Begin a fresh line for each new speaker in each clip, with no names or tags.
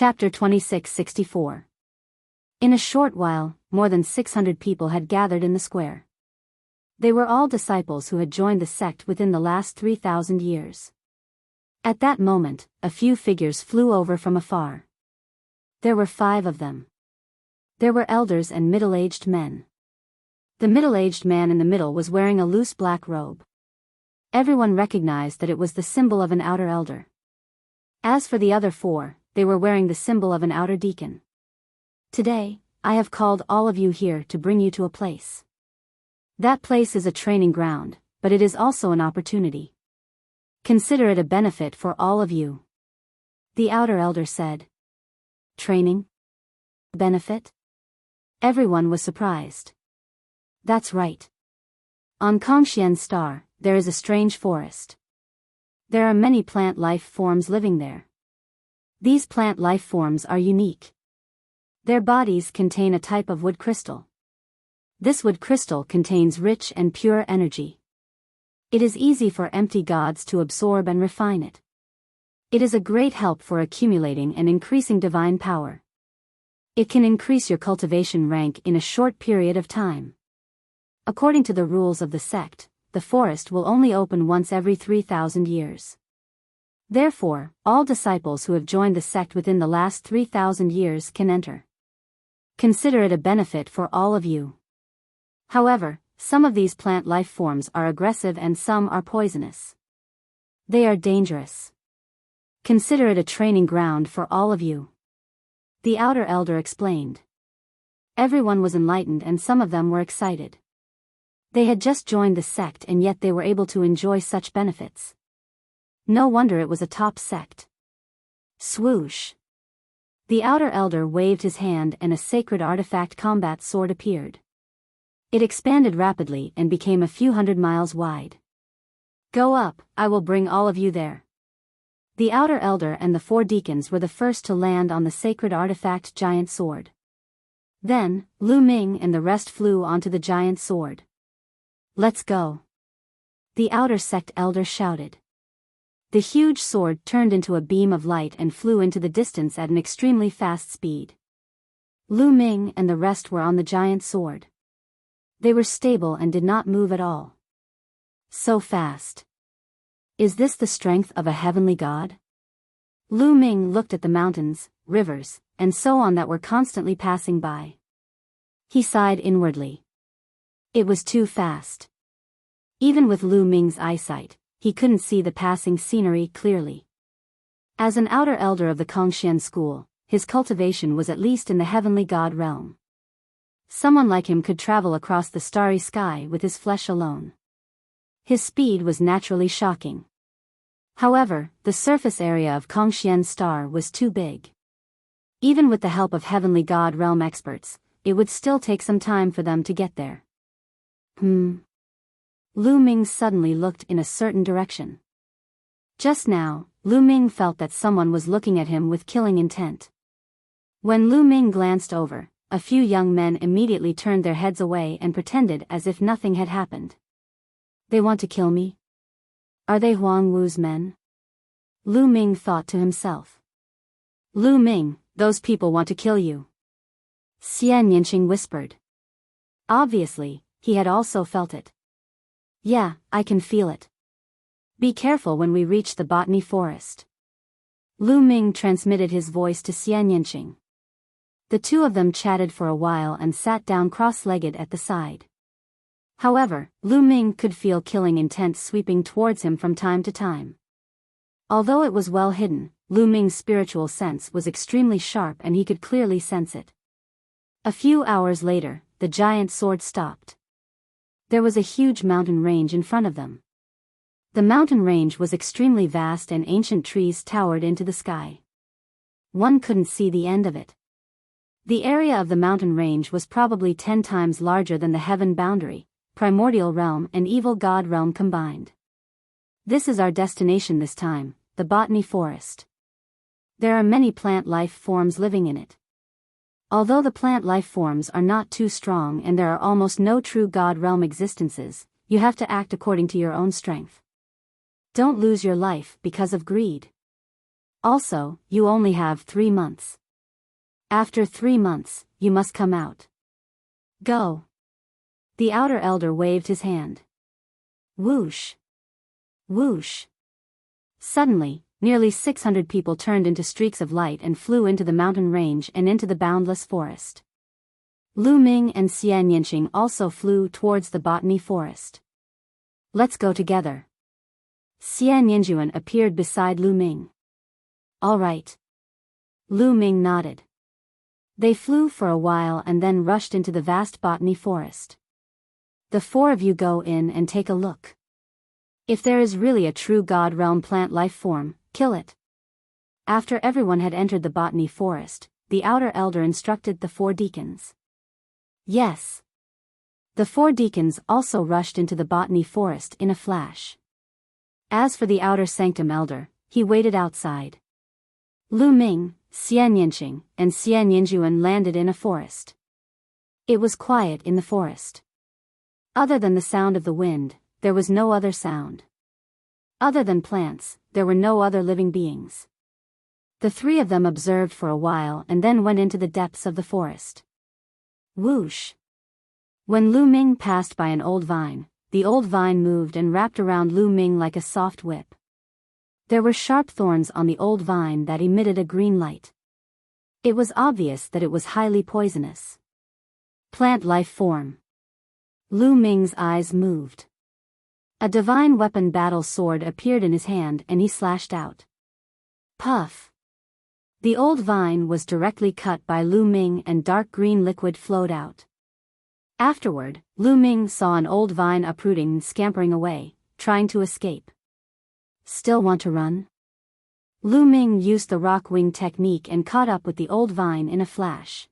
Chapter 2664. In a short while, more than 600 people had gathered in the square. They were all disciples who had joined the sect within the last 3,000 years. At that moment, a few figures flew over from afar. There were 5 of them. There were elders and middle-aged men. The middle-aged man in the middle was wearing a loose black robe. Everyone recognized that it was the symbol of an outer elder. As for the other 4, they were wearing the symbol of an outer deacon. Today, I have called all of you here to bring you to a place. That place is a training ground, but it is also an opportunity. Consider it a benefit for all of you. The outer elder said. Training? Benefit? Everyone was surprised. That's right. On Kongxian's star, there is a strange forest. There are many plant life forms living there. These plant life forms are unique. Their bodies contain a type of wood crystal. This wood crystal contains rich and pure energy. It is easy for empty gods to absorb and refine it. It is a great help for accumulating and increasing divine power. It can increase your cultivation rank in a short period of time. According to the rules of the sect, the forest will only open once every 3,000 years. Therefore, all disciples who have joined the sect within the last 3,000 years can enter. Consider it a benefit for all of you. However, some of these plant life forms are aggressive and some are poisonous. They are dangerous. Consider it a training ground for all of you. The outer elder explained. Everyone was enlightened and some of them were excited. They had just joined the sect and yet they were able to enjoy such benefits. No wonder it was a top sect. Swoosh. The outer elder waved his hand and a sacred artifact combat sword appeared. It expanded rapidly and became a few hundred miles wide. Go up, I will bring all of you there. The outer elder and the 4 deacons were the first to land on the sacred artifact giant sword. Then, Lu Ming and the rest flew onto the giant sword. Let's go. The outer sect elder shouted. The huge sword turned into a beam of light and flew into the distance at an extremely fast speed. Lu Ming and the rest were on the giant sword. They were stable and did not move at all. So fast. Is this the strength of a heavenly god? Lu Ming looked at the mountains, rivers, and so on that were constantly passing by. He sighed inwardly. It was too fast. Even with Lu Ming's eyesight, he couldn't see the passing scenery clearly. As an outer elder of the Kongxian school, his cultivation was at least in the heavenly god realm. Someone like him could travel across the starry sky with his flesh alone. His speed was naturally shocking. However, the surface area of Kongxian's star was too big. Even with the help of heavenly god realm experts, it would still take some time for them to get there. Lu Ming suddenly looked in a certain direction. Just now, Lu Ming felt that someone was looking at him with killing intent. When Lu Ming glanced over, a few young men immediately turned their heads away and pretended as if nothing had happened. They want to kill me? Are they Huang Wu's men? Lu Ming thought to himself. Lu Ming, those people want to kill you. Xian Yinqing whispered. Obviously, he had also felt it. Yeah, I can feel it. Be careful when we reach the botany forest. Lu Ming transmitted his voice to Xian Yinqing. The 2 of them chatted for a while and sat down cross-legged at the side. However, Lu Ming could feel killing intent sweeping towards him from time to time. Although it was well hidden, Lu Ming's spiritual sense was extremely sharp and he could clearly sense it. A few hours later, the giant sword stopped. There was a huge mountain range in front of them. The mountain range was extremely vast and ancient trees towered into the sky. One couldn't see the end of it. The area of the mountain range was probably 10 times larger than the heaven boundary, primordial realm and evil god realm combined. This is our destination this time, the botany forest. There are many plant life forms living in it. Although the plant life forms are not too strong and there are almost no true god realm existences, you have to act according to your own strength. Don't lose your life because of greed. Also, you only have 3 months. After 3 months, you must come out. Go. The outer elder waved his hand. Whoosh. Whoosh. Suddenly, nearly 600 people turned into streaks of light and flew into the mountain range and into the boundless forest. Lu Ming and Xian Yanqing also flew towards the botany forest. Let's go together. Xian Yanjuan appeared beside Lu Ming. All right. Lu Ming nodded. They flew for a while and then rushed into the vast botany forest. The 4 of you go in and take a look. If there is really a true God realm plant life form, kill it. After everyone had entered the botany forest, the outer elder instructed the 4 deacons. Yes. The 4 deacons also rushed into the botany forest in a flash. As for the outer sanctum elder, he waited outside. Lu Ming, Xian Yanqing, and Xian Yanjuan landed in a forest. It was quiet in the forest. Other than the sound of the wind, there was no other sound. Other than plants, there were no other living beings. The 3 of them observed for a while and then went into the depths of the forest. Whoosh! When Lu Ming passed by an old vine, the old vine moved and wrapped around Lu Ming like a soft whip. There were sharp thorns on the old vine that emitted a green light. It was obvious that it was highly poisonous. Plant life form. Lu Ming's eyes moved. A divine weapon battle sword appeared in his hand and he slashed out. Puff! The old vine was directly cut by Lu Ming and dark green liquid flowed out. Afterward, Lu Ming saw an old vine uprooting and scampering away, trying to escape. Still want to run? Lu Ming used the rock wing technique and caught up with the old vine in a flash.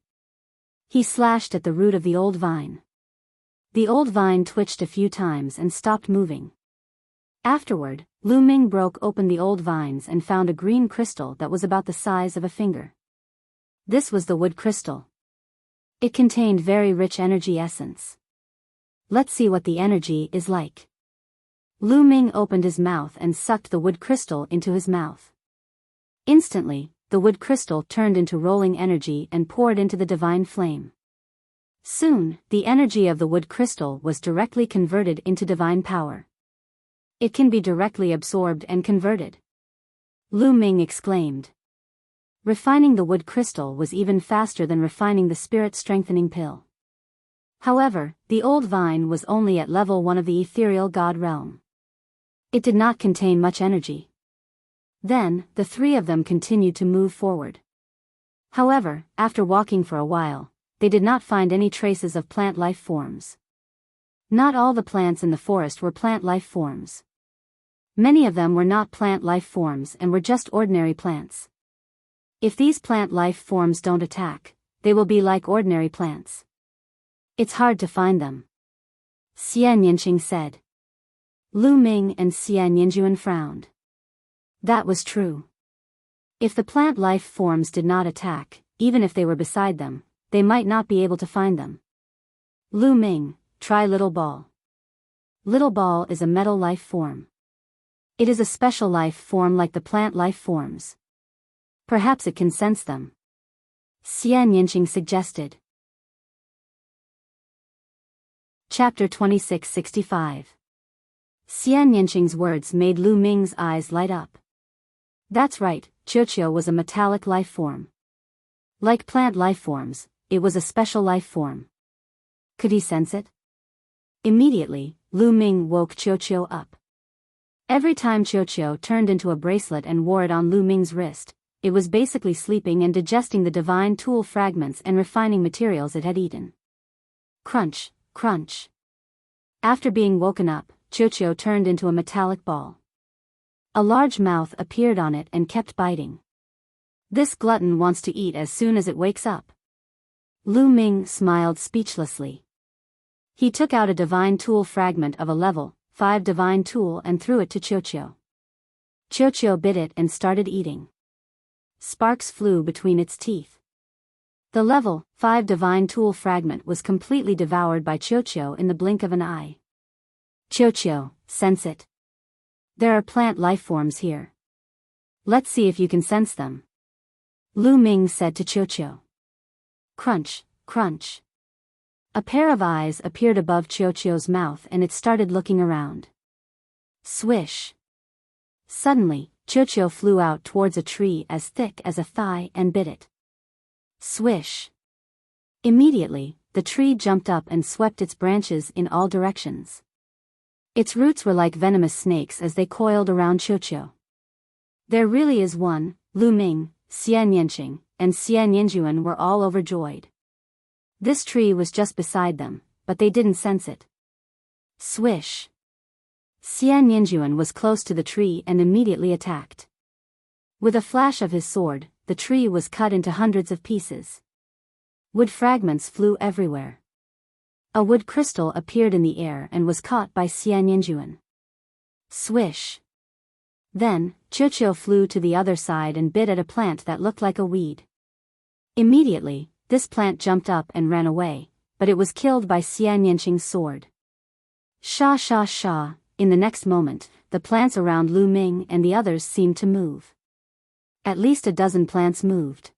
He slashed at the root of the old vine. The old vine twitched a few times and stopped moving. Afterward, Lu Ming broke open the old vines and found a green crystal that was about the size of a finger. This was the wood crystal. It contained very rich energy essence. Let's see what the energy is like. Lu Ming opened his mouth and sucked the wood crystal into his mouth. Instantly, the wood crystal turned into rolling energy and poured into the divine flame. Soon, the energy of the wood crystal was directly converted into divine power. It can be directly absorbed and converted. Lu Ming exclaimed. Refining the wood crystal was even faster than refining the spirit-strengthening pill. However, the old vine was only at level 1 of the ethereal god realm. It did not contain much energy. Then, the 3 of them continued to move forward. However, after walking for a while, they did not find any traces of plant life forms. Not all the plants in the forest were plant life forms. Many of them were not plant life forms and were just ordinary plants. If these plant life forms don't attack, they will be like ordinary plants. It's hard to find them. Xian Yanqing said. Lu Ming and Xian Yanjuan frowned. That was true. If the plant life forms did not attack, even if they were beside them, they might not be able to find them. Lu Ming, try Little Ball. Little Ball is a metal life form. It is a special life form like the plant life forms. Perhaps it can sense them. Xian Yanqing suggested. Chapter 2665. Xian Yanqing's words made Lu Ming's eyes light up. That's right, Qiuqiu was a metallic life form. Like plant life forms, it was a special life form. Could he sense it? Immediately, Lu Ming woke Qiuqiu up. Every time Qiuqiu turned into a bracelet and wore it on Lu Ming's wrist, it was basically sleeping and digesting the divine tool fragments and refining materials it had eaten. Crunch, crunch. After being woken up, Qiuqiu turned into a metallic ball. A large mouth appeared on it and kept biting. This glutton wants to eat as soon as it wakes up. Lu Ming smiled speechlessly. He took out a divine tool fragment of a level 5 divine tool and threw it to Qiuqiu. Qiuqiu bit it and started eating. Sparks flew between its teeth. The level 5 divine tool fragment was completely devoured by Qiuqiu in the blink of an eye. Qiuqiu, sense it. There are plant life forms here. Let's see if you can sense them. Lu Ming said to Qiuqiu. Crunch, crunch. A pair of eyes appeared above Qiuqiu's mouth and it started looking around. Swish. Suddenly, Qiuqiu flew out towards a tree as thick as a thigh and bit it. Swish. Immediately, the tree jumped up and swept its branches in all directions. Its roots were like venomous snakes as they coiled around Qiuqiu. There really is one. Lu Ming, Xian Yanqing, and Xian Yinjuan were all overjoyed. This tree was just beside them, but they didn't sense it. Swish. Xian Yinjuan was close to the tree and immediately attacked. With a flash of his sword, the tree was cut into hundreds of pieces. Wood fragments flew everywhere. A wood crystal appeared in the air and was caught by Xian Yinjuan. Swish. Then, Qiuqiu flew to the other side and bit at a plant that looked like a weed. Immediately, this plant jumped up and ran away, but it was killed by Xian Yanqing's sword. Sha sha sha. In the next moment, the plants around Lu Ming and the others seemed to move. At least a dozen plants moved.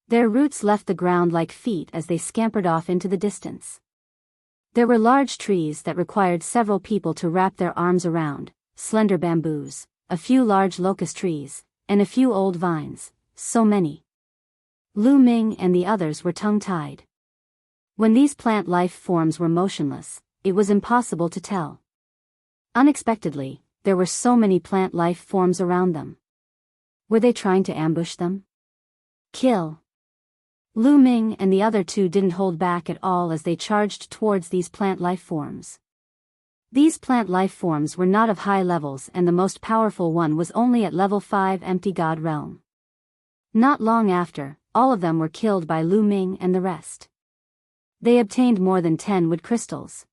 Their roots left the ground like feet as they scampered off into the distance. There were large trees that required several people to wrap their arms around, slender bamboos, a few large locust trees, and a few old vines, so many. Lu Ming and the others were tongue-tied. When these plant life forms were motionless, it was impossible to tell. Unexpectedly, there were so many plant life forms around them. Were they trying to ambush them? Kill! Lu Ming and the other two didn't hold back at all as they charged towards these plant life forms. These plant life forms were not of high levels and the most powerful one was only at level 5 empty god realm. Not long after, all of them were killed by Lu Ming and the rest. They obtained more than 10 wood crystals.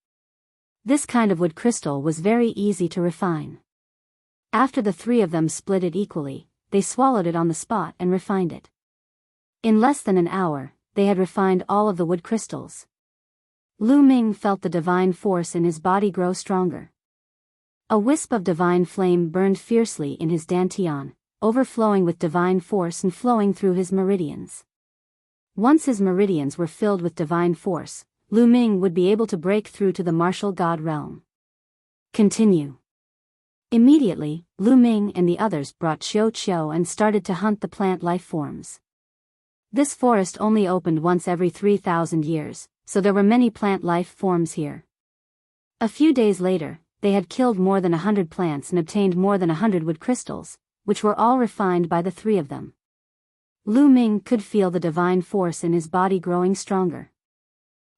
This kind of wood crystal was very easy to refine. After the 3 of them split it equally, they swallowed it on the spot and refined it. In less than an hour, they had refined all of the wood crystals. Lu Ming felt the divine force in his body grow stronger. A wisp of divine flame burned fiercely in his dantian, overflowing with divine force and flowing through his meridians. Once his meridians were filled with divine force, Lu Ming would be able to break through to the martial god realm. Continue. Immediately, Lu Ming and the others brought Qiuqiu and started to hunt the plant life forms. This forest only opened once every 3,000 years, so there were many plant life forms here. A few days later, they had killed more than 100 plants and obtained more than 100 wood crystals, which were all refined by the 3 of them. Lu Ming could feel the divine force in his body growing stronger.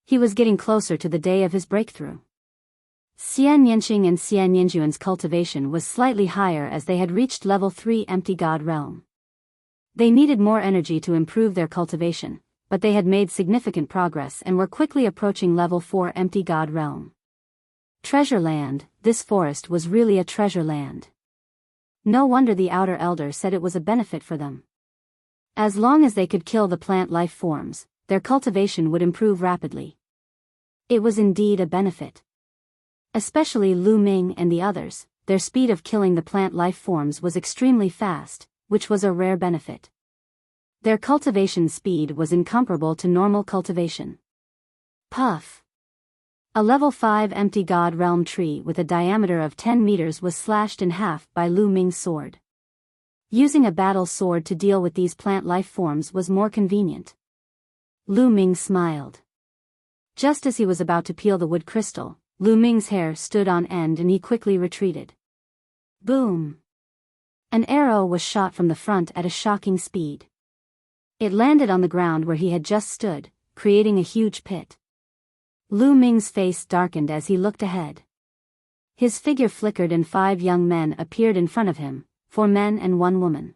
He was getting closer to the day of his breakthrough. Xian Yanqing and Xian Yinjuan's cultivation was slightly higher as they had reached level 3 empty god realm. They needed more energy to improve their cultivation, but they had made significant progress and were quickly approaching level 4 empty god realm. Treasure land, this forest was really a treasure land. No wonder the outer elder said it was a benefit for them. As long as they could kill the plant life forms, their cultivation would improve rapidly. It was indeed a benefit. Especially Lu Ming and the others, their speed of killing the plant life forms was extremely fast, which was a rare benefit. Their cultivation speed was incomparable to normal cultivation. Puff! A level 5 empty god realm tree with a diameter of 10 meters was slashed in half by Lu Ming's sword. Using a battle sword to deal with these plant life forms was more convenient. Lu Ming smiled. Just as he was about to peel the wood crystal, Lu Ming's hair stood on end and he quickly retreated. Boom! An arrow was shot from the front at a shocking speed. It landed on the ground where he had just stood, creating a huge pit. Lu Ming's face darkened as he looked ahead. His figure flickered and 5 young men appeared in front of him, 4 men and 1 woman.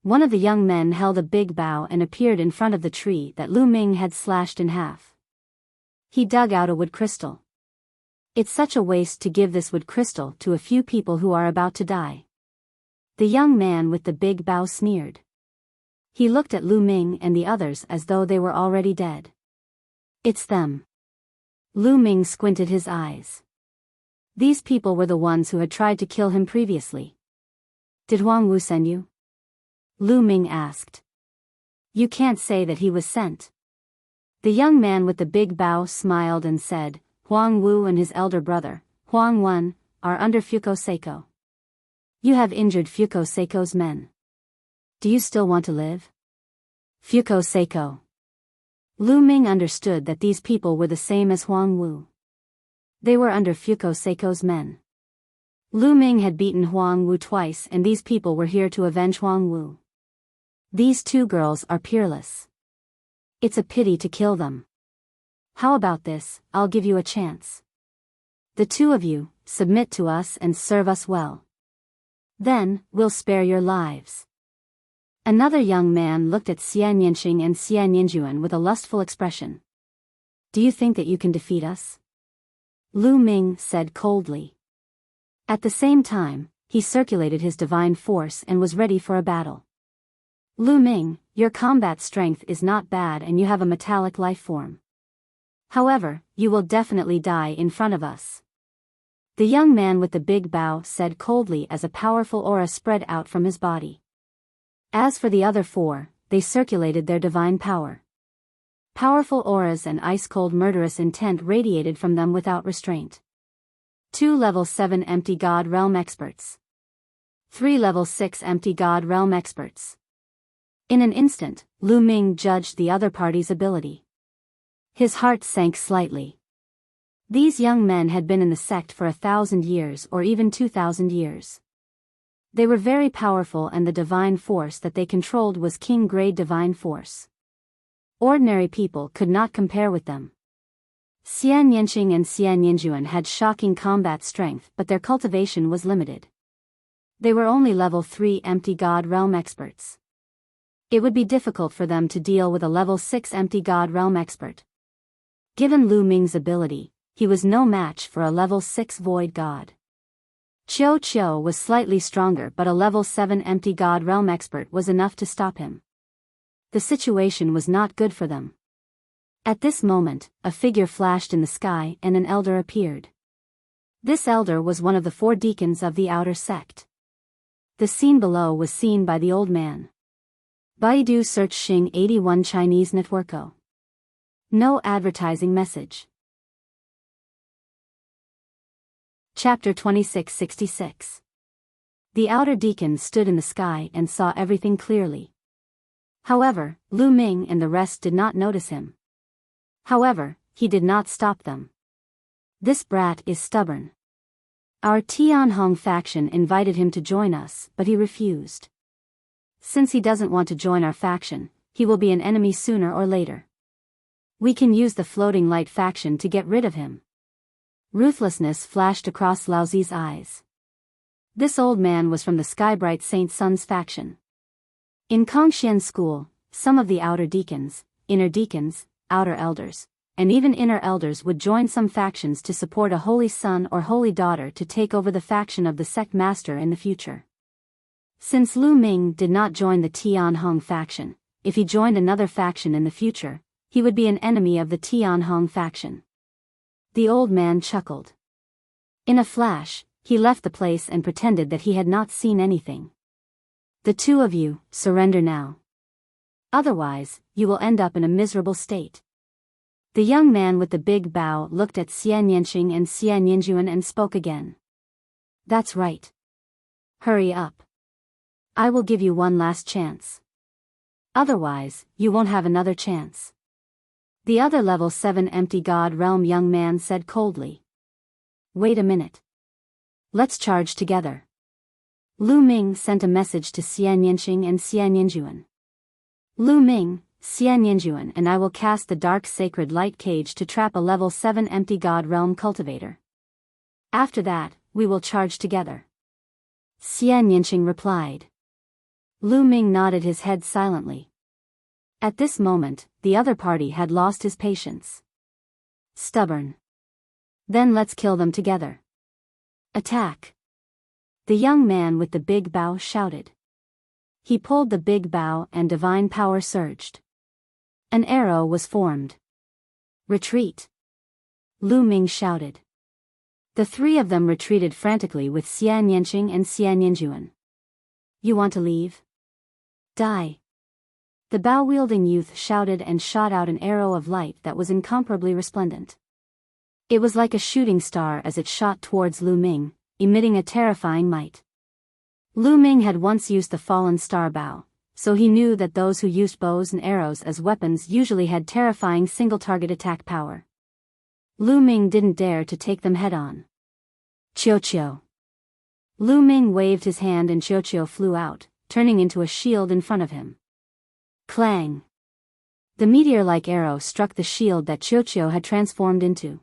One of the young men held a big bow and appeared in front of the tree that Lu Ming had slashed in half. He dug out a wood crystal. It's such a waste to give this wood crystal to a few people who are about to die. The young man with the big bow sneered. He looked at Lu Ming and the others as though they were already dead. It's them. Lu Ming squinted his eyes. These people were the ones who had tried to kill him previously. Did Huang Wu send you? Lu Ming asked. You can't say that he was sent. The young man with the big bow smiled and said, Huang Wu and his elder brother, Huang Wen, are under Fuko Seiko. You have injured Fuko Seiko's men. Do you still want to live? Fuko Seiko. Lu Ming understood that these people were the same as Huang Wu. They were under Fuko Seiko's men. Lu Ming had beaten Huang Wu twice and these people were here to avenge Huang Wu. These two girls are peerless. It's a pity to kill them. How about this, I'll give you a chance. The two of you, submit to us and serve us well. Then, we'll spare your lives. Another young man looked at Xian Yinxing and Xian Yinjuan with a lustful expression. Do you think that you can defeat us? Lu Ming said coldly. At the same time, he circulated his divine force and was ready for a battle. Lu Ming, your combat strength is not bad and you have a metallic life form. However, you will definitely die in front of us. The young man with the big bow said coldly as a powerful aura spread out from his body. As for the other four, they circulated their divine power. Powerful auras and ice-cold murderous intent radiated from them without restraint. 2 level 7 empty God realm experts. 3 level 6 empty God realm experts. In an instant, Lu Ming judged the other party's ability. His heart sank slightly. These young men had been in the sect for 1,000 years or even 2,000 years. They were very powerful and the divine force that they controlled was king-grade divine force. Ordinary people could not compare with them. Xian Yinxing and Xian Yinjuan had shocking combat strength but their cultivation was limited. They were only level 3 empty God realm experts. It would be difficult for them to deal with a level 6 empty God realm expert. Given Lu Ming's ability, he was no match for a level 6 void god. Qiu Qiu was slightly stronger but a level 7 empty god realm expert was enough to stop him. The situation was not good for them. At this moment, a figure flashed in the sky and an elder appeared. This elder was one of the 4 deacons of the outer sect. The scene below was seen by the old man. Baidu search Xing 81 Chinese Networko. No advertising message. Chapter 2666. The outer deacon stood in the sky and saw everything clearly. However, Lu Ming and the rest did not notice him. However, he did not stop them. This brat is stubborn. Our Tianhong faction invited him to join us, but he refused. Since he doesn't want to join our faction, he will be an enemy sooner or later. We can use the floating light faction to get rid of him. Ruthlessness flashed across Laozi's eyes. This old man was from the Skybright Saint Sun's faction. In Kongxian school, some of the outer deacons, inner deacons, outer elders, and even inner elders would join some factions to support a holy son or holy daughter to take over the faction of the sect master in the future. Since Lu Ming did not join the Tianhong faction, if he joined another faction in the future, he would be an enemy of the Tianhong faction. The old man chuckled. In a flash, he left the place and pretended that he had not seen anything. The two of you, surrender now. Otherwise, you will end up in a miserable state. The young man with the big bow looked at Xian Yinxing and Xian Yinjuan and spoke again. That's right. Hurry up. I will give you one last chance. Otherwise, you won't have another chance. The other level 7 empty god realm young man said coldly. Wait a minute. Let's charge together. Lu Ming sent a message to Xian Yinxing and Xian Yinjuan. Lu Ming, Xian Yinjuan and I will cast the dark sacred light cage to trap a level 7 empty god realm cultivator. After that, we will charge together. Xian Yinxing replied. Lu Ming nodded his head silently. At this moment, the other party had lost his patience. Stubborn. Then let's kill them together. Attack. The young man with the big bow shouted. He pulled the big bow and divine power surged. An arrow was formed. Retreat. Lu Ming shouted. The three of them retreated frantically with Xian Yinxing and Xian Yinjuan. You want to leave? Die. The bow-wielding youth shouted and shot out an arrow of light that was incomparably resplendent. It was like a shooting star as it shot towards Lu Ming, emitting a terrifying might. Lu Ming had once used the fallen star bow, so he knew that those who used bows and arrows as weapons usually had terrifying single-target attack power. Lu Ming didn't dare to take them head-on. Qiu. Lu Ming waved his hand and Qiu flew out, turning into a shield in front of him. Clang! The meteor-like arrow struck the shield that Qiu had transformed into.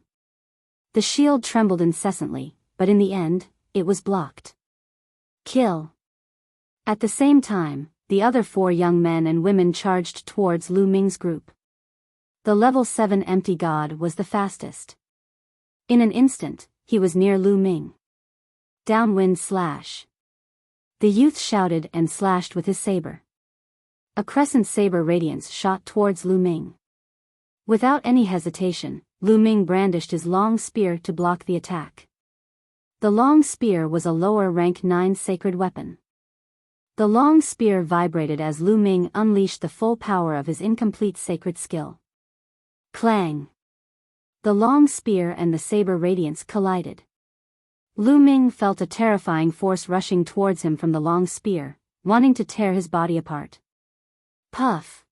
The shield trembled incessantly, but in the end, it was blocked. Kill! At the same time, the other 4 young men and women charged towards Lu Ming's group. The level 7 empty god was the fastest. In an instant, he was near Lu Ming. Downwind slash. The youth shouted and slashed with his saber. A crescent saber radiance shot towards Lu Ming. Without any hesitation, Lu Ming brandished his long spear to block the attack. The long spear was a lower rank 9 sacred weapon. The long spear vibrated as Lu Ming unleashed the full power of his incomplete sacred skill. Clang! The long spear and the saber radiance collided. Lu Ming felt a terrifying force rushing towards him from the long spear, wanting to tear his body apart. Puff!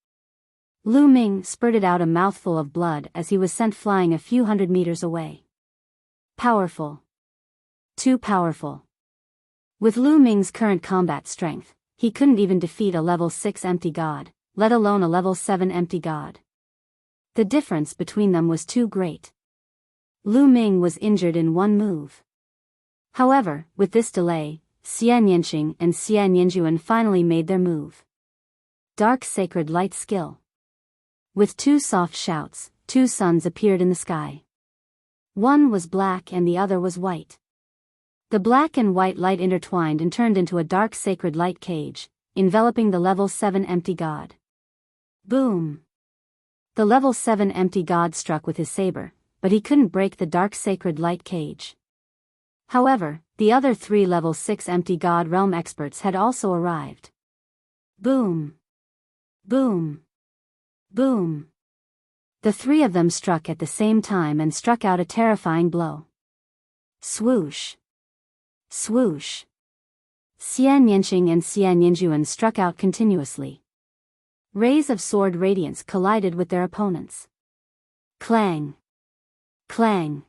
Lu Ming spurted out a mouthful of blood as he was sent flying a few hundred meters away. Powerful. Too powerful. With Lu Ming's current combat strength, he couldn't even defeat a level 6 empty god, let alone a level 7 empty god. The difference between them was too great. Lu Ming was injured in one move. However, with this delay, Xian Yanqing and Xian Yanjuan finally made their move. Dark Sacred Light Skill. With 2 soft shouts, 2 suns appeared in the sky. One was black and the other was white. The black and white light intertwined and turned into a dark sacred light cage, enveloping the level 7 empty god. Boom! The level 7 empty god struck with his saber, but he couldn't break the dark sacred light cage. However, the other 3 level 6 empty god realm experts had also arrived. Boom! Boom! Boom! The 3 of them struck at the same time and struck out a terrifying blow. Swoosh! Swoosh! Xian Yanqing and Xian Yanjuan struck out continuously. Rays of sword radiance collided with their opponents. Clang! Clang!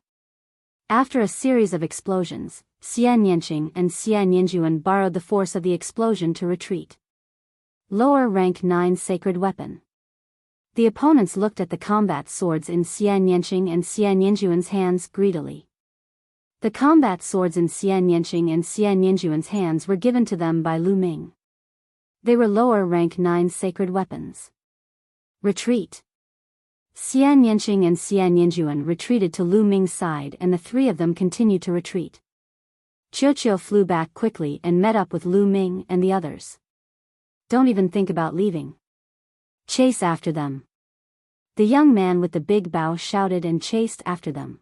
After a series of explosions, Xian Yanqing and Xian Yanjuan borrowed the force of the explosion to retreat. Lower rank 9 sacred weapon. The opponents looked at the combat swords in Xian Yanqing and Xian Yanjuan's hands greedily. The combat swords in Xian Yanqing and Xian Yanjuan's hands were given to them by Lu Ming. They were lower rank 9 sacred weapons. Retreat! Xian Yanqing and Xian Yanjuan retreated to Lu Ming's side and the 3 of them continued to retreat. Qiu flew back quickly and met up with Lu Ming and the others. Don't even think about leaving. Chase after them. The young man with the big bow shouted and chased after them.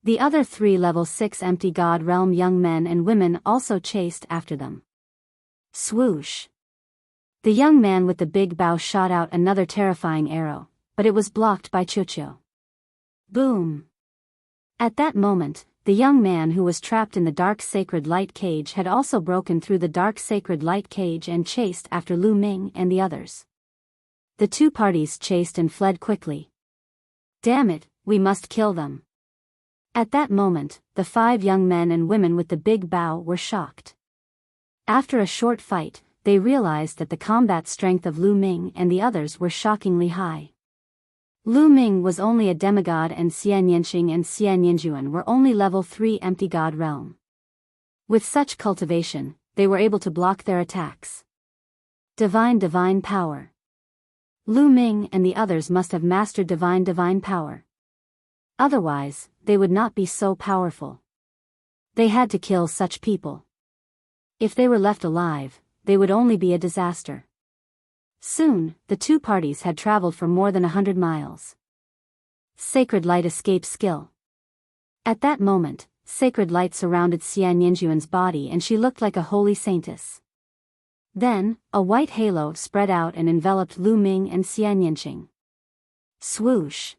The other 3 level 6 empty god realm young men and women also chased after them. Swoosh! The young man with the big bow shot out another terrifying arrow, but it was blocked by Qiu. Boom! At that moment, the young man who was trapped in the dark sacred light cage had also broken through the dark sacred light cage and chased after Lu Ming and the others. The 2 parties chased and fled quickly. Damn it, we must kill them. At that moment, the 5 young men and women with the big bow were shocked. After a short fight, they realized that the combat strength of Lu Ming and the others were shockingly high. Lu Ming was only a demigod and Xian Yanqing and Xian Yanjuan were only level 3 empty god realm. With such cultivation, they were able to block their attacks. Divine power. Lu Ming and the others must have mastered divine power. Otherwise, they would not be so powerful. They had to kill such people. If they were left alive, they would only be a disaster. Soon, the 2 parties had traveled for more than 100 miles. Sacred light escape skill. At that moment, sacred light surrounded Xian Yanjuan's body and she looked like a holy saintess. Then, a white halo spread out and enveloped Lu Ming and Xian Yanqing. Swoosh!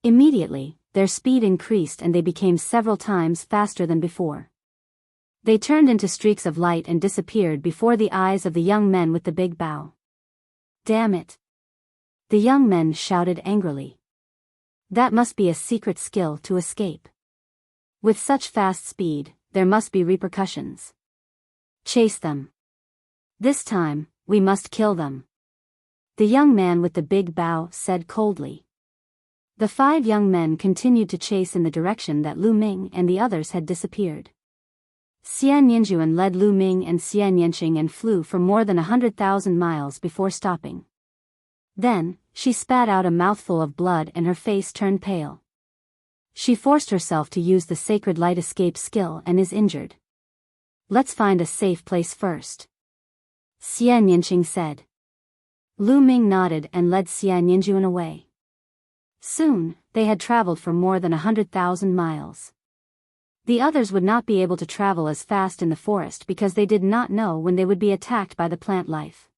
Immediately, their speed increased and they became several times faster than before. They turned into streaks of light and disappeared before the eyes of the young men with the big bow. Damn it! The young men shouted angrily. That must be a secret skill to escape. With such fast speed, there must be repercussions. Chase them. This time, we must kill them. The young man with the big bow said coldly. The 5 young men continued to chase in the direction that Lu Ming and the others had disappeared. Xian Yanjuan led Lu Ming and Xian Yanqing and flew for more than 100,000 miles before stopping. Then, she spat out a mouthful of blood and her face turned pale. She forced herself to use the sacred light escape skill and is injured. Let's find a safe place first. Xian Yanqing said. Lu Ming nodded and led Xian Yanjuan away. Soon, they had traveled for more than 100,000 miles. The others would not be able to travel as fast in the forest because they did not know when they would be attacked by the plant life.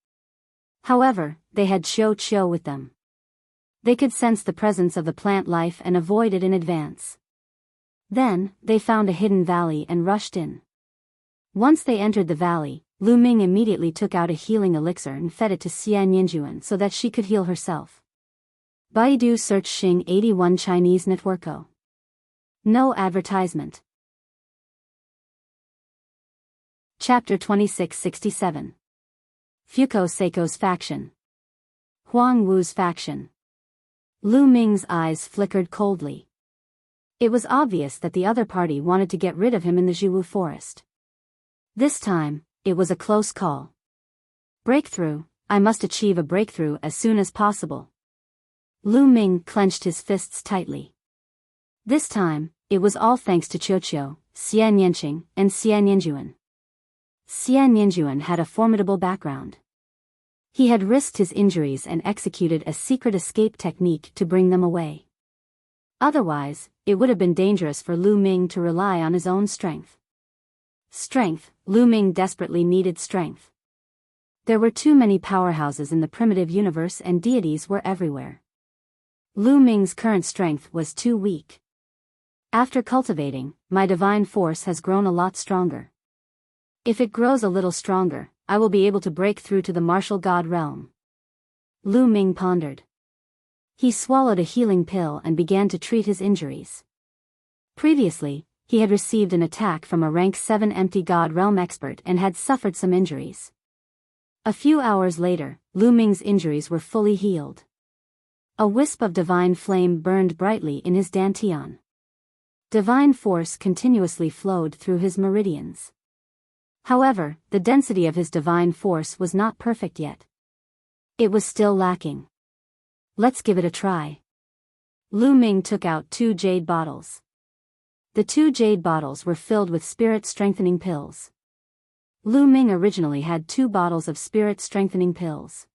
However, they had Chou with them. They could sense the presence of the plant life and avoid it in advance. Then, they found a hidden valley and rushed in. Once they entered the valley, Lu Ming immediately took out a healing elixir and fed it to Xian Yanjuan so that she could heal herself. Baidu search Xing 81 Chinese Networko. No advertisement. Chapter 2667. Fuko Seiko's faction. Huang Wu's faction. Lu Ming's eyes flickered coldly. It was obvious that the other party wanted to get rid of him in the Jiwu forest. This time, it was a close call. Breakthrough, I must achieve a breakthrough as soon as possible. Lu Ming clenched his fists tightly. This time, it was all thanks to Qiuqiu, Xian Yanqing, and Xian Yanjuan. Xian Yanjuan had a formidable background. He had risked his injuries and executed a secret escape technique to bring them away. Otherwise, it would have been dangerous for Lu Ming to rely on his own strength. Strength, Lu Ming desperately needed strength. There were too many powerhouses in the primitive universe and deities were everywhere. Lu Ming's current strength was too weak. After cultivating, my divine force has grown a lot stronger. If it grows a little stronger, I will be able to break through to the martial god realm. Lu Ming pondered. He swallowed a healing pill and began to treat his injuries. Previously, he had received an attack from a rank 7 empty god realm expert and had suffered some injuries. A few hours later, Lu Ming's injuries were fully healed. A wisp of divine flame burned brightly in his dantian. Divine force continuously flowed through his meridians. However, the density of his divine force was not perfect yet. It was still lacking. Let's give it a try. Lu Ming took out 2 jade bottles. The 2 jade bottles were filled with spirit-strengthening pills. Lu Ming originally had 2 bottles of spirit-strengthening pills.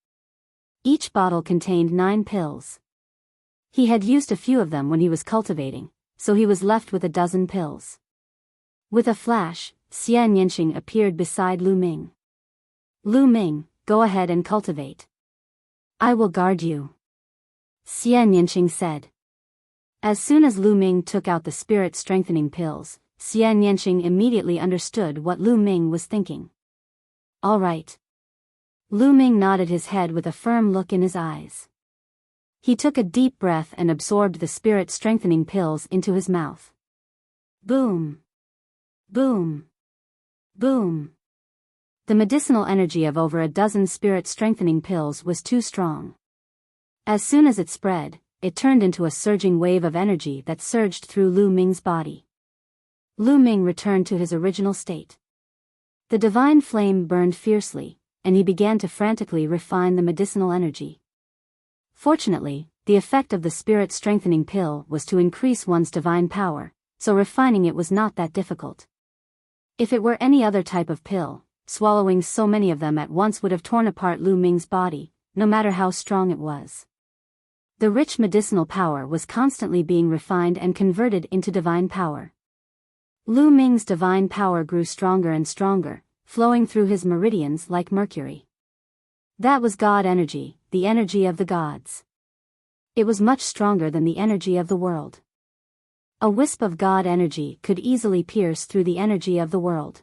Each bottle contained 9 pills. He had used a few of them when he was cultivating, so he was left with a dozen pills. With a flash, Xian Yanqing appeared beside Lu Ming. Lu Ming, go ahead and cultivate. I will guard you. Xian Yanqing said. As soon as Lu Ming took out the spirit-strengthening pills, Xian Yanqing immediately understood what Lu Ming was thinking. All right. Lu Ming nodded his head with a firm look in his eyes. He took a deep breath and absorbed the spirit-strengthening pills into his mouth. Boom! Boom! Boom! The medicinal energy of over a dozen spirit-strengthening pills was too strong. As soon as it spread, it turned into a surging wave of energy that surged through Lu Ming's body. Lu Ming returned to his original state. The divine flame burned fiercely, and he began to frantically refine the medicinal energy. Fortunately, the effect of the spirit-strengthening pill was to increase one's divine power, so refining it was not that difficult. If it were any other type of pill, swallowing so many of them at once would have torn apart Lu Ming's body, no matter how strong it was. The rich medicinal power was constantly being refined and converted into divine power. Lu Ming's divine power grew stronger and stronger, flowing through his meridians like mercury. That was God energy, the energy of the gods. It was much stronger than the energy of the world. A wisp of God energy could easily pierce through the energy of the world.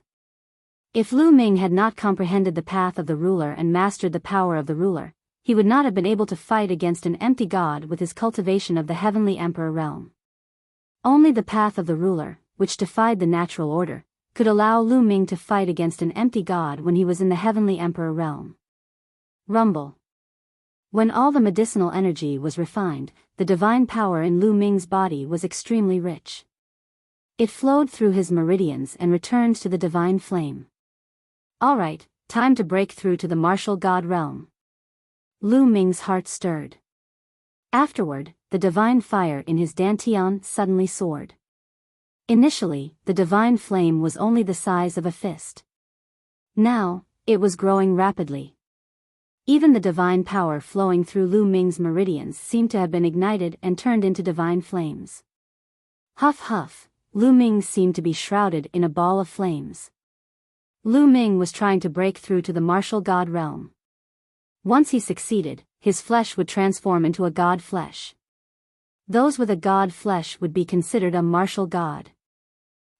If Lu Ming had not comprehended the path of the ruler and mastered the power of the ruler, he would not have been able to fight against an empty god with his cultivation of the heavenly emperor realm. Only the path of the ruler, which defied the natural order, could allow Lu Ming to fight against an empty god when he was in the heavenly emperor realm. Rumble. When all the medicinal energy was refined, the divine power in Lu Ming's body was extremely rich. It flowed through his meridians and returned to the divine flame. Alright, time to break through to the martial god realm. Lu Ming's heart stirred. Afterward, the divine fire in his dantian suddenly soared. Initially, the divine flame was only the size of a fist. Now, it was growing rapidly. Even the divine power flowing through Lu Ming's meridians seemed to have been ignited and turned into divine flames. Huff huff, Lu Ming seemed to be shrouded in a ball of flames. Lu Ming was trying to break through to the martial god realm. Once he succeeded, his flesh would transform into a god flesh. Those with a god flesh would be considered a martial god.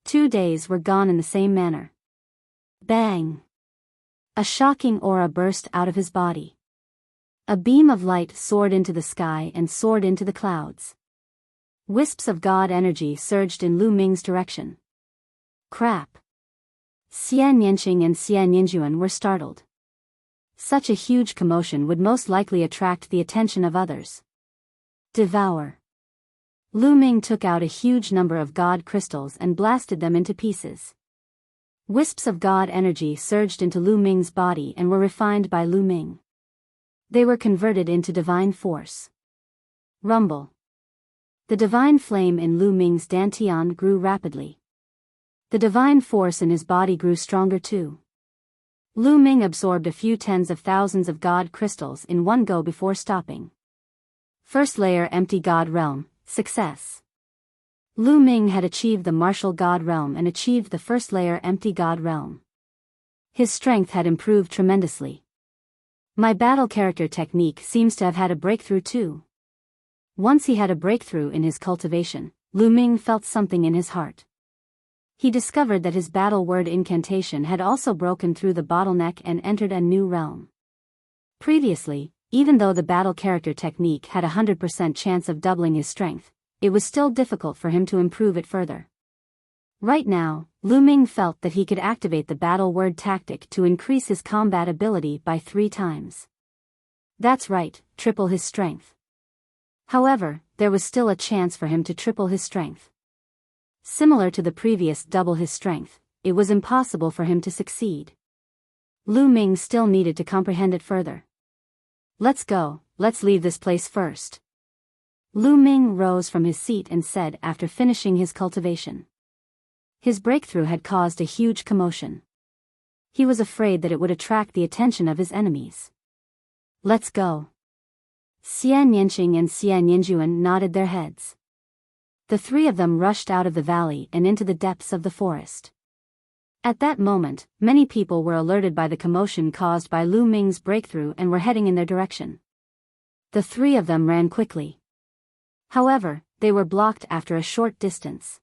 2 days were gone in the same manner. Bang! A shocking aura burst out of his body. A beam of light soared into the sky and soared into the clouds. Wisps of god energy surged in Lu Ming's direction. Crap! Xian Yanqing and Xian Yinjuan were startled. Such a huge commotion would most likely attract the attention of others. Devour. Lu Ming took out a huge number of god crystals and blasted them into pieces. Wisps of god energy surged into Lu Ming's body and were refined by Lu Ming. They were converted into divine force. Rumble. The divine flame in Lu Ming's dantian grew rapidly. The divine force in his body grew stronger too. Lu Ming absorbed a few tens of thousands of god crystals in one go before stopping. First layer empty god realm, success. Lu Ming had achieved the martial god realm and achieved the first layer empty god realm. His strength had improved tremendously. My battle character technique seems to have had a breakthrough too. Once he had a breakthrough in his cultivation, Lu Ming felt something in his heart. He discovered that his battle word incantation had also broken through the bottleneck and entered a new realm. Previously, even though the battle character technique had a 100% chance of doubling his strength, it was still difficult for him to improve it further. Right now, Lu Ming felt that he could activate the battle word tactic to increase his combat ability by 3 times. That's right, triple his strength. However, there was still a chance for him to triple his strength. Similar to the previous double his strength, it was impossible for him to succeed. Lu Ming still needed to comprehend it further. Let's go, let's leave this place first. Lu Ming rose from his seat and said after finishing his cultivation. His breakthrough had caused a huge commotion. He was afraid that it would attract the attention of his enemies. Let's go. Xian Yanqing and Xian Yinjuan nodded their heads. The 3 of them rushed out of the valley and into the depths of the forest. At that moment, many people were alerted by the commotion caused by Lu Ming's breakthrough and were heading in their direction. The 3 of them ran quickly. However, they were blocked after a short distance.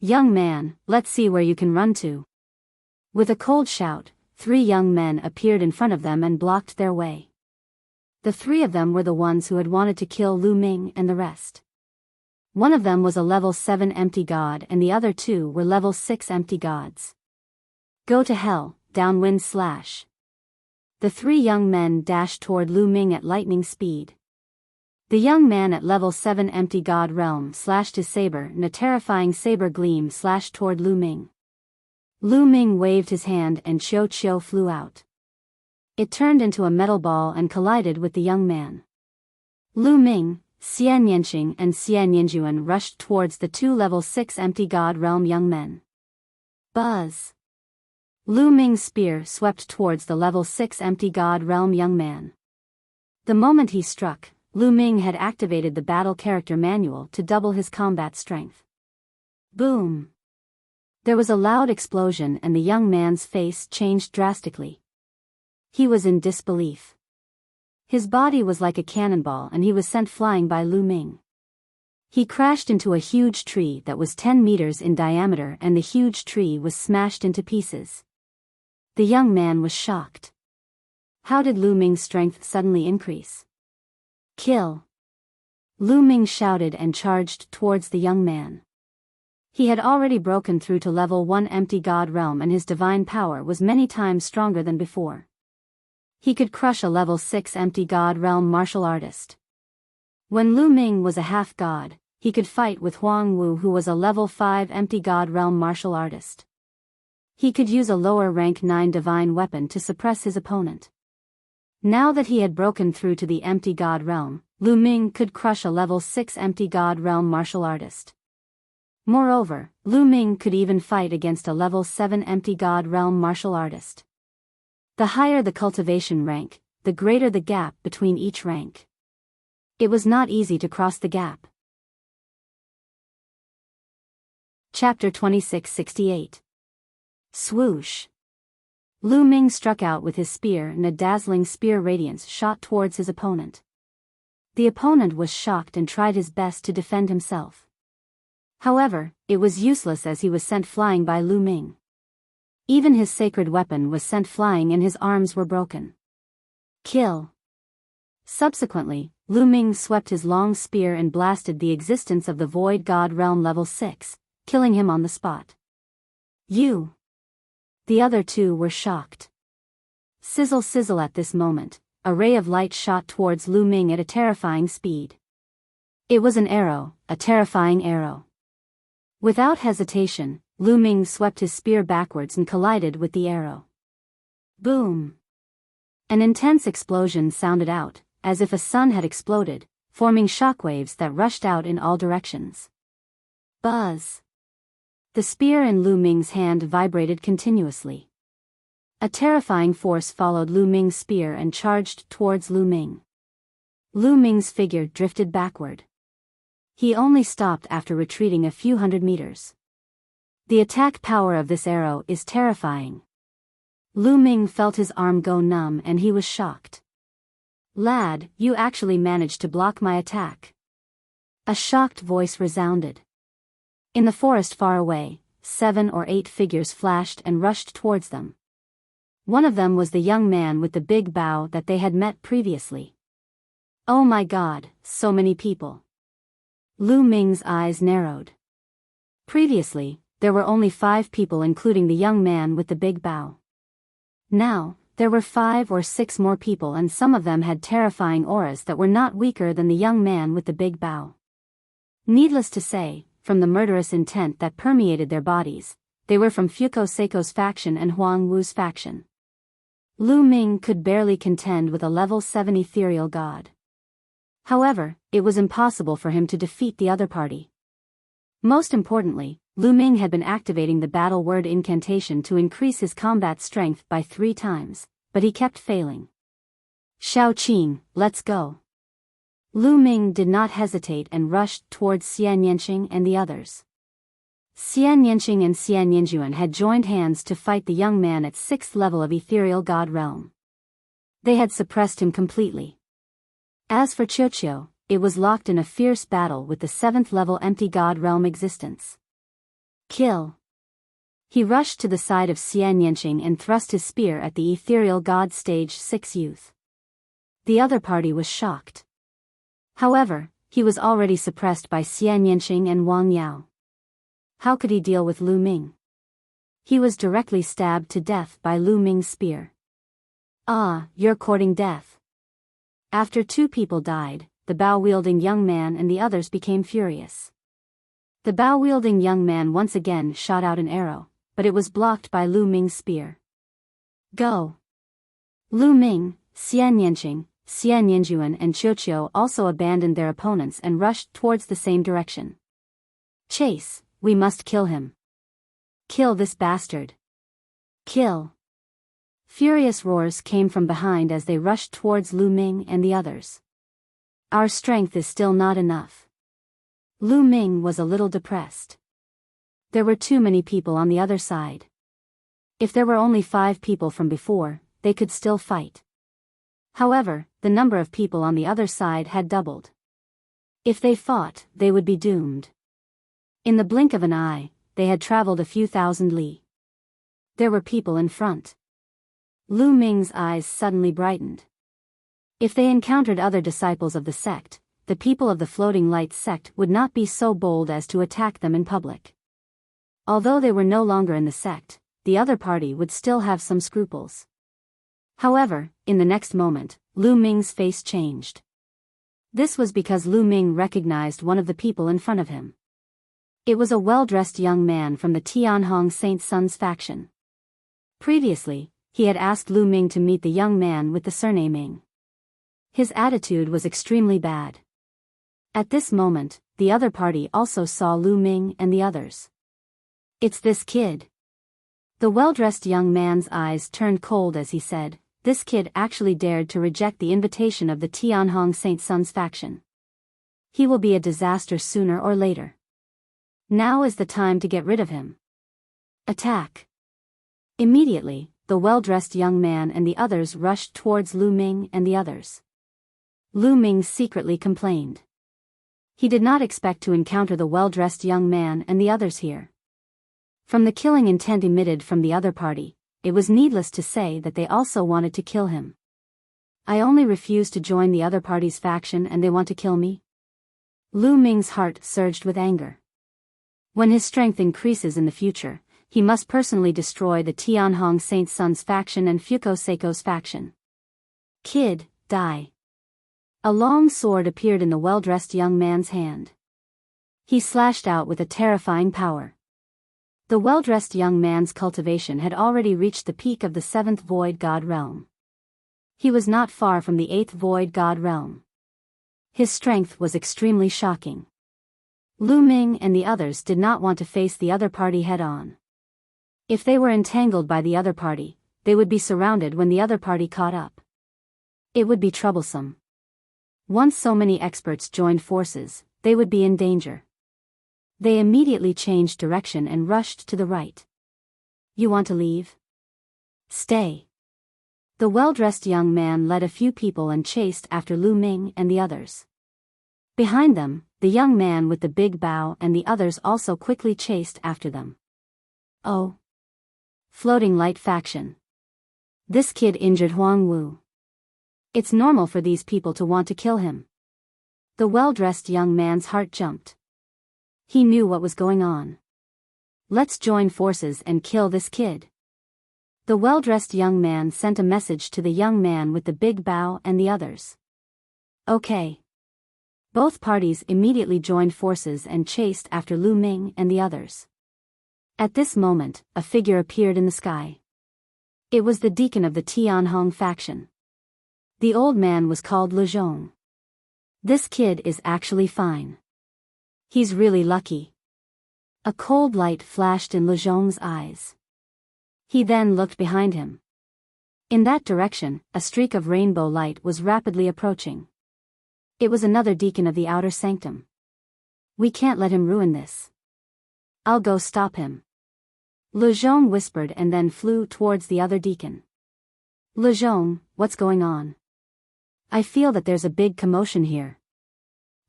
Young man, let's see where you can run to. With a cold shout, 3 young men appeared in front of them and blocked their way. The 3 of them were the ones who had wanted to kill Lu Ming and the rest. One of them was a level 7 empty god and the other 2 were level 6 empty gods. Go to hell, downwind slash. The 3 young men dashed toward Lu Ming at lightning speed. The young man at level 7 empty god realm slashed his saber and a terrifying saber gleam slashed toward Lu Ming. Lu Ming waved his hand and Chiu flew out. It turned into a metal ball and collided with the young man. Lu Ming, Xian Yanqing and Xian Yinjuan rushed towards the 2 level 6 empty god realm young men. Buzz! Lu Ming's spear swept towards the level 6 empty god realm young man. The moment he struck, Lu Ming had activated the battle character manual to double his combat strength. Boom! There was a loud explosion and the young man's face changed drastically. He was in disbelief. His body was like a cannonball and he was sent flying by Lu Ming. He crashed into a huge tree that was 10 meters in diameter and the huge tree was smashed into pieces. The young man was shocked. How did Lu Ming's strength suddenly increase? Kill! Lu Ming shouted and charged towards the young man. He had already broken through to level 1 empty god realm and his divine power was many times stronger than before. He could crush a level 6 empty god realm martial artist. When Lu Ming was a half-god, he could fight with Huang Wu who was a level 5 empty god realm martial artist. He could use a lower rank 9 divine weapon to suppress his opponent. Now that he had broken through to the empty god realm, Lu Ming could crush a level 6 empty god realm martial artist. Moreover, Lu Ming could even fight against a level 7 empty god realm martial artist. The higher the cultivation rank, the greater the gap between each rank. It was not easy to cross the gap. Chapter 2668. Swoosh. Lu Ming struck out with his spear and a dazzling spear radiance shot towards his opponent. The opponent was shocked and tried his best to defend himself. However, it was useless as he was sent flying by Lu Ming. Even his sacred weapon was sent flying and his arms were broken. Kill. Subsequently, Lu Ming swept his long spear and blasted the existence of the Void God Realm level 6, killing him on the spot. You. The other two were shocked. Sizzle sizzle at this moment, a ray of light shot towards Lu Ming at a terrifying speed. It was an arrow, a terrifying arrow. Without hesitation, Lu Ming swept his spear backwards and collided with the arrow. Boom! An intense explosion sounded out, as if a sun had exploded, forming shockwaves that rushed out in all directions. Buzz! The spear in Lu Ming's hand vibrated continuously. A terrifying force followed Lu Ming's spear and charged towards Lu Ming. Lu Ming's figure drifted backward. He only stopped after retreating a few hundred meters. The attack power of this arrow is terrifying. Lu Ming felt his arm go numb and he was shocked. Lad, you actually managed to block my attack. A shocked voice resounded. In the forest far away, 7 or 8 figures flashed and rushed towards them. One of them was the young man with the big bow that they had met previously. Oh my God, so many people. Lu Ming's eyes narrowed. Previously, there were only 5 people including the young man with the big bow. Now, there were 5 or 6 more people and some of them had terrifying auras that were not weaker than the young man with the big bow. Needless to say, from the murderous intent that permeated their bodies, they were from Fuko Seiko's faction and Huang Wu's faction. Lu Ming could barely contend with a level 7 ethereal god. However, it was impossible for him to defeat the other party. Most importantly, Lu Ming had been activating the battle word incantation to increase his combat strength by 3 times, but he kept failing. Xiao Qing, let's go. Lu Ming did not hesitate and rushed towards Xian Yanqing and the others. Xian Yanqing and Xian Yanjuan had joined hands to fight the young man at 6th level of ethereal god realm. They had suppressed him completely. As for Qiuqiu, it was locked in a fierce battle with the 7th level empty god realm existence. Kill. He rushed to the side of Xian Yanqing and thrust his spear at the ethereal god stage 6 youth. The other party was shocked. However, he was already suppressed by Xian Yanqing and Wang Yao. How could he deal with Lu Ming? He was directly stabbed to death by Lu Ming's spear. Ah, you're courting death. After 2 people died, the bow-wielding young man and the others became furious. The bow-wielding young man once again shot out an arrow, but it was blocked by Lu Ming's spear. Go! Lu Ming, Xian Yanqing, Xian Yanjuan and Qiuqiu also abandoned their opponents and rushed towards the same direction. Chase, we must kill him. Kill this bastard. Kill. Furious roars came from behind as they rushed towards Lu Ming and the others. Our strength is still not enough. Lu Ming was a little depressed. There were too many people on the other side. If there were only 5 people from before, they could still fight. However, the number of people on the other side had doubled. If they fought, they would be doomed. In the blink of an eye, they had traveled a few thousand li. There were people in front. Lu Ming's eyes suddenly brightened. If they encountered other disciples of the sect, the people of the Floating Light sect would not be so bold as to attack them in public. Although they were no longer in the sect, the other party would still have some scruples. However, in the next moment, Lu Ming's face changed. This was because Lu Ming recognized one of the people in front of him. It was a well-dressed young man from the Tianhong Saint Sun's faction. Previously, he had asked Lu Ming to meet the young man with the surname Ming. His attitude was extremely bad. At this moment, the other party also saw Lu Ming and the others. "It's this kid." The well-dressed young man's eyes turned cold as he said, "This kid actually dared to reject the invitation of the Tianhong Saint Sun's faction. He will be a disaster sooner or later. Now is the time to get rid of him. Attack." Immediately, the well-dressed young man and the others rushed towards Lu Ming and the others. Lu Ming secretly complained. He did not expect to encounter the well-dressed young man and the others here. From the killing intent emitted from the other party, it was needless to say that they also wanted to kill him. "I only refuse to join the other party's faction and they want to kill me?" Lu Ming's heart surged with anger. When his strength increases in the future, he must personally destroy the Tianhong Saint Sun's faction and Fuko Seiko's faction. "Kid, die." A long sword appeared in the well-dressed young man's hand. He slashed out with a terrifying power. The well-dressed young man's cultivation had already reached the peak of the 7th Void God realm. He was not far from the 8th Void God realm. His strength was extremely shocking. Lu Ming and the others did not want to face the other party head-on. If they were entangled by the other party, they would be surrounded when the other party caught up. It would be troublesome. Once so many experts joined forces, they would be in danger. They immediately changed direction and rushed to the right. "You want to leave? Stay." The well-dressed young man led a few people and chased after Lu Ming and the others. Behind them, the young man with the big bow and the others also quickly chased after them. "Oh. Floating Light faction. This kid injured Huang Wu. It's normal for these people to want to kill him." The well-dressed young man's heart jumped. He knew what was going on. "Let's join forces and kill this kid." The well-dressed young man sent a message to the young man with the big bow and the others. "Okay." Both parties immediately joined forces and chased after Lu Ming and the others. At this moment, a figure appeared in the sky. It was the deacon of the Tianhong faction. The old man was called Le Zhong. "This kid is actually fine. He's really lucky." A cold light flashed in Le Zhong's eyes. He then looked behind him. In that direction, a streak of rainbow light was rapidly approaching. It was another deacon of the outer sanctum. "We can't let him ruin this. I'll go stop him." Le Zhong whispered and then flew towards the other deacon. "Le Zhong, what's going on? I feel that there's a big commotion here."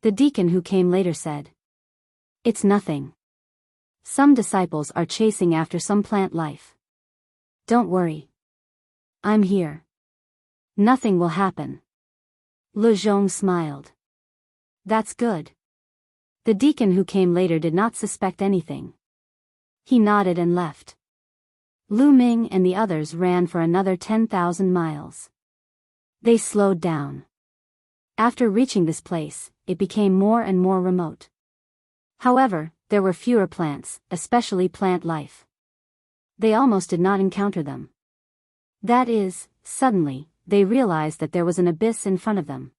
The deacon who came later said. "It's nothing. Some disciples are chasing after some plant life. Don't worry. I'm here. Nothing will happen." Le Zhong smiled. "That's good." The deacon who came later did not suspect anything. He nodded and left. Lu Ming and the others ran for another 10,000 miles. They slowed down. After reaching this place, it became more and more remote. However, there were fewer plants, especially plant life. They almost did not encounter them. That is, suddenly, they realized that there was an abyss in front of them.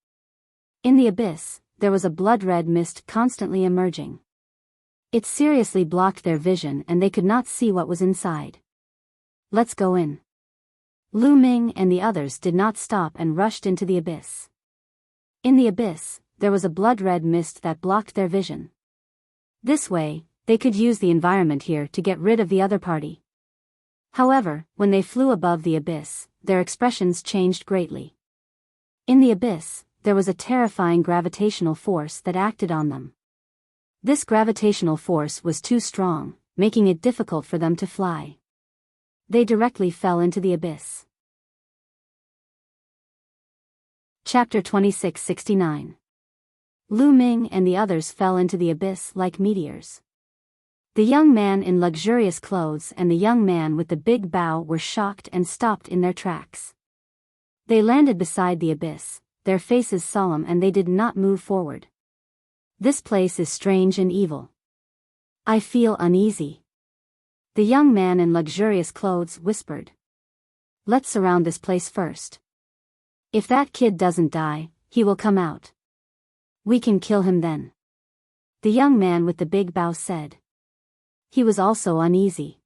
In the abyss, there was a blood-red mist constantly emerging. It seriously blocked their vision and they could not see what was inside. "Let's go in." Lu Ming and the others did not stop and rushed into the abyss. In the abyss, there was a blood-red mist that blocked their vision. This way, they could use the environment here to get rid of the other party. However, when they flew above the abyss, their expressions changed greatly. In the abyss, there was a terrifying gravitational force that acted on them. This gravitational force was too strong, making it difficult for them to fly. They directly fell into the abyss. Chapter 2669. Lu Ming and the others fell into the abyss like meteors. The young man in luxurious clothes and the young man with the big bow were shocked and stopped in their tracks. They landed beside the abyss, their faces solemn, and they did not move forward. This place is strange and evil. I feel uneasy. The young man in luxurious clothes whispered. Let's surround this place first. If that kid doesn't die, he will come out. We can kill him then. The young man with the big bow said. He was also uneasy.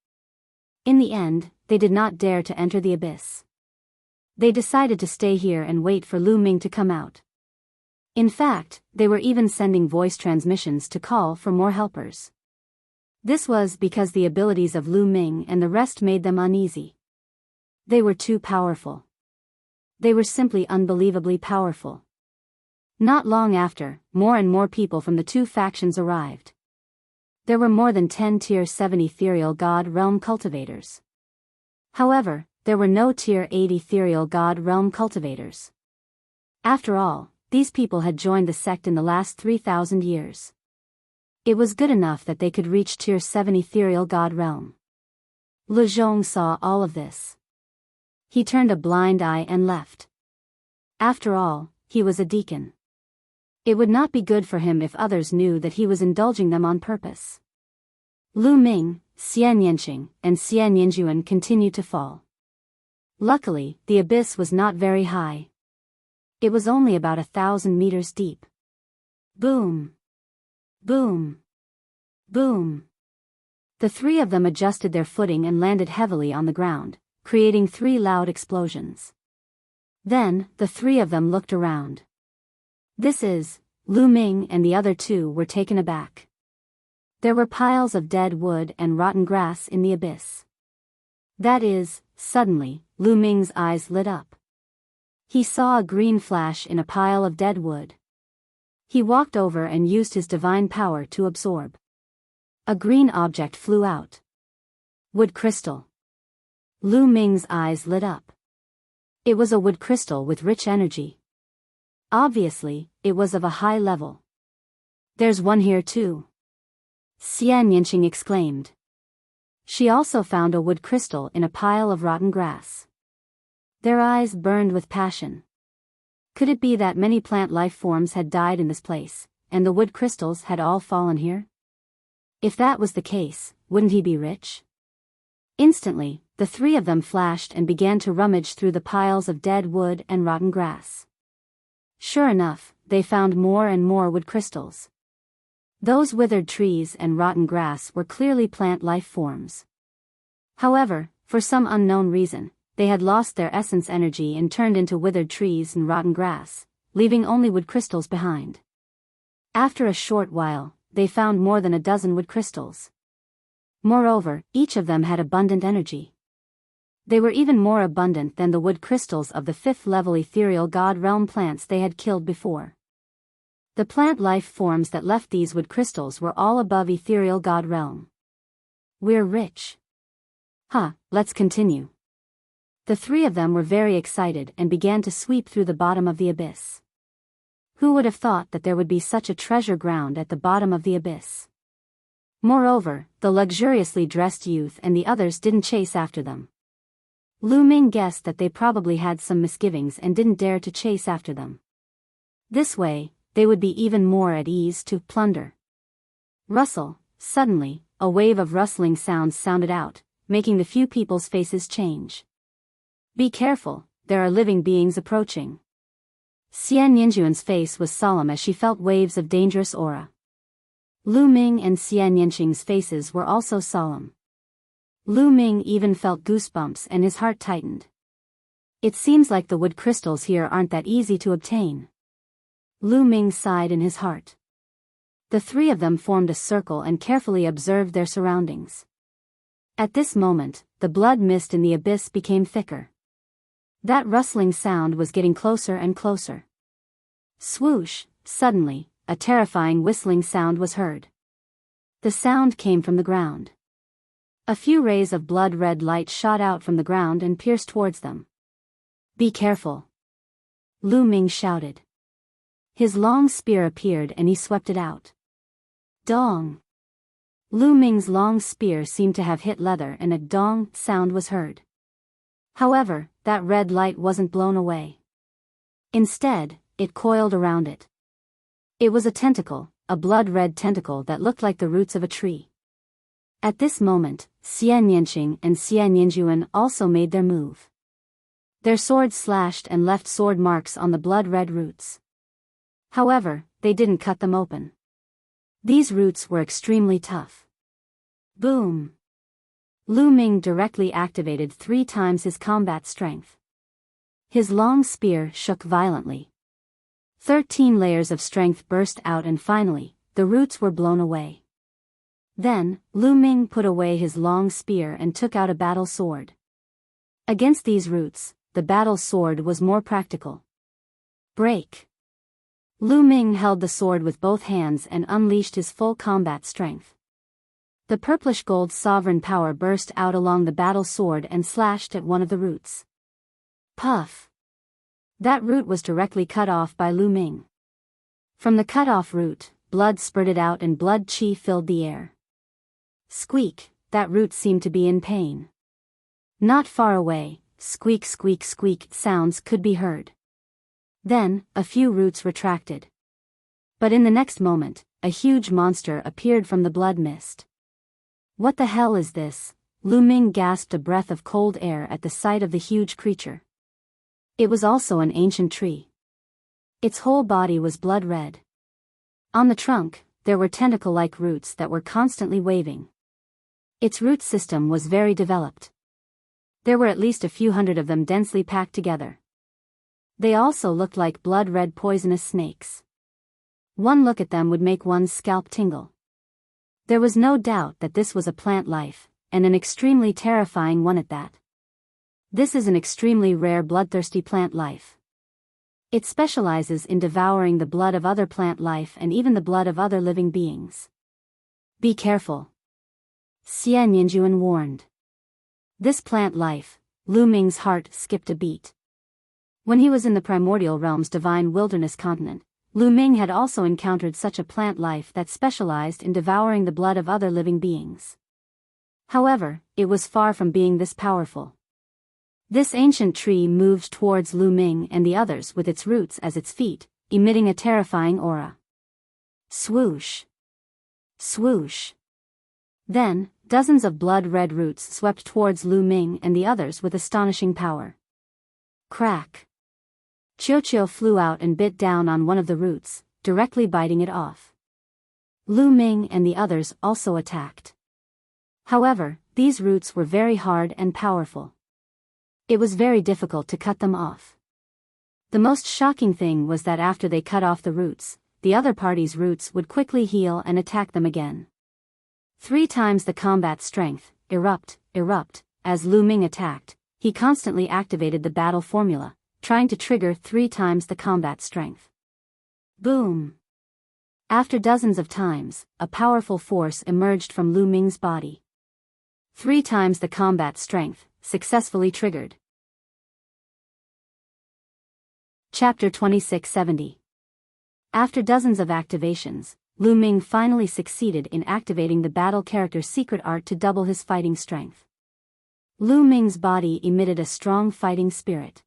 In the end, they did not dare to enter the abyss. They decided to stay here and wait for Lu Ming to come out. In fact, they were even sending voice transmissions to call for more helpers. This was because the abilities of Lu Ming and the rest made them uneasy. They were too powerful. They were simply unbelievably powerful. Not long after, more and more people from the two factions arrived. There were more than 10 Tier 7 Ethereal God Realm cultivators. However, there were no Tier 8 Ethereal God Realm cultivators. After all, these people had joined the sect in the last 3,000 years. It was good enough that they could reach Tier 7 Ethereal God Realm. Le Zhong saw all of this. He turned a blind eye and left. After all, he was a deacon. It would not be good for him if others knew that he was indulging them on purpose. Lu Ming, Xian Yanqing, and Xian Yinjuan continued to fall. Luckily, the abyss was not very high. It was only about 1,000 meters deep. Boom! Boom! Boom! The three of them adjusted their footing and landed heavily on the ground, creating 3 loud explosions. Then, the three of them looked around. This is, Lu Ming and the other two were taken aback. There were piles of dead wood and rotten grass in the abyss. That is, suddenly, Lu Ming's eyes lit up. He saw a green flash in a pile of dead wood. He walked over and used his divine power to absorb. A green object flew out. Wood crystal. Lu Ming's eyes lit up. It was a wood crystal with rich energy. Obviously, it was of a high level. There's one here too. Xian Yinqing exclaimed. She also found a wood crystal in a pile of rotten grass. Their eyes burned with passion. Could it be that many plant life forms had died in this place, and the wood crystals had all fallen here? If that was the case, wouldn't he be rich? Instantly, the three of them flashed and began to rummage through the piles of dead wood and rotten grass. Sure enough, they found more and more wood crystals. Those withered trees and rotten grass were clearly plant life forms. However, for some unknown reason, they had lost their essence energy and turned into withered trees and rotten grass, leaving only wood crystals behind. After a short while, they found more than a dozen wood crystals. Moreover, each of them had abundant energy. They were even more abundant than the wood crystals of the 5th level ethereal god realm plants they had killed before. The plant life forms that left these wood crystals were all above ethereal god realm. We're rich. Let's continue. The three of them were very excited and began to sweep through the bottom of the abyss. Who would have thought that there would be such a treasure ground at the bottom of the abyss? Moreover, the luxuriously dressed youth and the others didn't chase after them. Lu Ming guessed that they probably had some misgivings and didn't dare to chase after them. This way, they would be even more at ease to plunder. Rustle. Suddenly, a wave of rustling sounds sounded out, making the few people's faces change. Be careful, there are living beings approaching. Xian Yinjuan's face was solemn as she felt waves of dangerous aura. Lu Ming and Xian Yinqing's faces were also solemn. Lu Ming even felt goosebumps and his heart tightened. It seems like the wood crystals here aren't that easy to obtain. Lu Ming sighed in his heart. The three of them formed a circle and carefully observed their surroundings. At this moment, the blood mist in the abyss became thicker. That rustling sound was getting closer and closer. Swoosh! Suddenly, a terrifying whistling sound was heard. The sound came from the ground. A few rays of blood-red light shot out from the ground and pierced towards them. "Be careful!" Lu Ming shouted. His long spear appeared and he swept it out. Dong! Lu Ming's long spear seemed to have hit leather and a dong sound was heard. However, that red light wasn't blown away. Instead, it coiled around it. It was a tentacle, a blood-red tentacle that looked like the roots of a tree. At this moment, Xie Nianqing and Xie Nianjuan also made their move. Their swords slashed and left sword marks on the blood-red roots. However, they didn't cut them open. These roots were extremely tough. Boom! Lu Ming directly activated 3 times his combat strength. His long spear shook violently. 13 layers of strength burst out and finally, the roots were blown away. Then, Lu Ming put away his long spear and took out a battle sword. Against these roots, the battle sword was more practical. Break! Lu Ming held the sword with both hands and unleashed his full combat strength. The purplish gold sovereign power burst out along the battle sword and slashed at one of the roots. Puff! That root was directly cut off by Lu Ming. From the cut-off root, blood spurted out and blood qi filled the air. Squeak! That root seemed to be in pain. Not far away, squeak squeak squeak sounds could be heard. Then, a few roots retracted. But in the next moment, a huge monster appeared from the blood mist. What the hell is this? Lu Ming gasped a breath of cold air at the sight of the huge creature. It was also an ancient tree. Its whole body was blood red. On the trunk, there were tentacle-like roots that were constantly waving. Its root system was very developed. There were at least a few hundred of them densely packed together. They also looked like blood-red poisonous snakes. One look at them would make one's scalp tingle. There was no doubt that this was a plant life, and an extremely terrifying one at that. This is an extremely rare bloodthirsty plant life. It specializes in devouring the blood of other plant life and even the blood of other living beings. Be careful, Xie Nianjuan warned. This plant life, Lu Ming's heart skipped a beat. When he was in the primordial realm's divine wilderness continent, Lu Ming had also encountered such a plant life that specialized in devouring the blood of other living beings. However, it was far from being this powerful. This ancient tree moved towards Lu Ming and the others with its roots as its feet, emitting a terrifying aura. Swoosh! Swoosh! Then, dozens of blood-red roots swept towards Lu Ming and the others with astonishing power. Crack! Qiuqiu flew out and bit down on one of the roots, directly biting it off. Lu Ming and the others also attacked. However, these roots were very hard and powerful. It was very difficult to cut them off. The most shocking thing was that after they cut off the roots, the other party's roots would quickly heal and attack them again. 3 times the combat strength, erupt, as Lu Ming attacked, he constantly activated the battle formula, trying to trigger 3 times the combat strength. Boom! After dozens of times, a powerful force emerged from Lu Ming's body. 3 times the combat strength, successfully triggered. Chapter 2670. After dozens of activations, Lu Ming finally succeeded in activating the battle character's secret art to double his fighting strength. Lu Ming's body emitted a strong fighting spirit.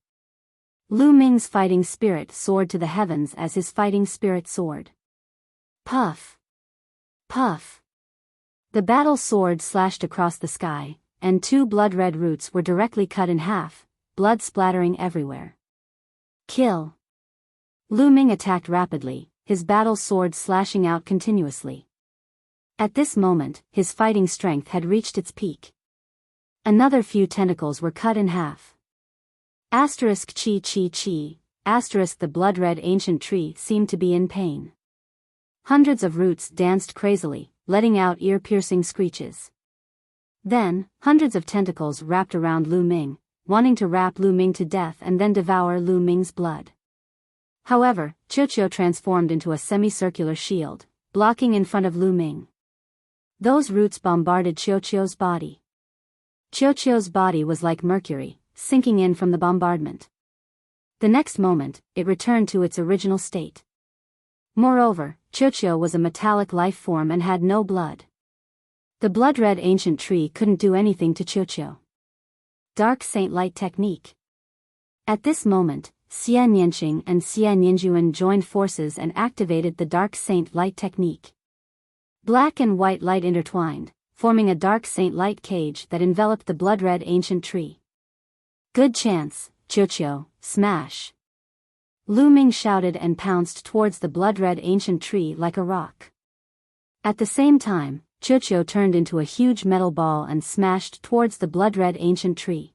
Lu Ming's fighting spirit soared to the heavens as his fighting spirit soared. Puff! Puff! The battle sword slashed across the sky, and 2 blood-red roots were directly cut in half, blood splattering everywhere. Kill! Lu Ming attacked rapidly, his battle sword slashing out continuously. At this moment, his fighting strength had reached its peak. Another few tentacles were cut in half. Asterisk chi chi chi, asterisk the blood-red ancient tree seemed to be in pain. Hundreds of roots danced crazily, letting out ear-piercing screeches. Then, hundreds of tentacles wrapped around Lu Ming, wanting to wrap Lu Ming to death and then devour Lu Ming's blood. However, Qiuqiu transformed into a semicircular shield, blocking in front of Lu Ming. Those roots bombarded Qiuqiu's body. Qiuqiu's body was like mercury, sinking in from the bombardment. The next moment, it returned to its original state. Moreover, Qiuqiu was a metallic life form and had no blood. The blood-red ancient tree couldn't do anything to Qiuqiu. Dark Saint Light Technique. At this moment, Xian Yanqing and Xian Yinjuan joined forces and activated the Dark Saint Light Technique. Black and white light intertwined, forming a Dark Saint Light cage that enveloped the blood-red ancient tree. Good chance, Qiuqiu, smash! Lu Ming shouted and pounced towards the blood-red ancient tree like a rock. At the same time, Qiuqiu turned into a huge metal ball and smashed towards the blood-red ancient tree.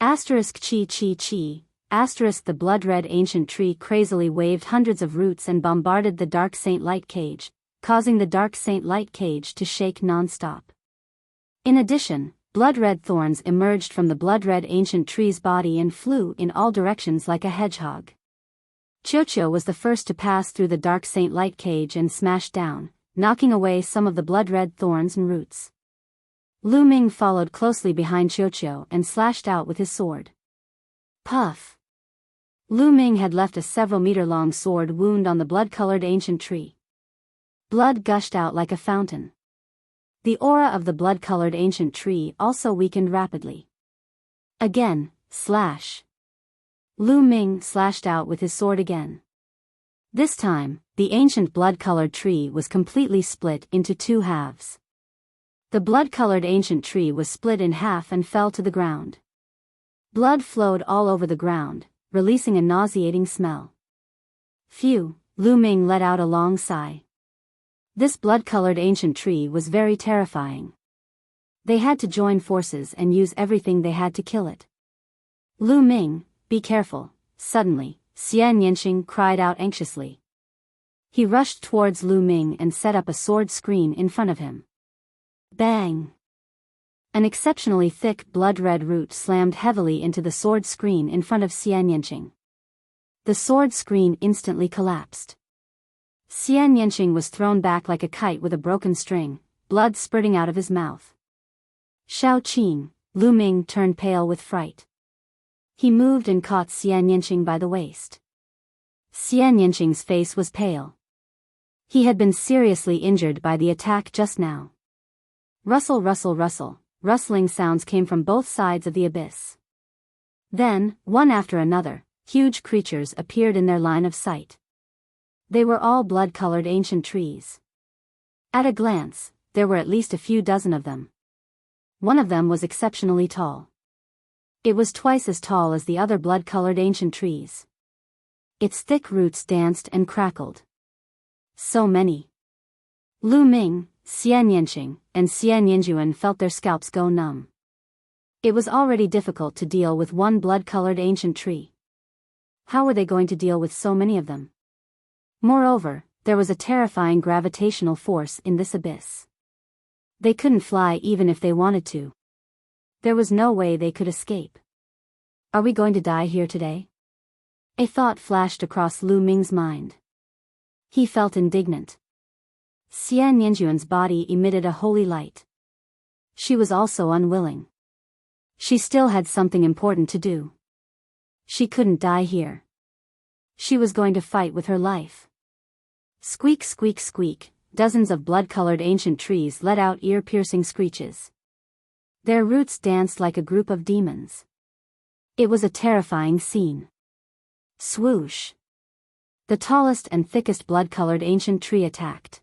Asterisk chi chi chi, asterisk the blood-red ancient tree crazily waved hundreds of roots and bombarded the Dark Saint Light cage, causing the Dark Saint Light cage to shake non-stop. In addition, blood-red thorns emerged from the blood-red ancient tree's body and flew in all directions like a hedgehog. Qiuqiu was the first to pass through the Dark Saint Light cage and smash down, knocking away some of the blood-red thorns and roots. Lu Ming followed closely behind Qiuqiu and slashed out with his sword. Puff! Lu Ming had left a several-meter-long sword wound on the blood-colored ancient tree. Blood gushed out like a fountain. The aura of the blood-colored ancient tree also weakened rapidly. Again, slash! Lu Ming slashed out with his sword again. This time, the ancient blood-colored tree was completely split into two halves. The blood-colored ancient tree was split in half and fell to the ground. Blood flowed all over the ground, releasing a nauseating smell. Phew, Lu Ming let out a long sigh. This blood-colored ancient tree was very terrifying. They had to join forces and use everything they had to kill it. Lu Ming, be careful, suddenly. Xian Yanqing cried out anxiously. He rushed towards Lu Ming and set up a sword screen in front of him. Bang! An exceptionally thick blood-red root slammed heavily into the sword screen in front of Xian Yanqing. The sword screen instantly collapsed. Xian Yanqing was thrown back like a kite with a broken string, blood spurting out of his mouth. Shao Qing, Lu Ming turned pale with fright. He moved and caught Xian Yanqing by the waist. Xian Yanqing's face was pale. He had been seriously injured by the attack just now. Rustle, rustle, rustle, rustling sounds came from both sides of the abyss. Then, one after another, huge creatures appeared in their line of sight. They were all blood-colored ancient trees. At a glance, there were at least a few dozen of them. One of them was exceptionally tall. It was twice as tall as the other blood-colored ancient trees. Its thick roots danced and crackled. So many. Lu Ming, Xian Yanqing, and Xian Yinjuan felt their scalps go numb. It was already difficult to deal with one blood-colored ancient tree. How were they going to deal with so many of them? Moreover, there was a terrifying gravitational force in this abyss. They couldn't fly even if they wanted to. There was no way they could escape. Are we going to die here today? A thought flashed across Lu Ming's mind. He felt indignant. Xian Yinjuan's body emitted a holy light. She was also unwilling. She still had something important to do. She couldn't die here. She was going to fight with her life. Squeak, squeak, squeak, dozens of blood-colored ancient trees let out ear-piercing screeches. Their roots danced like a group of demons. It was a terrifying scene. Swoosh! The tallest and thickest blood-colored ancient tree attacked.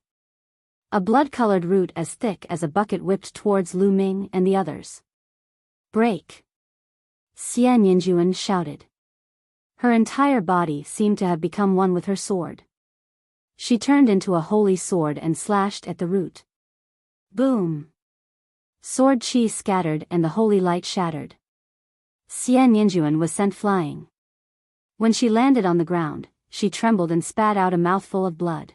A blood-colored root as thick as a bucket whipped towards Lu Ming and the others. Break! Xian Yinjuan shouted. Her entire body seemed to have become one with her sword. She turned into a holy sword and slashed at the root. Boom! Sword chi scattered and the holy light shattered. Xian Yinjuan was sent flying. When she landed on the ground, she trembled and spat out a mouthful of blood.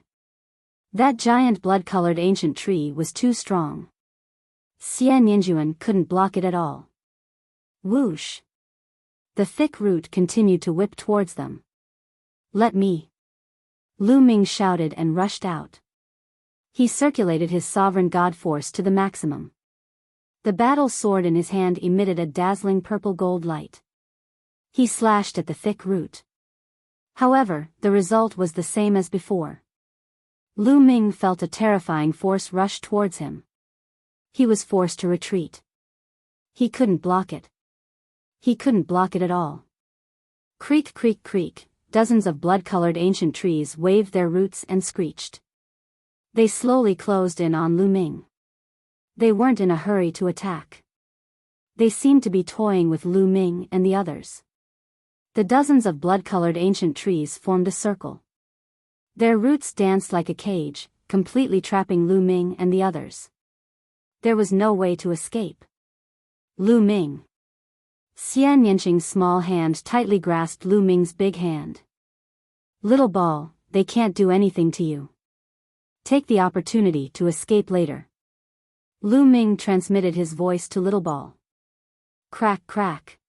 That giant blood-colored ancient tree was too strong. Xian Yinjuan couldn't block it at all. Whoosh! The thick root continued to whip towards them. Let me! Lu Ming shouted and rushed out. He circulated his sovereign god force to the maximum. The battle sword in his hand emitted a dazzling purple-gold light. He slashed at the thick root. However, the result was the same as before. Lu Ming felt a terrifying force rush towards him. He was forced to retreat. He couldn't block it. He couldn't block it at all. Creak, creak, creak, dozens of blood-colored ancient trees waved their roots and screeched. They slowly closed in on Lu Ming. They weren't in a hurry to attack. They seemed to be toying with Lu Ming and the others. The dozens of blood-colored ancient trees formed a circle. Their roots danced like a cage, completely trapping Lu Ming and the others. There was no way to escape. Lu Ming. Xian Yanqing's small hand tightly grasped Lu Ming's big hand. Little ball, they can't do anything to you. Take the opportunity to escape later. Lu Ming transmitted his voice to Little Ball. Crack, crack.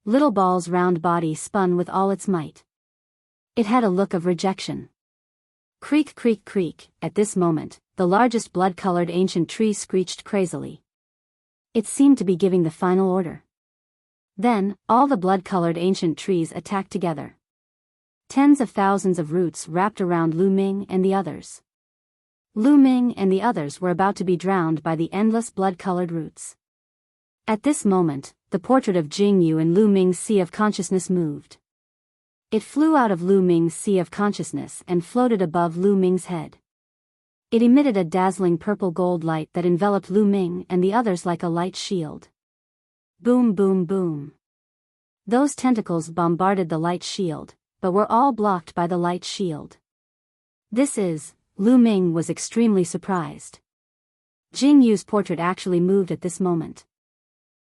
Little Ball's round body spun with all its might. It had a look of rejection. Creak, creak, creak. At this moment, the largest blood-colored ancient tree screeched crazily. It seemed to be giving the final order. Then, all the blood-colored ancient trees attacked together. Tens of thousands of roots wrapped around Lu Ming and the others. Lu Ming and the others were about to be drowned by the endless blood-colored roots. At this moment, the portrait of Jingyu in Lu Ming's sea of consciousness moved. It flew out of Lu Ming's sea of consciousness and floated above Lu Ming's head. It emitted a dazzling purple-gold light that enveloped Lu Ming and the others like a light shield. Boom, boom, boom. Those tentacles bombarded the light shield, but were all blocked by the light shield. Lu Ming was extremely surprised. Jingyu's portrait actually moved at this moment.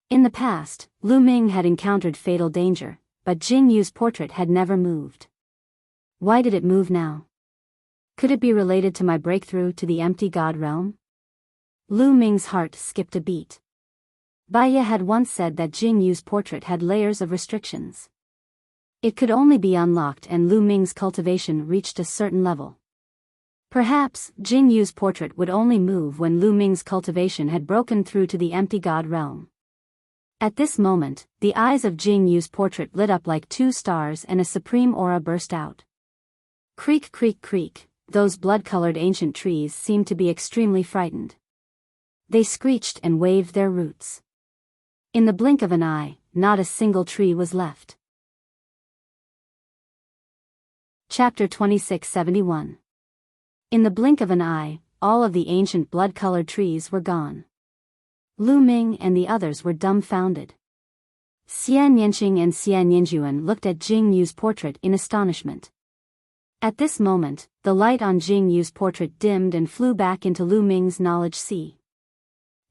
In the past, Lu Ming had encountered fatal danger, but Jingyu's portrait had never moved. Why did it move now? Could it be related to my breakthrough to the empty god realm? Lu Ming's heart skipped a beat. Biyao had once said that Jingyu's portrait had layers of restrictions. It could only be unlocked and Lu Ming's cultivation reached a certain level. Perhaps, Jingyu's portrait would only move when Lu Ming's cultivation had broken through to the empty god realm. At this moment, the eyes of Jingyu's portrait lit up like two stars and a supreme aura burst out. Creak, creak, creak, those blood-colored ancient trees seemed to be extremely frightened. They screeched and waved their roots. In the blink of an eye, not a single tree was left. Chapter 2671. In the blink of an eye, all of the ancient blood-colored trees were gone. Lu Ming and the others were dumbfounded. Xian Yanqing and Xian Yinjuan looked at Jingyu's portrait in astonishment. At this moment, the light on Jingyu's portrait dimmed and flew back into Lu Ming's knowledge sea.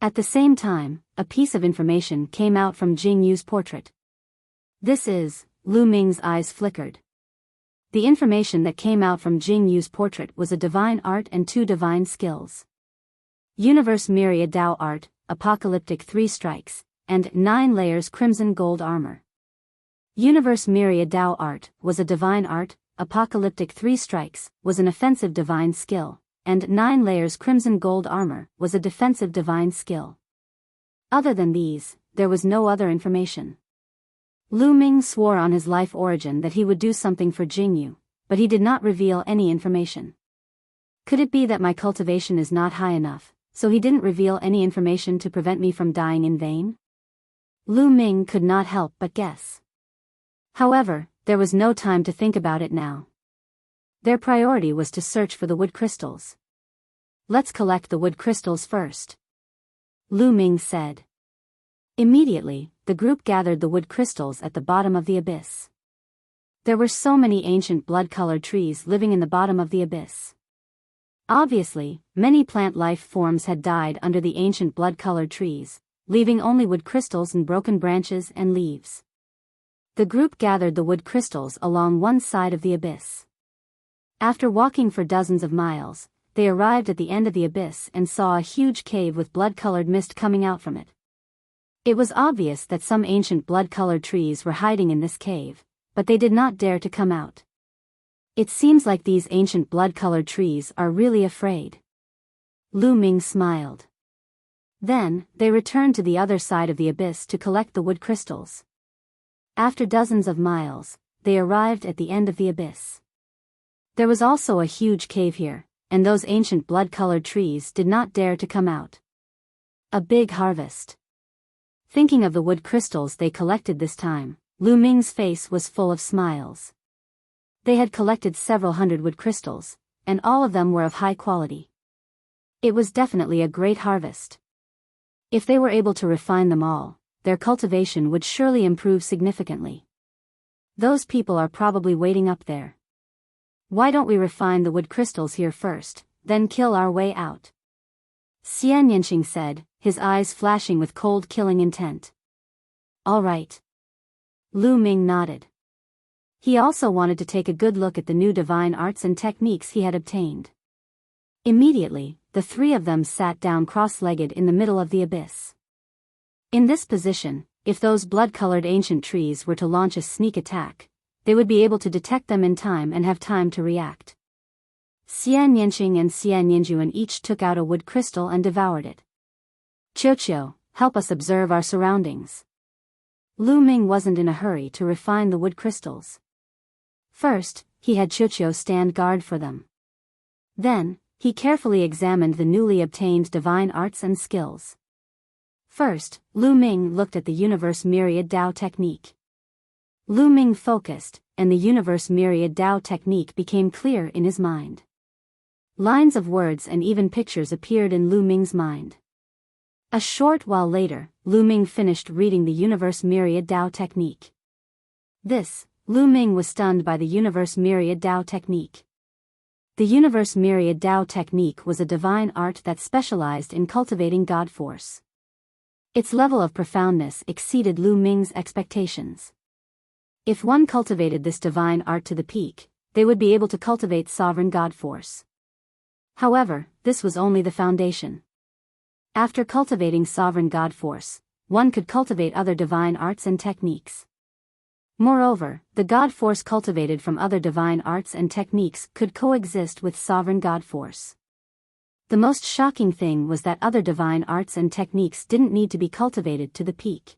At the same time, a piece of information came out from Jingyu's portrait. Lu Ming's eyes flickered. The information that came out from Jingyu's portrait was a divine art and 2 divine skills. Universe Myriad Dao Art, Apocalyptic 3 Strikes, and 9 Layers Crimson Gold Armor. Universe Myriad Dao Art was a divine art, Apocalyptic 3 Strikes was an offensive divine skill, and 9 Layers Crimson Gold Armor was a defensive divine skill. Other than these, there was no other information. Lu Ming swore on his life origin that he would do something for Jingyu, but he did not reveal any information. Could it be that my cultivation is not high enough, so he didn't reveal any information to prevent me from dying in vain? Lu Ming could not help but guess. However, there was no time to think about it now. Their priority was to search for the wood crystals. Let's collect the wood crystals first, Lu Ming said. Immediately, the group gathered the wood crystals at the bottom of the abyss. There were so many ancient blood-colored trees living in the bottom of the abyss. Obviously, many plant life forms had died under the ancient blood-colored trees, leaving only wood crystals and broken branches and leaves. The group gathered the wood crystals along one side of the abyss. After walking for dozens of miles, they arrived at the end of the abyss and saw a huge cave with blood-colored mist coming out from it. It was obvious that some ancient blood-colored trees were hiding in this cave, but they did not dare to come out. It seems like these ancient blood-colored trees are really afraid. Lu Ming smiled. Then, they returned to the other side of the abyss to collect the wood crystals. After dozens of miles, they arrived at the end of the abyss. There was also a huge cave here, and those ancient blood-colored trees did not dare to come out. A big harvest. Thinking of the wood crystals they collected this time, Lu Ming's face was full of smiles. They had collected several hundred wood crystals, and all of them were of high quality. It was definitely a great harvest. If they were able to refine them all, their cultivation would surely improve significantly. Those people are probably waiting up there. Why don't we refine the wood crystals here first, then kill our way out? Xian Yanqing said, his eyes flashing with cold killing intent. All right. Lu Ming nodded. He also wanted to take a good look at the new divine arts and techniques he had obtained. Immediately, the three of them sat down cross-legged in the middle of the abyss. In this position, if those blood-colored ancient trees were to launch a sneak attack, they would be able to detect them in time and have time to react. Xian Yanqing and Xian Yanjuan each took out a wood crystal and devoured it. Qiuqiu, help us observe our surroundings. Lu Ming wasn't in a hurry to refine the wood crystals. First, he had Qiuqiu stand guard for them. Then, he carefully examined the newly obtained divine arts and skills. First, Lu Ming looked at the Universe Myriad Dao technique. Lu Ming focused, and the Universe Myriad Dao technique became clear in his mind. Lines of words and even pictures appeared in Lu Ming's mind. A short while later, Lu Ming finished reading the Universe Myriad Dao technique. Lu Ming was stunned by the Universe Myriad Dao technique. The Universe Myriad Dao technique was a divine art that specialized in cultivating God force. Its level of profoundness exceeded Lu Ming's expectations. If one cultivated this divine art to the peak, they would be able to cultivate sovereign God force. However, this was only the foundation. After cultivating sovereign God force, one could cultivate other divine arts and techniques. Moreover, the God force cultivated from other divine arts and techniques could coexist with sovereign God force. The most shocking thing was that other divine arts and techniques didn't need to be cultivated to the peak.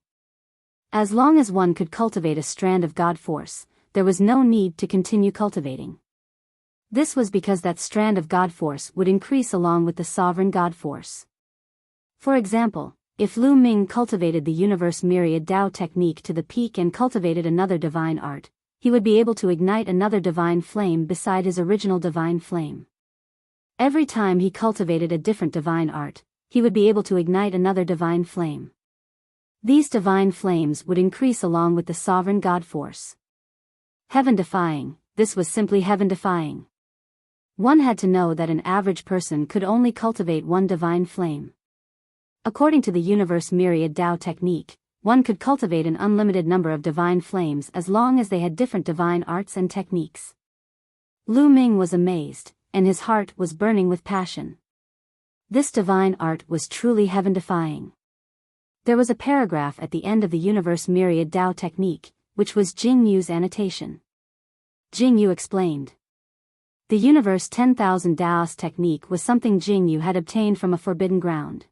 As long as one could cultivate a strand of God force, there was no need to continue cultivating. This was because that strand of God force would increase along with the sovereign God force. For example, if Lu Ming cultivated the Universe Myriad Dao technique to the peak and cultivated another divine art, he would be able to ignite another divine flame beside his original divine flame. Every time he cultivated a different divine art, he would be able to ignite another divine flame. These divine flames would increase along with the sovereign God force. Heaven-defying, this was simply heaven-defying. One had to know that an average person could only cultivate one divine flame. According to the Universe Myriad Dao technique, one could cultivate an unlimited number of divine flames as long as they had different divine arts and techniques. Lu Ming was amazed, and his heart was burning with passion. This divine art was truly heaven-defying. There was a paragraph at the end of the Universe Myriad Dao technique, which was Jing Yu's annotation. Jing Yu explained. The Universe 10,000 Daos technique was something Jing Yu had obtained from a forbidden ground.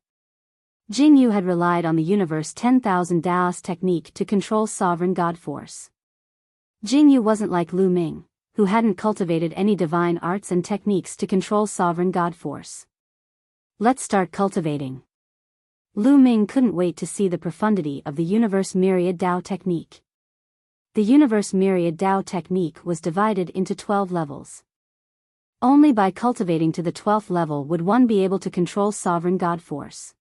Jing Yu had relied on the Universe 10,000 Daos technique to control sovereign God force. Jing Yu wasn't like Lu Ming, who hadn't cultivated any divine arts and techniques to control sovereign God force. Let's start cultivating. Lu Ming couldn't wait to see the profundity of the Universe Myriad Dao technique. The Universe Myriad Dao technique was divided into 12 levels. Only by cultivating to the 12th level would one be able to control sovereign God force.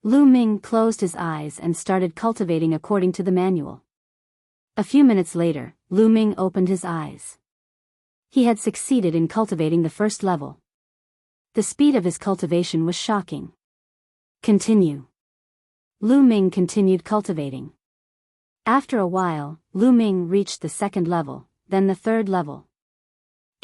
Lu Ming closed his eyes and started cultivating according to the manual. A few minutes later, Lu Ming opened his eyes. He had succeeded in cultivating the first level. The speed of his cultivation was shocking. Continue. Lu Ming continued cultivating. After a while, Lu Ming reached the second level, then the third level.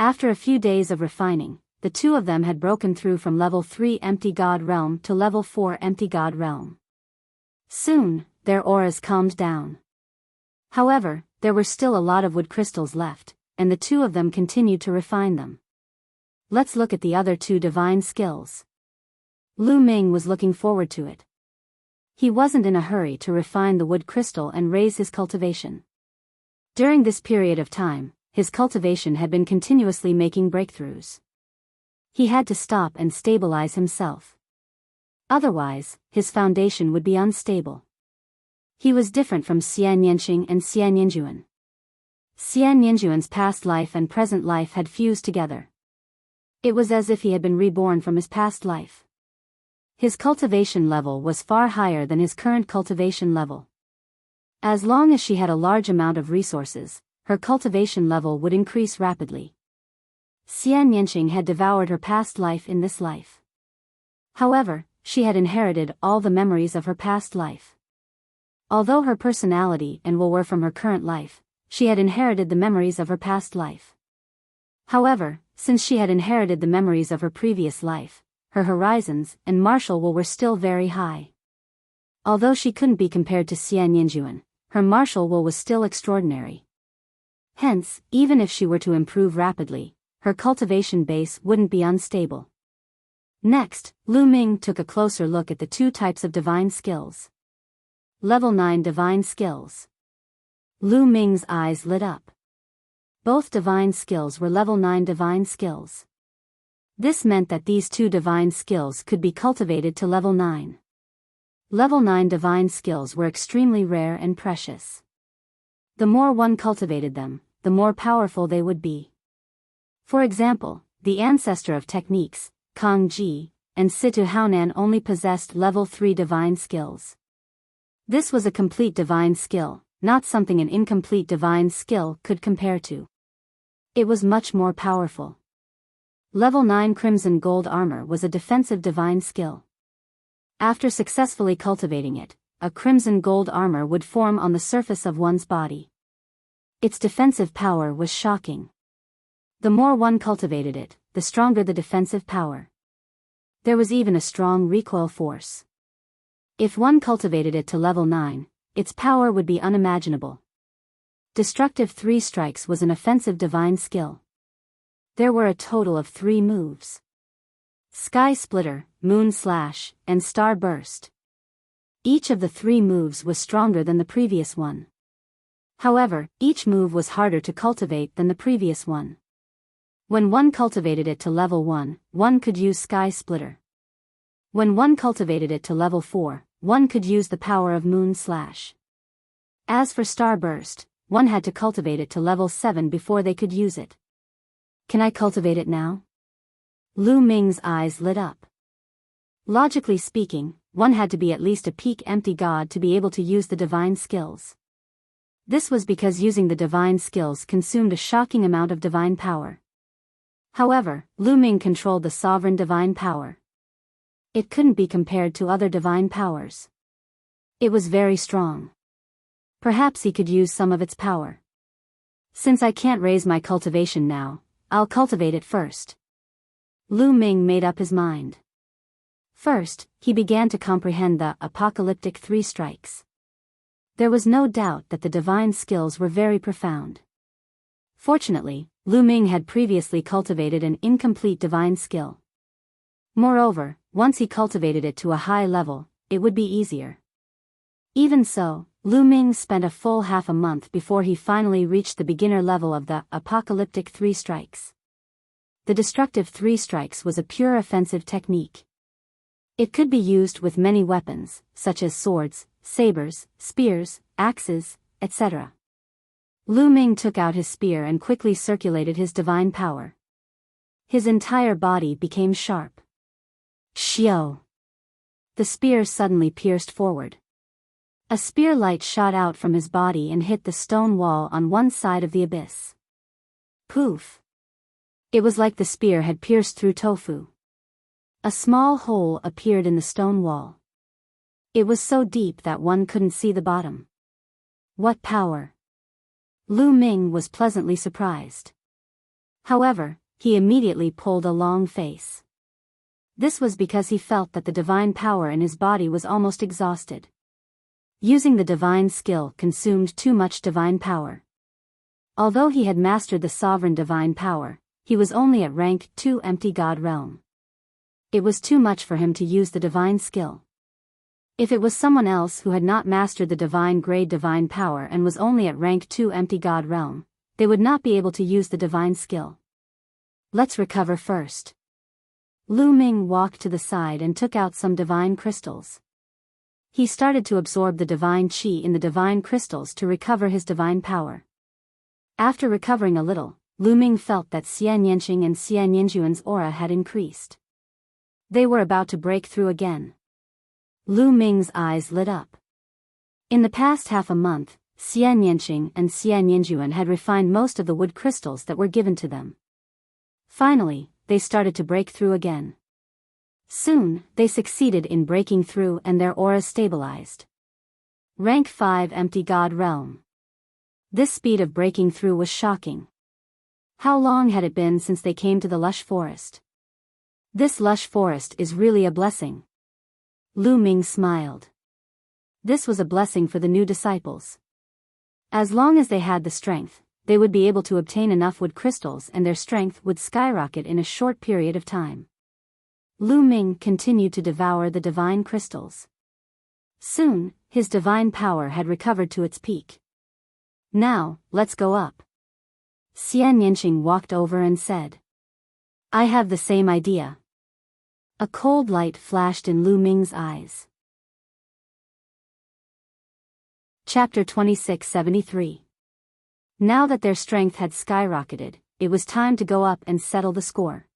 After a few days of refining, the two of them had broken through from level 3 Empty God Realm to level 4 Empty God Realm. Soon, their auras calmed down. However, there were still a lot of wood crystals left, and the two of them continued to refine them. Let's look at the other two divine skills. Lu Ming was looking forward to it. He wasn't in a hurry to refine the wood crystal and raise his cultivation. During this period of time, his cultivation had been continuously making breakthroughs. He had to stop and stabilize himself. Otherwise, his foundation would be unstable. He was different from Xian Yanxing and Xian Yanjuan. Xian Yanjuan's past life and present life had fused together. It was as if he had been reborn from his past life. His cultivation level was far higher than his current cultivation level. As long as she had a large amount of resources, her cultivation level would increase rapidly. Xian Yanxing had devoured her past life in this life. However, she had inherited all the memories of her past life. Although her personality and will were from her current life, she had inherited the memories of her past life. However, since she had inherited the memories of her previous life, her horizons and martial will were still very high. Although she couldn't be compared to Xian Yanjuan, her martial will was still extraordinary. Hence, even if she were to improve rapidly, her cultivation base wouldn't be unstable. Next, Lu Ming took a closer look at the two types of divine skills. Level 9 Divine Skills. Lu Ming's eyes lit up. Both divine skills were level 9 divine skills. This meant that these two divine skills could be cultivated to level 9. Level 9 divine skills were extremely rare and precious. The more one cultivated them, the more powerful they would be. For example, the ancestor of techniques, Kang Ji, and Situ Haonan only possessed level 3 divine skills. This was a complete divine skill, not something an incomplete divine skill could compare to. It was much more powerful. Level 9 Crimson Gold Armor was a defensive divine skill. After successfully cultivating it, a crimson gold armor would form on the surface of one's body. Its defensive power was shocking. The more one cultivated it, the stronger the defensive power. There was even a strong recoil force. If one cultivated it to level 9, its power would be unimaginable. Destructive 3 Strikes was an offensive divine skill. There were a total of 3 moves. Sky Splitter, Moon Slash, and Star Burst. Each of the 3 moves was stronger than the previous one. However, each move was harder to cultivate than the previous one. When one cultivated it to level 1, one could use Sky Splitter. When one cultivated it to level 4, one could use the power of Moon Slash. As for Star Burst, one had to cultivate it to level 7 before they could use it. Can I cultivate it now? Lu Ming's eyes lit up. Logically speaking, one had to be at least a peak empty god to be able to use the divine skills. This was because using the divine skills consumed a shocking amount of divine power. However, Lu Ming controlled the sovereign divine power. It couldn't be compared to other divine powers. It was very strong. Perhaps he could use some of its power. Since I can't raise my cultivation now, I'll cultivate it first. Lu Ming made up his mind. First, he began to comprehend the apocalyptic 3 strikes. There was no doubt that the divine skills were very profound. Fortunately, Lu Ming had previously cultivated an incomplete divine skill. Moreover, once he cultivated it to a high level, it would be easier. Even so, Lu Ming spent a full half a month before he finally reached the beginner level of the apocalyptic 3 strikes. The destructive 3 strikes was a pure offensive technique. It could be used with many weapons, such as swords, sabers, spears, axes, etc. Lu Ming took out his spear and quickly circulated his divine power. His entire body became sharp. Xiao! The spear suddenly pierced forward. A spear light shot out from his body and hit the stone wall on one side of the abyss. Poof! It was like the spear had pierced through tofu. A small hole appeared in the stone wall. It was so deep that one couldn't see the bottom. What power! Lu Ming was pleasantly surprised. However, he immediately pulled a long face. This was because he felt that the divine power in his body was almost exhausted. Using the divine skill consumed too much divine power. Although he had mastered the sovereign divine power, he was only at rank 2 empty god realm. It was too much for him to use the divine skill. If it was someone else who had not mastered the divine grade divine power and was only at rank 2 empty god realm, they would not be able to use the divine skill. Let's recover first. Lu Ming walked to the side and took out some divine crystals. He started to absorb the divine qi in the divine crystals to recover his divine power. After recovering a little, Lu Ming felt that Xian Yanqing and Xian Yanjuan's aura had increased. They were about to break through again. Lu Ming's eyes lit up. In the past half a month, Xian Yanqing and Xian Yanjuan had refined most of the wood crystals that were given to them. Finally, they started to break through again. Soon, they succeeded in breaking through and their auras stabilized. Rank 5 empty god realm. This speed of breaking through was shocking. How long had it been since they came to the lush forest? This lush forest is really a blessing. Lu Ming smiled. This was a blessing for the new disciples. As long as they had the strength, they would be able to obtain enough wood crystals and their strength would skyrocket in a short period of time. Lu Ming continued to devour the divine crystals. Soon, his divine power had recovered to its peak. Now, let's go up. Xian Yanqing walked over and said. I have the same idea. A cold light flashed in Lu Ming's eyes. Chapter 2673. Now that their strength had skyrocketed, it was time to go up and settle the score.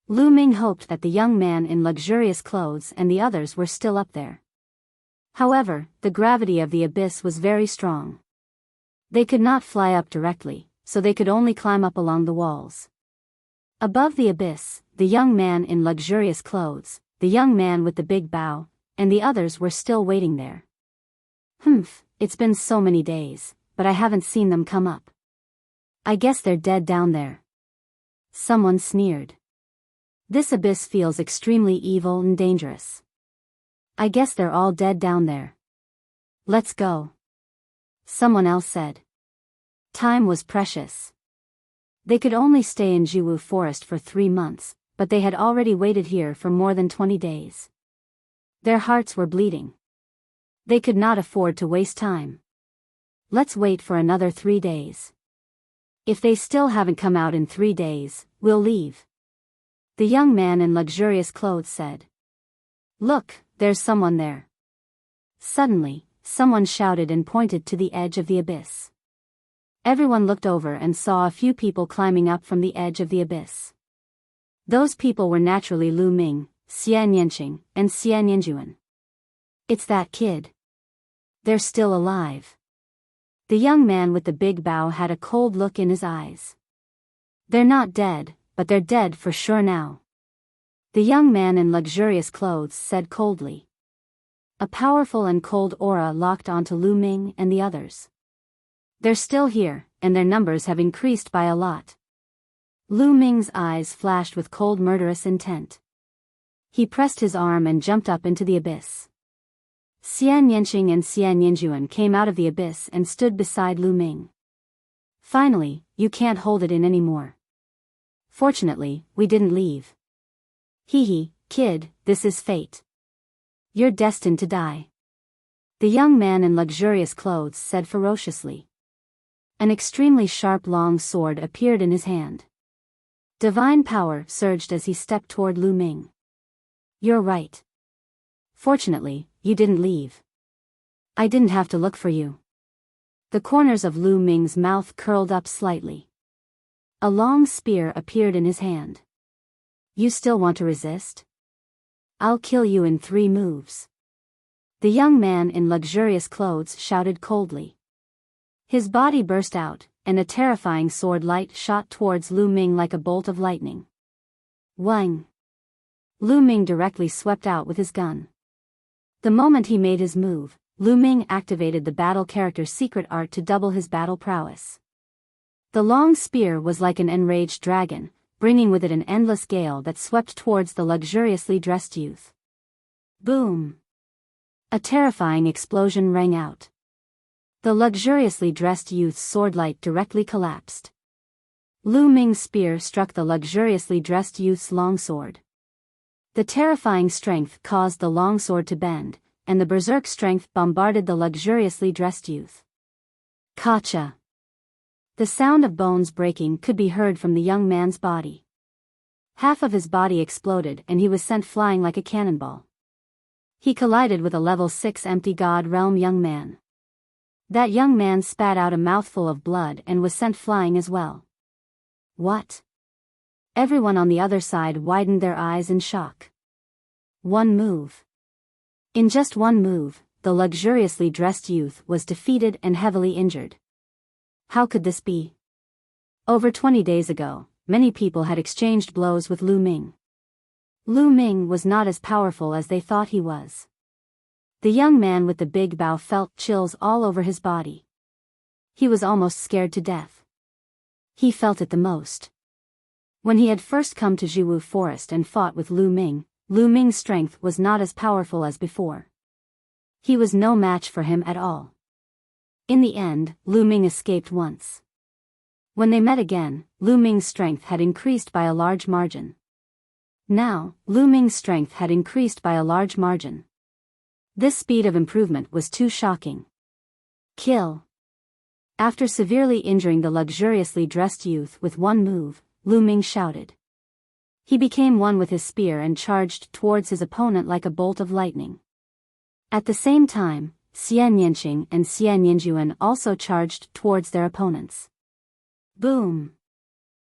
Lu Ming hoped that the young man in luxurious clothes and the others were still up there. However, the gravity of the abyss was very strong. They could not fly up directly, so they could only climb up along the walls. Above the abyss, the young man in luxurious clothes, the young man with the big bow, and the others were still waiting there. It's been so many days, but I haven't seen them come up. I guess they're dead down there. Someone sneered. This abyss feels extremely evil and dangerous. I guess they're all dead down there. Let's go. Someone else said. Time was precious. They could only stay in Jiwu Forest for 3 months, but they had already waited here for more than 20 days. Their hearts were bleeding. They could not afford to waste time. Let's wait for another 3 days. If they still haven't come out in 3 days, we'll leave. The young man in luxurious clothes said. Look, there's someone there. Suddenly, someone shouted and pointed to the edge of the abyss. Everyone looked over and saw a few people climbing up from the edge of the abyss. Those people were naturally Lu Ming, Xian Yanqing, and Xian Yanjuan. It's that kid. They're still alive. The young man with the big bow had a cold look in his eyes. They're not dead, but they're dead for sure now. The young man in luxurious clothes said coldly. A powerful and cold aura locked onto Lu Ming and the others. They're still here, and their numbers have increased by a lot. Lu Ming's eyes flashed with cold murderous intent. He pressed his arm and jumped up into the abyss. Xian Yanqing and Xian Yanjuan came out of the abyss and stood beside Lu Ming. Finally, you can't hold it in anymore. Fortunately, we didn't leave. Hee, kid, this is fate. You're destined to die. The young man in luxurious clothes said ferociously. An extremely sharp long sword appeared in his hand. Divine power surged as he stepped toward Lu Ming. You're right. Fortunately, you didn't leave. I didn't have to look for you. The corners of Lu Ming's mouth curled up slightly. A long spear appeared in his hand. You still want to resist? I'll kill you in 3 moves. The young man in luxurious clothes shouted coldly. His body burst out, and a terrifying sword light shot towards Lu Ming like a bolt of lightning. Wang! Lu Ming directly swept out with his gun. The moment he made his move, Lu Ming activated the battle character's secret art to double his battle prowess. The long spear was like an enraged dragon, bringing with it an endless gale that swept towards the luxuriously dressed youth. Boom! A terrifying explosion rang out. The luxuriously dressed youth's swordlight directly collapsed. Lu Ming's spear struck the luxuriously dressed youth's longsword. The terrifying strength caused the longsword to bend, and the berserk strength bombarded the luxuriously dressed youth. Kacha! The sound of bones breaking could be heard from the young man's body. Half of his body exploded and he was sent flying like a cannonball. He collided with a level 6 empty god realm young man. That young man spat out a mouthful of blood and was sent flying as well. What? Everyone on the other side widened their eyes in shock. One move. In just one move, the luxuriously dressed youth was defeated and heavily injured. How could this be? Over 20 days ago, many people had exchanged blows with Lu Ming. Lu Ming was not as powerful as they thought he was. The young man with the big bow felt chills all over his body. He was almost scared to death. He felt it the most. When he had first come to Jiwu Forest and fought with Lu Ming's strength was not as powerful as before. He was no match for him at all. In the end, Lu Ming escaped once. When they met again, Lu Ming's strength had increased by a large margin. Now, Lu Ming's strength had increased by a large margin. This speed of improvement was too shocking. Kill. After severely injuring the luxuriously dressed youth with one move, Lu Ming shouted. He became one with his spear and charged towards his opponent like a bolt of lightning. At the same time, Xian Yanqing and Xian Yinjuan also charged towards their opponents. Boom!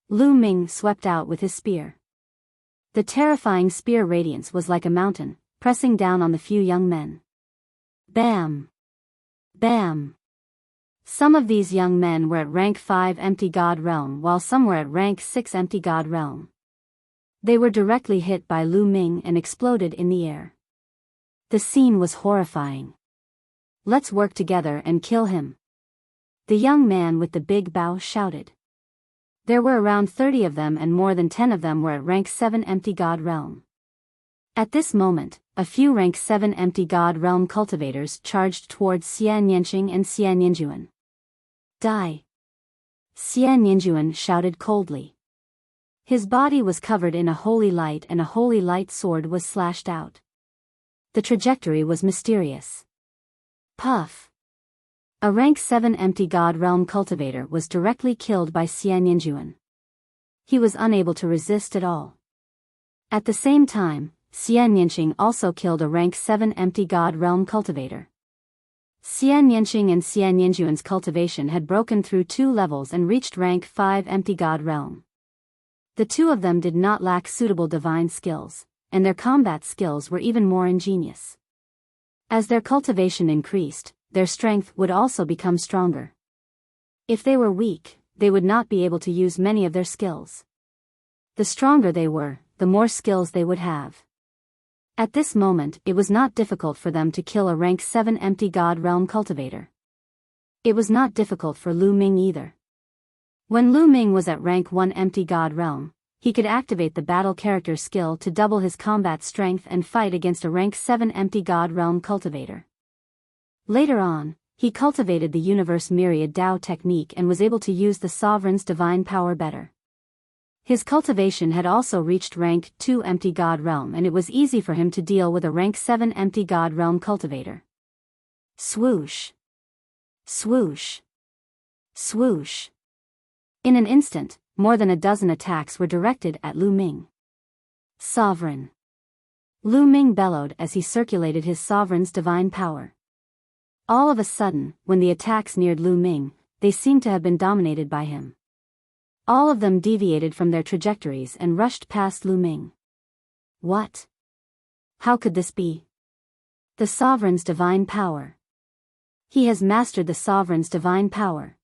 Lu Ming swept out with his spear. The terrifying spear radiance was like a mountain, pressing down on the few young men. Bam! Bam! Some of these young men were at rank 5 empty god realm while some were at rank 6 empty god realm. They were directly hit by Lu Ming and exploded in the air. The scene was horrifying. Let's work together and kill him. The young man with the big bow shouted. There were around 30 of them and more than 10 of them were at rank 7 empty god realm. At this moment, a few rank 7 empty god realm cultivators charged towards Xian Yanqing and Xian Yinjuan. Die! Xian Yinjuan shouted coldly. His body was covered in a holy light and a holy light sword was slashed out. The trajectory was mysterious. Puff! A rank 7 empty god realm cultivator was directly killed by Xian Yinjuan. He was unable to resist at all. At the same time, Xian Yanqing also killed a rank 7 empty god realm cultivator. Xian Yanqing and Xian Yinjuan's cultivation had broken through 2 levels and reached rank 5 empty god realm. The two of them did not lack suitable divine skills, and their combat skills were even more ingenious. As their cultivation increased, their strength would also become stronger. If they were weak, they would not be able to use many of their skills. The stronger they were, the more skills they would have. At this moment, it was not difficult for them to kill a rank 7 empty god realm cultivator. It was not difficult for Lu Ming either. When Lu Ming was at rank 1 empty god realm, he could activate the battle character skill to double his combat strength and fight against a rank 7 empty god realm cultivator. Later on, he cultivated the universe myriad Dao technique and was able to use the sovereign's divine power better. His cultivation had also reached rank 2 empty god realm and it was easy for him to deal with a rank 7 empty god realm cultivator. Swoosh! Swoosh! Swoosh! In an instant, more than a dozen attacks were directed at Lu Ming. Sovereign! Lu Ming bellowed as he circulated his sovereign's divine power. All of a sudden, when the attacks neared Lu Ming, they seemed to have been dominated by him. All of them deviated from their trajectories and rushed past Lu Ming. What? How could this be? The sovereign's divine power. He has mastered the sovereign's divine power.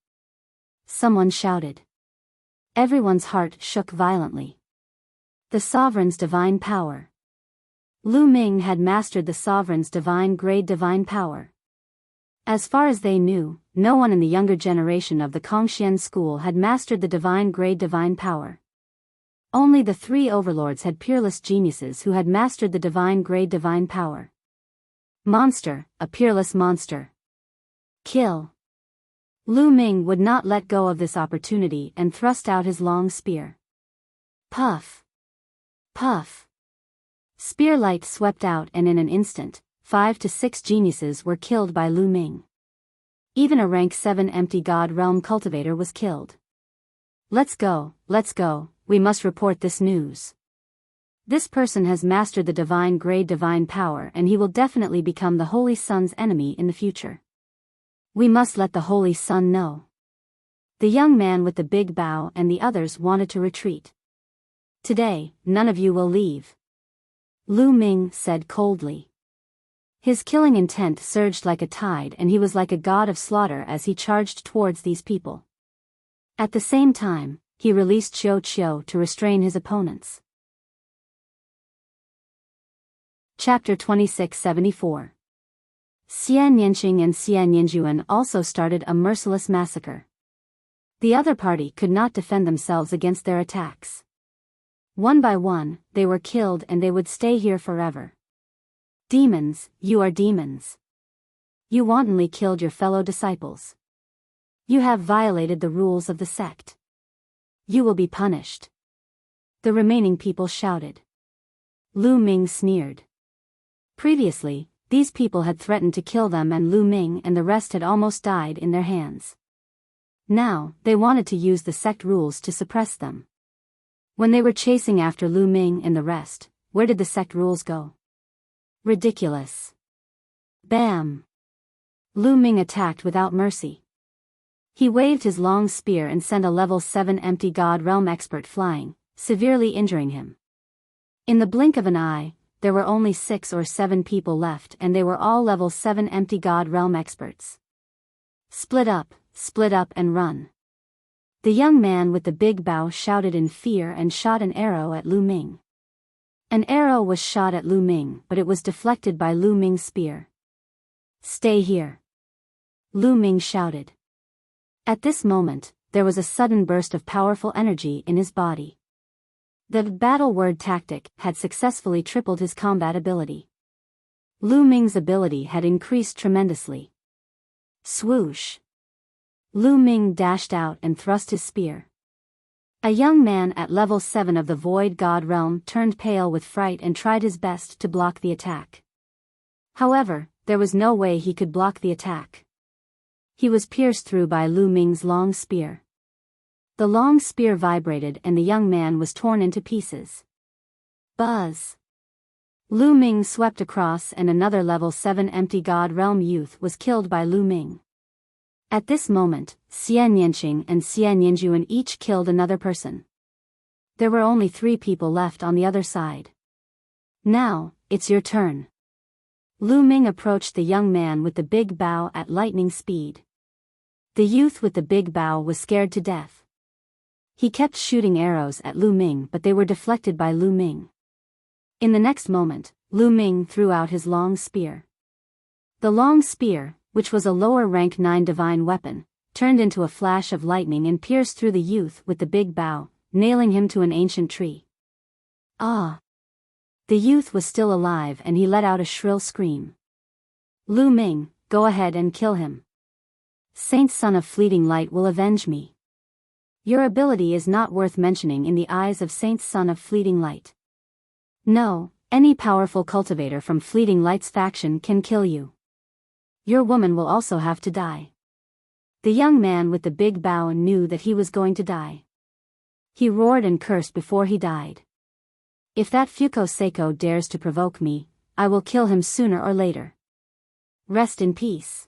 Someone shouted. Everyone's heart shook violently. The sovereign's divine power. Lu Ming had mastered the sovereign's divine grade divine power. As far as they knew, no one in the younger generation of the Kongxian school had mastered the divine grade divine power. Only the three overlords had peerless geniuses who had mastered the divine grade divine power. Monster, a peerless monster. Kill. Lu Ming would not let go of this opportunity and thrust out his long spear. Puff. Puff. Spear light swept out, and in an instant, 5 to 6 geniuses were killed by Lu Ming. Even a rank 7 empty god realm cultivator was killed. Let's go, we must report this news. This person has mastered the divine grade divine power, and he will definitely become the Holy Sun's enemy in the future. We must let the Holy Sun know. The young man with the big bow and the others wanted to retreat. Today, none of you will leave. Lu Ming said coldly. His killing intent surged like a tide, and he was like a god of slaughter as he charged towards these people. At the same time, he released Qiu to restrain his opponents. Chapter 2674. Xian Yanqing and Xian Yinjuan also started a merciless massacre. The other party could not defend themselves against their attacks. One by one, they were killed, and they would stay here forever. Demons, you are demons. You wantonly killed your fellow disciples. You have violated the rules of the sect. You will be punished. The remaining people shouted. Lu Ming sneered. Previously, these people had threatened to kill them, and Lu Ming and the rest had almost died in their hands. Now, they wanted to use the sect rules to suppress them. When they were chasing after Lu Ming and the rest, where did the sect rules go? Ridiculous. Bam! Lu Ming attacked without mercy. He waved his long spear and sent a level 7 empty god realm expert flying, severely injuring him. In the blink of an eye, there were only 6 or 7 people left, and they were all level 7 empty god realm experts. Split up and run. The young man with the big bow shouted in fear and shot an arrow at Lu Ming. An arrow was shot at Lu Ming, but it was deflected by Lu Ming's spear. Stay here. Lu Ming shouted. At this moment, there was a sudden burst of powerful energy in his body. The battle word tactic had successfully tripled his combat ability. Lu Ming's ability had increased tremendously. Swoosh! Lu Ming dashed out and thrust his spear. A young man at level 7 of the Void God realm turned pale with fright and tried his best to block the attack. However, there was no way he could block the attack. He was pierced through by Lu Ming's long spear. The long spear vibrated, and the young man was torn into pieces. Buzz! Lu Ming swept across, and another level 7 empty god realm youth was killed by Lu Ming. At this moment, Xian Yanqing and Xian Yinjuan each killed another person. There were only 3 people left on the other side. Now, it's your turn. Lu Ming approached the young man with the big bow at lightning speed. The youth with the big bow was scared to death. He kept shooting arrows at Lu Ming, but they were deflected by Lu Ming. In the next moment, Lu Ming threw out his long spear. The long spear, which was a lower rank 9 divine weapon, turned into a flash of lightning and pierced through the youth with the big bow, nailing him to an ancient tree. Ah! The youth was still alive, and he let out a shrill scream. Lu Ming, go ahead and kill him. Saint Son of Fleeting Light will avenge me. Your ability is not worth mentioning in the eyes of Saint Son of Fleeting Light. No, any powerful cultivator from Fleeting Light's faction can kill you. Your woman will also have to die. The young man with the big bow knew that he was going to die. He roared and cursed before he died. If that Fuko Seiko dares to provoke me, I will kill him sooner or later. Rest in peace.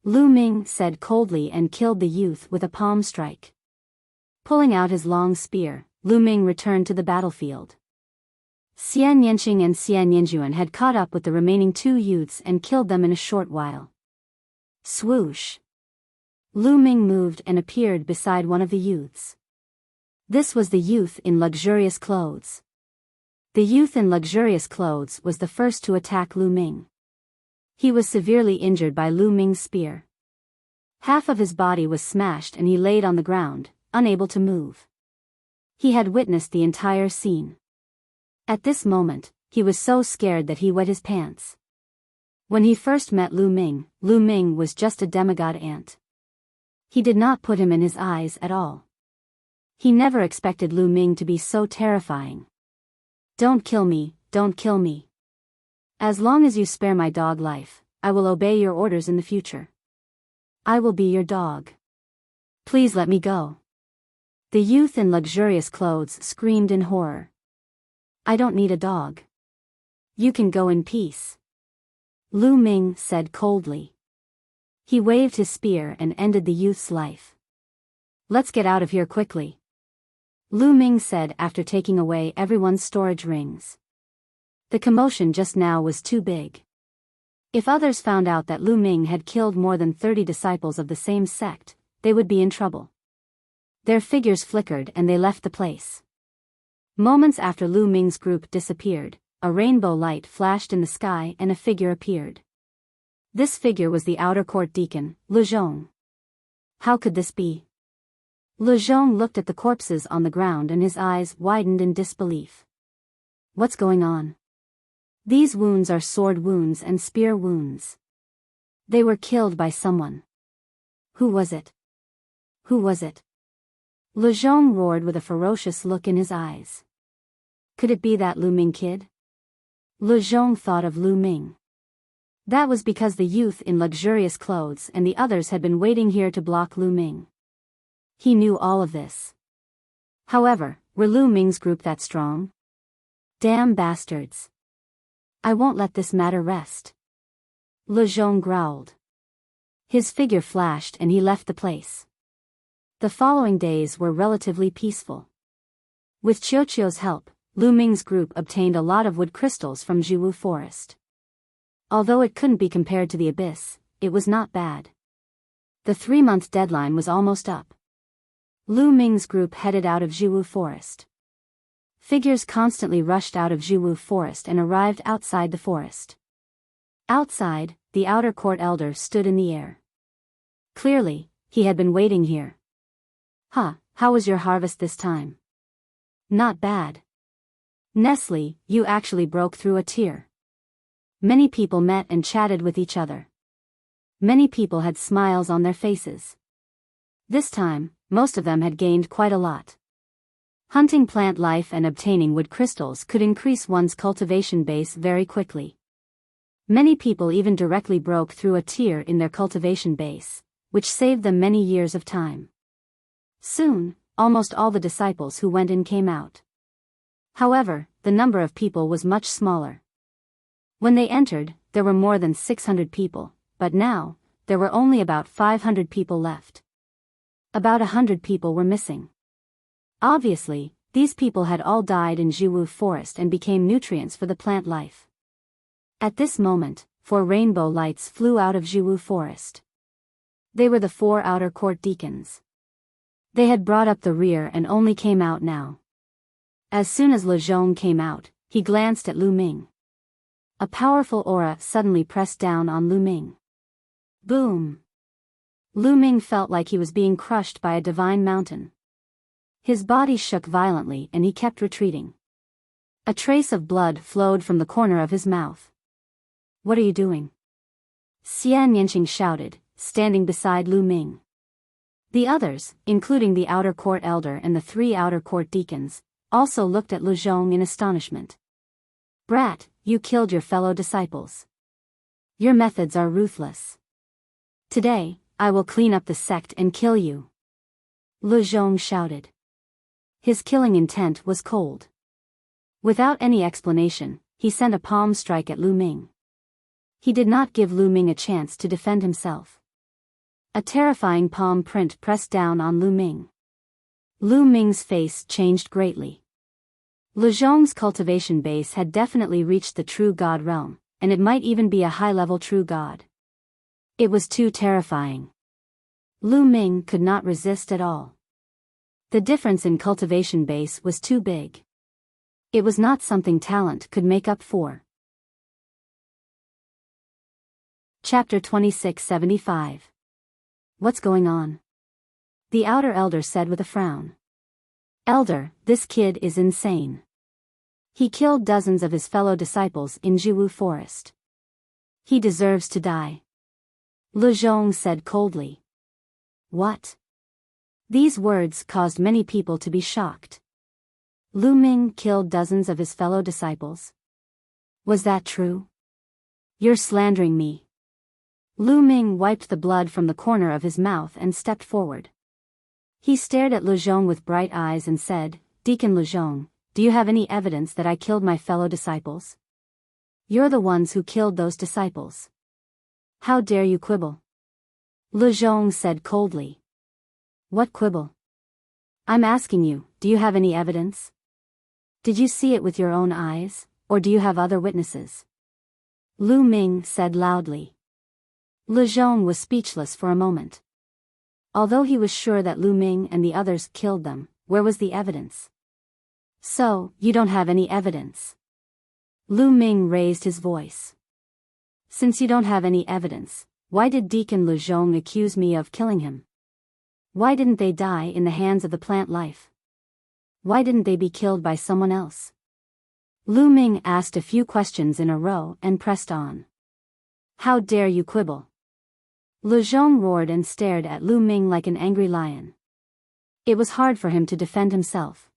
Lu Ming said coldly and killed the youth with a palm strike. Pulling out his long spear, Lu Ming returned to the battlefield. Xian Yanqing and Xian Yinjuan had caught up with the remaining 2 youths and killed them in a short while. Swoosh! Lu Ming moved and appeared beside one of the youths. This was the youth in luxurious clothes. The youth in luxurious clothes was the first to attack Lu Ming. He was severely injured by Lu Ming's spear. Half of his body was smashed and he laid on the ground, unable to move. He had witnessed the entire scene. At this moment, he was so scared that he wet his pants. When he first met Lu Ming was just a demigod ant. He did not put him in his eyes at all. He never expected Lu Ming to be so terrifying. "Don't kill me, don't kill me. As long as you spare my dog life, I will obey your orders in the future. I will be your dog. Please let me go." The youth in luxurious clothes screamed in horror. "I don't need a dog. You can go in peace," Lu Ming said coldly. He waved his spear and ended the youth's life. "Let's get out of here quickly," Lu Ming said after taking away everyone's storage rings. The commotion just now was too big. If others found out that Lu Ming had killed more than 30 disciples of the same sect, they would be in trouble. Their figures flickered and they left the place. Moments after Lu Ming's group disappeared, a rainbow light flashed in the sky and a figure appeared. This figure was the outer court deacon, Lu Zhong. How could this be? Lu Zhong looked at the corpses on the ground and his eyes widened in disbelief. What's going on? These wounds are sword wounds and spear wounds. They were killed by someone. Who was it? Who was it? Lu Zhong roared with a ferocious look in his eyes. Could it be that Lu Ming kid? Lu Zhong thought of Lu Ming. That was because the youth in luxurious clothes and the others had been waiting here to block Lu Ming. He knew all of this. However, were Lu Ming's group that strong? Damn bastards. I won't let this matter rest. Lu Zhong growled. His figure flashed and he left the place. The following days were relatively peaceful. With Qiuqiu's help, Lu Ming's group obtained a lot of wood crystals from Jiwu Forest. Although it couldn't be compared to the abyss, it was not bad. The 3-month deadline was almost up. Lu Ming's group headed out of Jiwu Forest. Figures constantly rushed out of Jiwu Forest and arrived outside the forest. Outside, the outer court elder stood in the air. Clearly, he had been waiting here. How was your harvest this time? Not bad. Nestle, you actually broke through a tier. Many people met and chatted with each other. Many people had smiles on their faces. This time, most of them had gained quite a lot. Hunting plant life and obtaining wood crystals could increase one's cultivation base very quickly. Many people even directly broke through a tier in their cultivation base, which saved them many years of time. Soon, almost all the disciples who went in came out. However, the number of people was much smaller. When they entered, there were more than 600 people, but now, there were only about 500 people left. About 100 people were missing. Obviously, these people had all died in Jiwu Forest and became nutrients for the plant life. At this moment, 4 rainbow lights flew out of Jiwu Forest. They were the 4 outer court deacons. They had brought up the rear and only came out now. As soon as Lu Zhong came out, he glanced at Lu Ming. A powerful aura suddenly pressed down on Lu Ming. Boom! Lu Ming felt like he was being crushed by a divine mountain. His body shook violently and he kept retreating. A trace of blood flowed from the corner of his mouth. What are you doing? Xian Yanqing shouted, standing beside Lu Ming. The others, including the outer court elder and the 3 outer court deacons, also looked at Lu Zhong in astonishment. Brat, you killed your fellow disciples. Your methods are ruthless. Today, I will clean up the sect and kill you. Lu Zhong shouted. His killing intent was cold. Without any explanation, he sent a palm strike at Lu Ming. He did not give Lu Ming a chance to defend himself. A terrifying palm print pressed down on Lu Ming. Lu Ming's face changed greatly. Lu Zhong's cultivation base had definitely reached the true god realm, and it might even be a high-level true god. It was too terrifying. Lu Ming could not resist at all. The difference in cultivation base was too big. It was not something talent could make up for. Chapter 2675. What's going on? The outer elder said with a frown. Elder, this kid is insane. He killed dozens of his fellow disciples in Jiwu Forest. He deserves to die. Le Zhong said coldly. What? These words caused many people to be shocked. Lu Ming killed dozens of his fellow disciples. Was that true? You're slandering me. Lu Ming wiped the blood from the corner of his mouth and stepped forward. He stared at Le Zhong with bright eyes and said, Deacon Le Zhong, do you have any evidence that I killed my fellow disciples? You're the ones who killed those disciples. How dare you quibble? Le Zhong said coldly. What quibble? I'm asking you, do you have any evidence? Did you see it with your own eyes, or do you have other witnesses? Lu Ming said loudly. Le Zhong was speechless for a moment. Although he was sure that Lu Ming and the others killed them, where was the evidence? So, you don't have any evidence. Lu Ming raised his voice. Since you don't have any evidence, why did Deacon Le Zhong accuse me of killing him? Why didn't they die in the hands of the plant life? Why didn't they be killed by someone else? Lu Ming asked a few questions in a row and pressed on. How dare you quibble? Le Zhong roared and stared at Lu Ming like an angry lion. It was hard for him to defend himself.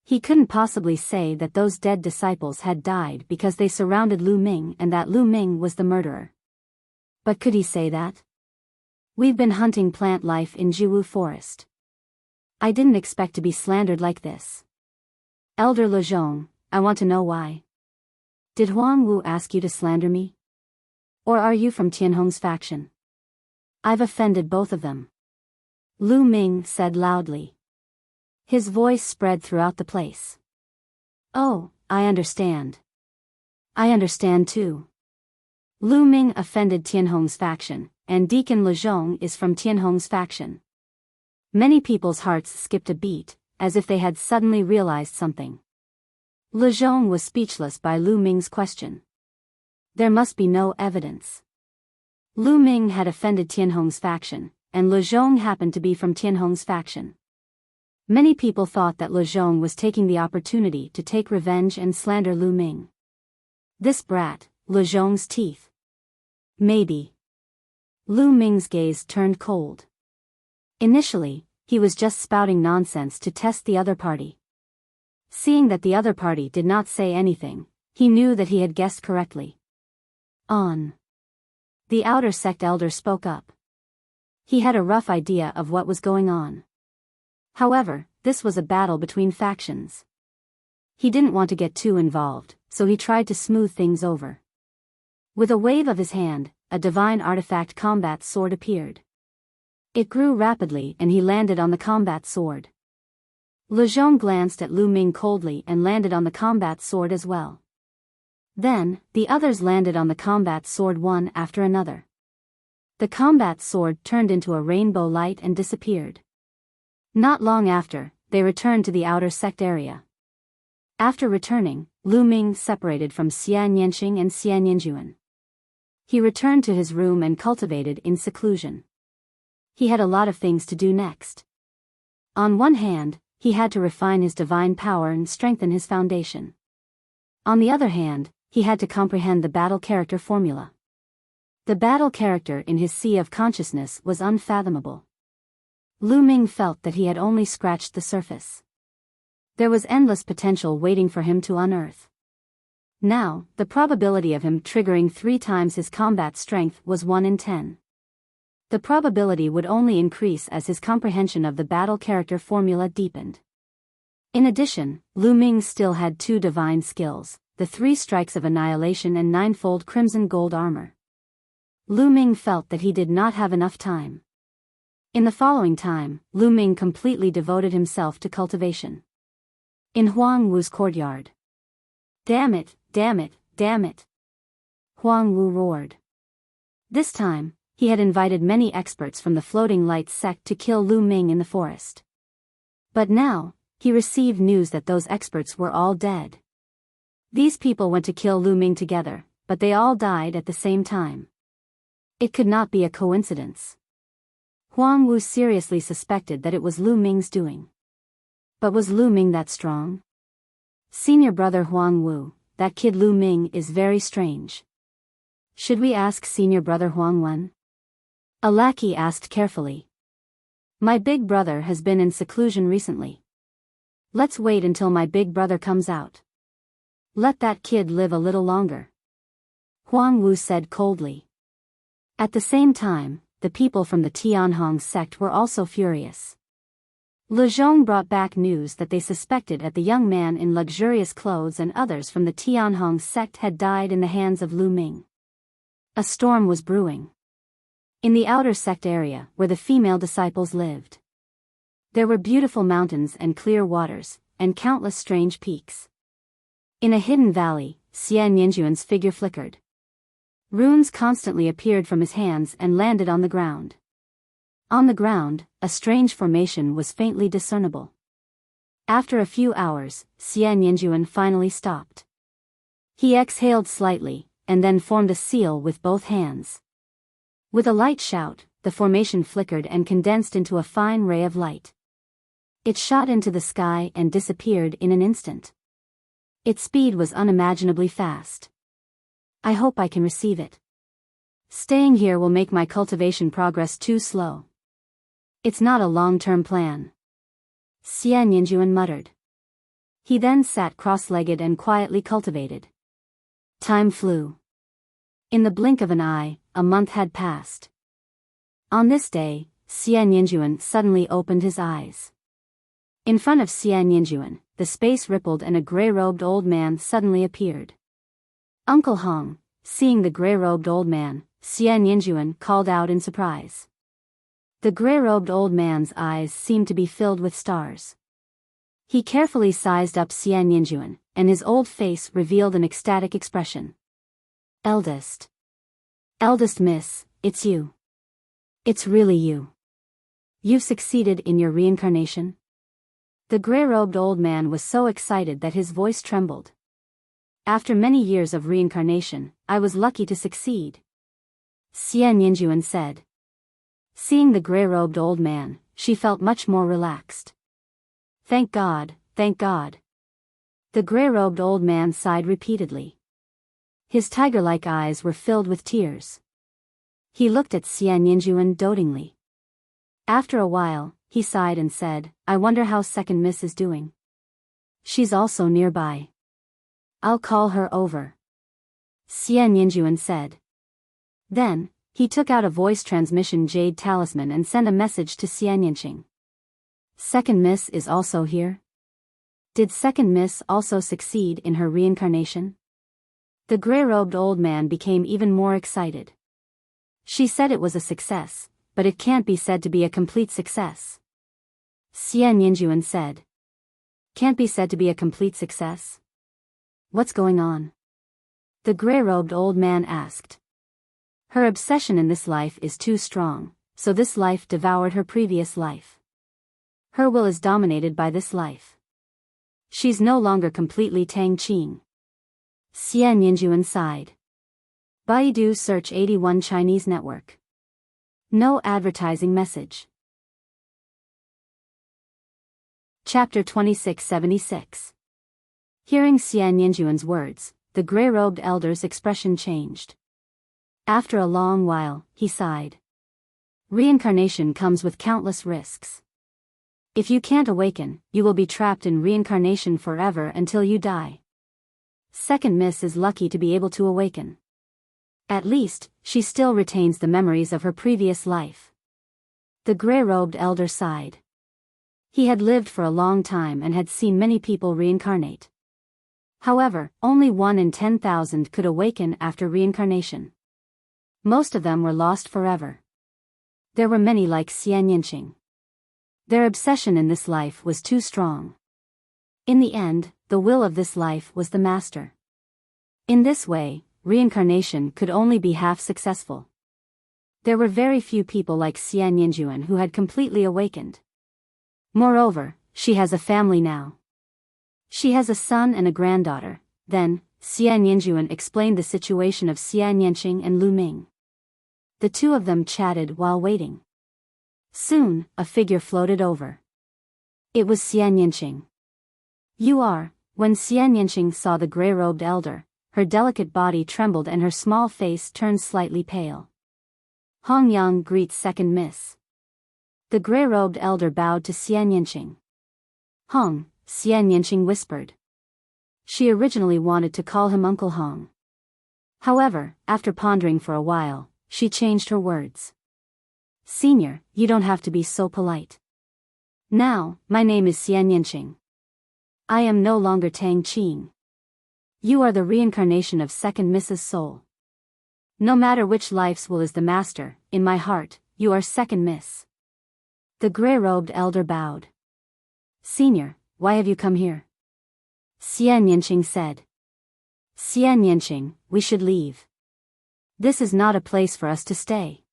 He couldn't possibly say that those dead disciples had died because they surrounded Lu Ming and that Lu Ming was the murderer. But could he say that? We've been hunting plant life in Jiwu Forest. I didn't expect to be slandered like this. Elder Le Zhong, I want to know why. Did Huang Wu ask you to slander me? Or are you from Tianhong's faction? I've offended both of them. Lu Ming said loudly. His voice spread throughout the place. Oh, I understand. I understand too. Lu Ming offended Tianhong's faction, and Deacon Le Zhong is from Tianhong's faction. Many people's hearts skipped a beat, as if they had suddenly realized something. Le Zhong was speechless by Lu Ming's question. There must be no evidence. Lu Ming had offended Tianhong's faction, and Le Zhong happened to be from Tianhong's faction. Many people thought that Le Zhong was taking the opportunity to take revenge and slander Lu Ming. This brat, Le Zhong's teeth. Maybe. Lu Ming's gaze turned cold. Initially, he was just spouting nonsense to test the other party. Seeing that the other party did not say anything, he knew that he had guessed correctly. On. The outer sect elder spoke up. He had a rough idea of what was going on. However, this was a battle between factions. He didn't want to get too involved, so he tried to smooth things over. With a wave of his hand, a divine artifact combat sword appeared. It grew rapidly and he landed on the combat sword. Le Zhong glanced at Lu Ming coldly and landed on the combat sword as well. Then, the others landed on the combat sword one after another. The combat sword turned into a rainbow light and disappeared. Not long after, they returned to the outer sect area. After returning, Lu Ming separated from Xian Yanxing and Xian Yanjuan. He returned to his room and cultivated in seclusion. He had a lot of things to do next. On one hand, he had to refine his divine power and strengthen his foundation. On the other hand, he had to comprehend the battle character formula. The battle character in his sea of consciousness was unfathomable. Lu Ming felt that he had only scratched the surface. There was endless potential waiting for him to unearth. Now, the probability of him triggering 3 times his combat strength was 1 in 10. The probability would only increase as his comprehension of the battle character formula deepened. In addition, Lu Ming still had 2 divine skills, the 3 strikes of annihilation and 9-fold crimson gold armor. Lu Ming felt that he did not have enough time. In the following time, Lu Ming completely devoted himself to cultivation. In Huang Wu's courtyard. Damn it, damn it, damn it! Huang Wu roared. This time, he had invited many experts from the Floating Light sect to kill Lu Ming in the forest. But now, he received news that those experts were all dead. These people went to kill Lu Ming together, but they all died at the same time. It could not be a coincidence. Huang Wu seriously suspected that it was Lu Ming's doing. But was Lu Ming that strong? Senior brother Huang Wu, that kid Lu Ming is very strange. Should we ask senior brother Huang Wen? A lackey asked carefully. My big brother has been in seclusion recently. Let's wait until my big brother comes out. Let that kid live a little longer. Huang Wu said coldly. At the same time, the people from the Tianhong sect were also furious. Le Zhong brought back news that they suspected that the young man in luxurious clothes and others from the Tianhong sect had died in the hands of Lu Ming. A storm was brewing. In the outer sect area, where the female disciples lived, there were beautiful mountains and clear waters, and countless strange peaks. In a hidden valley, Xian Yinjuan's figure flickered. Runes constantly appeared from his hands and landed on the ground. On the ground, a strange formation was faintly discernible. After a few hours, Xian Yinjuan finally stopped. He exhaled slightly, and then formed a seal with both hands. With a light shout, the formation flickered and condensed into a fine ray of light. It shot into the sky and disappeared in an instant. Its speed was unimaginably fast. I hope I can receive it. Staying here will make my cultivation progress too slow. It's not a long-term plan. Xian Yinjuan muttered. He then sat cross-legged and quietly cultivated. Time flew. In the blink of an eye, a month had passed. On this day, Xian Yinjuan suddenly opened his eyes. In front of Xian Yinjuan, the space rippled and a gray-robed old man suddenly appeared. Uncle Hong, seeing the gray-robed old man, Xian Yinjuan called out in surprise. The gray-robed old man's eyes seemed to be filled with stars. He carefully sized up Xian Yinjuan, and his old face revealed an ecstatic expression. Eldest miss, it's you. It's really you. You've succeeded in your reincarnation? The gray-robed old man was so excited that his voice trembled. After many years of reincarnation, I was lucky to succeed. Xian Yinjuan said. Seeing the gray-robed old man, she felt much more relaxed. Thank God, thank God. The gray-robed old man sighed repeatedly. His tiger-like eyes were filled with tears. He looked at Xian Yinjuan dotingly. After a while, he sighed and said, I wonder how second miss is doing. She's also nearby. I'll call her over. Xian Yinjuan said. Then, he took out a voice transmission jade talisman and sent a message to Xian Yinqing. Second miss is also here? Did second miss also succeed in her reincarnation? The gray-robed old man became even more excited. She said it was a success, but it can't be said to be a complete success. Xian Yinjuan said. Can't be said to be a complete success? What's going on? The gray-robed old man asked. Her obsession in this life is too strong, so this life devoured her previous life. Her will is dominated by this life. She's no longer completely Tang Qing. Xian Yinjuan sighed. Baidu search 81 Chinese network. No advertising message. Chapter 2676. Hearing Xian Yinjuan's words, the gray-robed elder's expression changed. After a long while, he sighed. Reincarnation comes with countless risks. If you can't awaken, you will be trapped in reincarnation forever until you die. Second miss is lucky to be able to awaken. At least, she still retains the memories of her previous life. The gray-robed elder sighed. He had lived for a long time and had seen many people reincarnate. However, only 1 in 10,000 could awaken after reincarnation. Most of them were lost forever. There were many like Xian Yinqing. Their obsession in this life was too strong. In the end, the will of this life was the master. In this way, reincarnation could only be half successful. There were very few people like Xian Yinjuan who had completely awakened. Moreover, she has a family now. She has a son and a granddaughter. Then, Xian Yinjuan explained the situation of Xian Yinqing and Lu Ming. The two of them chatted while waiting. Soon, a figure floated over. It was Xian Yinqing. You are. When Xian Yinqing saw the gray-robed elder, her delicate body trembled and her small face turned slightly pale. Hong Yang greets second miss. The gray-robed elder bowed to Xian Yinqing. Hong, Xian Yinqing whispered. She originally wanted to call him Uncle Hong. However, after pondering for a while, she changed her words. Senior, you don't have to be so polite. Now, my name is Xian Yinqing. I am no longer Tang Qing. You are the reincarnation of second Mrs. Soul. No matter which life's will is the master, in my heart, you are second miss. The gray-robed elder bowed. Senior, why have you come here? Xian Yinqing said. Xian Yinqing, we should leave. This is not a place for us to stay.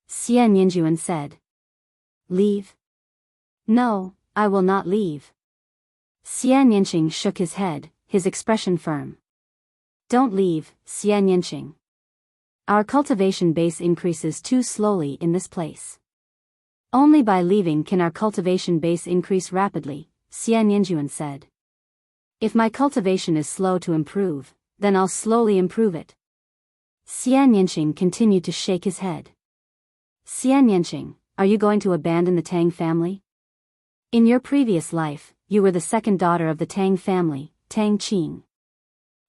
Xian Yinjuan said. Leave? No, I will not leave. Xian Yinqing shook his head, his expression firm. Don't leave, Xian Yinqing. Our cultivation base increases too slowly in this place. Only by leaving can our cultivation base increase rapidly, Xian Yinjuan said. If my cultivation is slow to improve, then I'll slowly improve it. Xian Yinqing continued to shake his head. Xian Yinqing, are you going to abandon the Tang family? In your previous life, you were the second daughter of the Tang family, Tang Qing.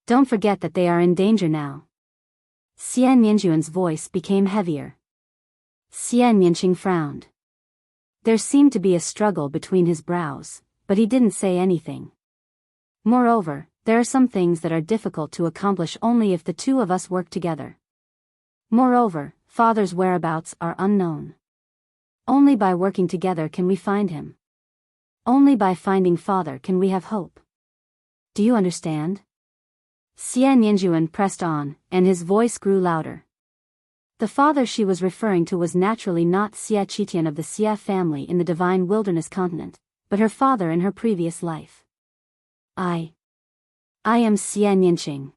Don't forget that they are in danger now. Xian Yinjuan's voice became heavier. Xian Yinqing frowned. There seemed to be a struggle between his brows, but he didn't say anything. Moreover, there are some things that are difficult to accomplish only if the two of us work together. Moreover, Father's whereabouts are unknown. Only by working together can we find him. Only by finding Father can we have hope. Do you understand? Xian Yinjuan pressed on, and his voice grew louder. The father she was referring to was naturally not Xia Qitian of the Xia family in the Divine Wilderness continent, but her father in her previous life. I am Xian Yinqing.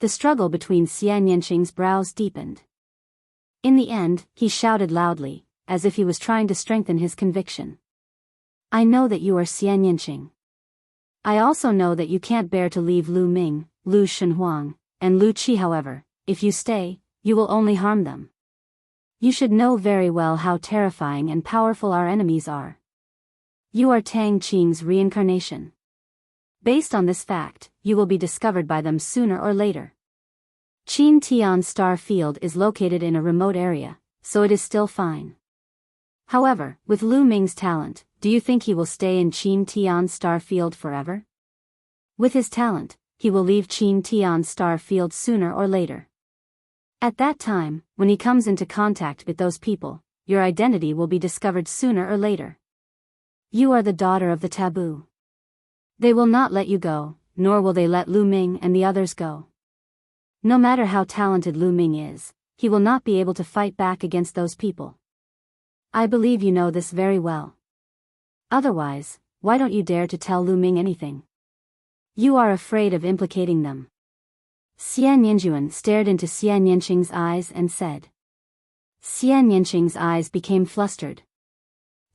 The struggle between Xian Yinqing's brows deepened. In the end, he shouted loudly, as if he was trying to strengthen his conviction. I know that you are Xian Yinqing. I also know that you can't bear to leave Lu Ming, Lu Shenhuang, and Lu Qi. However, if you stay, you will only harm them. You should know very well how terrifying and powerful our enemies are. You are Tang Qing's reincarnation. Based on this fact, you will be discovered by them sooner or later. Qin Tian Star Field is located in a remote area, so it is still fine. However, with Lu Ming's talent, do you think he will stay in Qin Tian Star Field forever? With his talent, he will leave Qin Tian Star Field sooner or later. At that time, when he comes into contact with those people, your identity will be discovered sooner or later. You are the daughter of the taboo. They will not let you go, nor will they let Lu Ming and the others go. No matter how talented Lu Ming is, he will not be able to fight back against those people. I believe you know this very well. Otherwise, why don't you dare to tell Lu Ming anything? You are afraid of implicating them. Xian Yinjuan stared into Xian Yinqing's eyes and said. Xian Yinqing's eyes became flustered.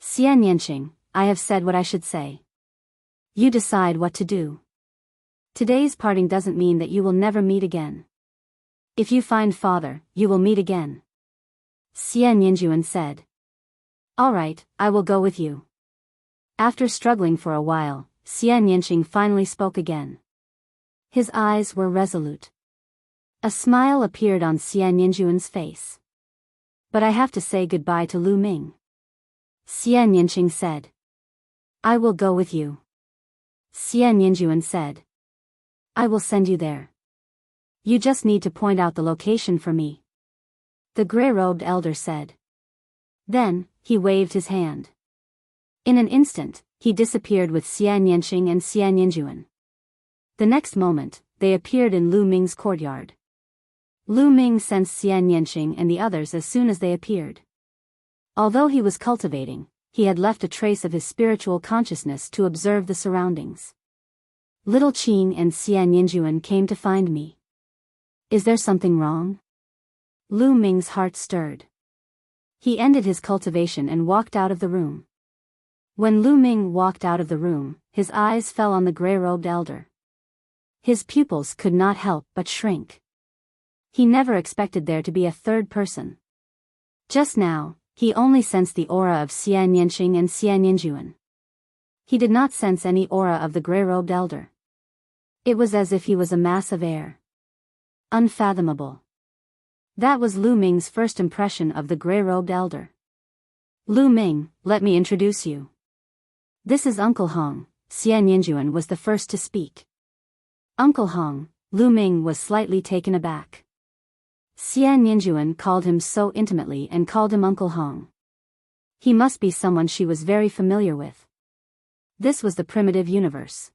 Xian Yinqing, I have said what I should say. You decide what to do. Today's parting doesn't mean that you will never meet again. If you find Father, you will meet again. Xian Yinjuan said. All right, I will go with you. After struggling for a while, Xian Yinqing finally spoke again. His eyes were resolute. A smile appeared on Xian Yinjuan's face. But I have to say goodbye to Lu Ming. Xian Yinqing said. I will go with you. Xian Yinjuan said. I will send you there. You just need to point out the location for me. The gray-robed elder said. Then, he waved his hand. In an instant, he disappeared with Xian Yinqing and Xian Yinjuan. The next moment, they appeared in Lu Ming's courtyard. Lu Ming sensed Xian Yinqing and the others as soon as they appeared. Although he was cultivating, he had left a trace of his spiritual consciousness to observe the surroundings. Little Qin and Xian Yinjuan came to find me. Is there something wrong? Lu Ming's heart stirred. He ended his cultivation and walked out of the room. When Lu Ming walked out of the room, his eyes fell on the gray-robed elder. His pupils could not help but shrink. He never expected there to be a third person. Just now, he only sensed the aura of Xian Yanqing and Xian Yanjuan. He did not sense any aura of the gray-robed elder. It was as if he was a mass of air. Unfathomable. That was Lu Ming's first impression of the gray-robed elder. Lu Ming, let me introduce you. This is Uncle Hong. Xian Yanjuan was the first to speak. Uncle Hong. Lu Ming was slightly taken aback. Xian Yanjuan called him so intimately and called him Uncle Hong. He must be someone she was very familiar with. This was the primitive universe.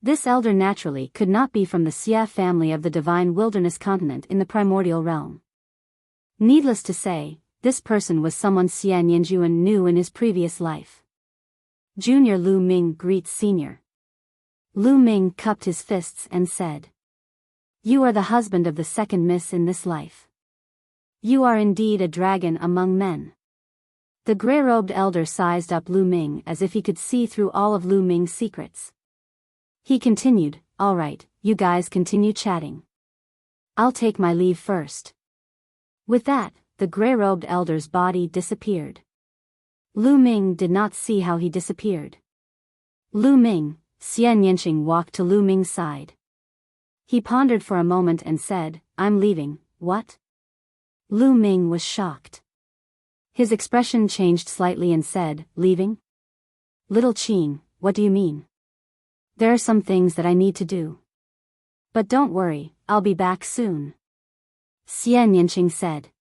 This elder naturally could not be from the Xia family of the divine wilderness continent in the primordial realm. Needless to say, this person was someone Xian Yanjuan knew in his previous life. Junior Lu Ming greets Senior. Lu Ming cupped his fists and said, "You are the husband of the second miss in this life. You are indeed a dragon among men." The gray-robed elder sized up Lu Ming as if he could see through all of Lu Ming's secrets. He continued, "All right, you guys continue chatting. I'll take my leave first." With that, the gray-robed elder's body disappeared. Lu Ming did not see how he disappeared. Lu Ming, Xian Yanqing walked to Lu Ming's side. He pondered for a moment and said, "I'm leaving." "What?" Lu Ming was shocked. His expression changed slightly and said, "Leaving? Little Qing, what do you mean?" "There are some things that I need to do. But don't worry, I'll be back soon." Xian Yanqing said.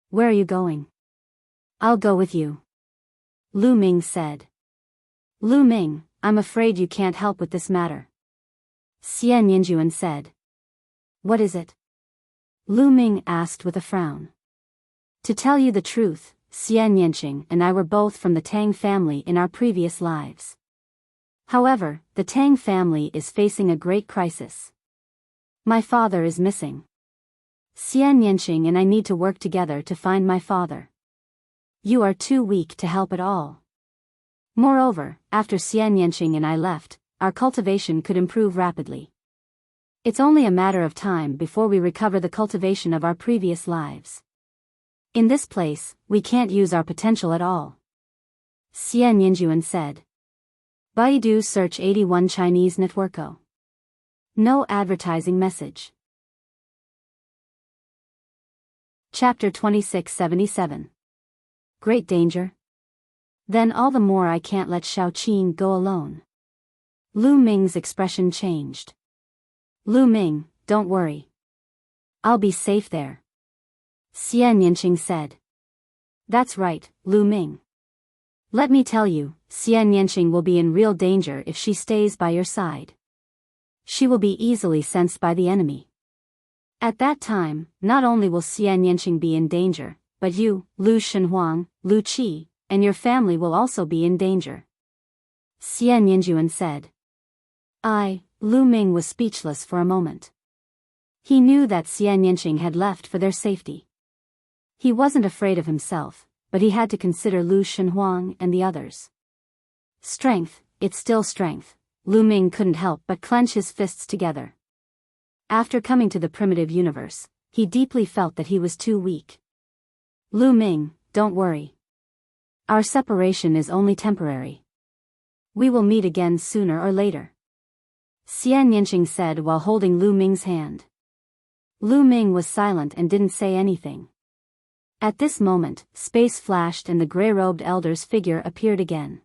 "Where are you going?" "I'll go with you," Lu Ming said. "Lu Ming, I'm afraid you can't help with this matter," Xian Yanjuan said. "What is it?" Lu Ming asked with a frown. "To tell you the truth, Xian Yanqing and I were both from the Tang family in our previous lives. However, the Tang family is facing a great crisis. My father is missing. Xian Yanqing and I need to work together to find my father. You are too weak to help at all. Moreover, after Xian Yanqing and I left, our cultivation could improve rapidly. It's only a matter of time before we recover the cultivation of our previous lives. In this place, we can't use our potential at all," Xian Yanjuan said. Baidu search 81 Chinese Networko. No advertising message. Chapter 2677. Great danger? Then all the more I can't let Shaoqing go alone. Lu Ming's expression changed. "Lu Ming, don't worry. I'll be safe there," Xian Yanqing said. "That's right, Lu Ming. Let me tell you, Xian Yanqing will be in real danger if she stays by your side. She will be easily sensed by the enemy. At that time, not only will Xian Yanqing be in danger, but you, Lu Shenhuang, Lu Qi, and your family will also be in danger," Xian Yanjuan said. Lu Ming was speechless for a moment. He knew that Xian Yanqing had left for their safety. He wasn't afraid of himself, but he had to consider Lu Shenhuang and the others. Strength, it's still strength. Lu Ming couldn't help but clench his fists together. After coming to the primitive universe, he deeply felt that he was too weak. "Lu Ming, don't worry. Our separation is only temporary. We will meet again sooner or later," Xian Yanqing said while holding Lu Ming's hand. Lu Ming was silent and didn't say anything. At this moment, space flashed and the gray-robed elder's figure appeared again.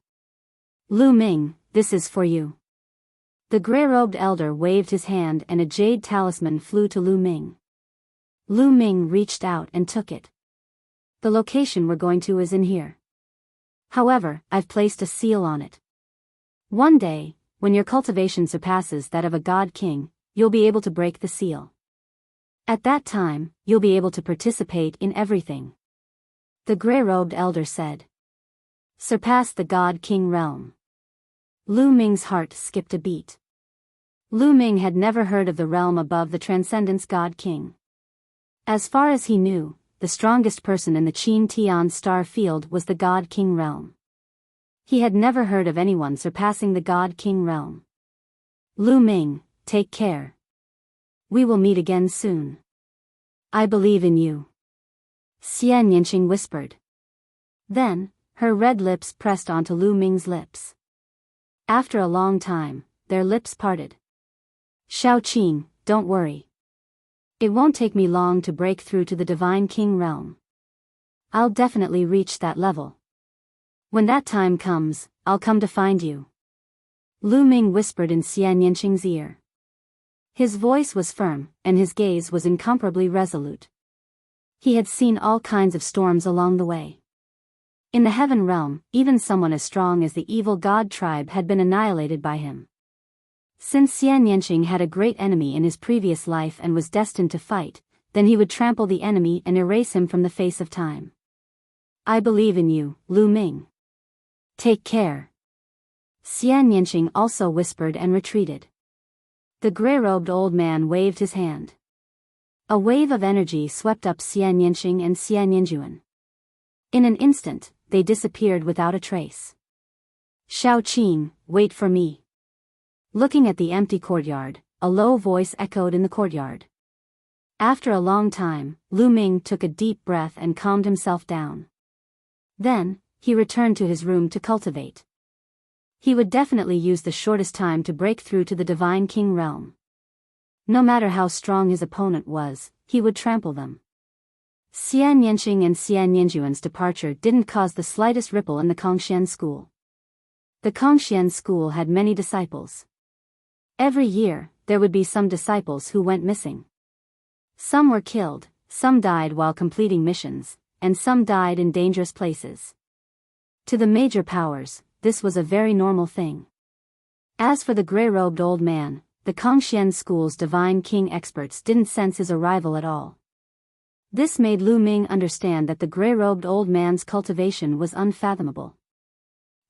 "Lu Ming, this is for you." The gray-robed elder waved his hand and a jade talisman flew to Lu Ming. Lu Ming reached out and took it. "The location we're going to is in here. However, I've placed a seal on it. One day, when your cultivation surpasses that of a god king, you'll be able to break the seal. At that time, you'll be able to participate in everything," the gray-robed elder said. Surpass the god-king realm. Lu Ming's heart skipped a beat. Lu Ming had never heard of the realm above the transcendence god-king. As far as he knew, the strongest person in the Qin Tian star field was the God King realm. He had never heard of anyone surpassing the God King realm. Lu Ming, take care. We will meet again soon. I believe in you. Xian Yinqing whispered. Then, her red lips pressed onto Lu Ming's lips. After a long time, their lips parted. Shao Qing, don't worry. It won't take me long to break through to the Divine King realm. I'll definitely reach that level. When that time comes, I'll come to find you. Lu Ming whispered in Xian Yinqing's ear. His voice was firm, and his gaze was incomparably resolute. He had seen all kinds of storms along the way. In the heaven realm, even someone as strong as the evil god tribe had been annihilated by him. Since Xian Yinqing had a great enemy in his previous life and was destined to fight, then he would trample the enemy and erase him from the face of time. I believe in you, Lu Ming. Take care. Xian Yinqing also whispered and retreated. The gray-robed old man waved his hand. A wave of energy swept up Xian Yinqing and Xian Yinjuan. In an instant, they disappeared without a trace. Shao Qing, wait for me. Looking at the empty courtyard, a low voice echoed in the courtyard. After a long time, Lu Ming took a deep breath and calmed himself down. Then, he returned to his room to cultivate. He would definitely use the shortest time to break through to the Divine King realm. No matter how strong his opponent was, he would trample them. Xian Yinqing and Xian Yinjuan's departure didn't cause the slightest ripple in the Kongxian school. The Kongxian school had many disciples. Every year, there would be some disciples who went missing. Some were killed, some died while completing missions, and some died in dangerous places. To the major powers, this was a very normal thing. As for the gray-robed old man, the Kongxian school's Divine King experts didn't sense his arrival at all. This made Lu Ming understand that the gray-robed old man's cultivation was unfathomable.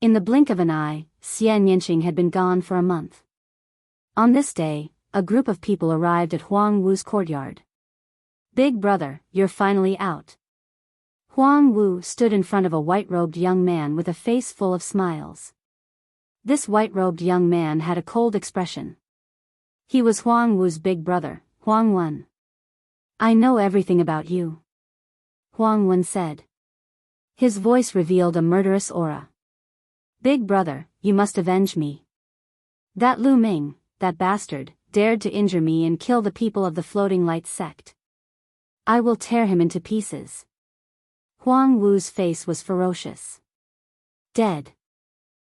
In the blink of an eye, Xian Yinqing had been gone for a month. On this day, a group of people arrived at Huang Wu's courtyard. Big brother, you're finally out. Huang Wu stood in front of a white-robed young man with a face full of smiles. This white-robed young man had a cold expression. He was Huang Wu's big brother, Huang Wen. I know everything about you. Huang Wen said. His voice revealed a murderous aura. Big brother, you must avenge me. That Lu Ming, that bastard, dared to injure me and kill the people of the Floating Light sect. I will tear him into pieces. Huang Wu's face was ferocious. Dead.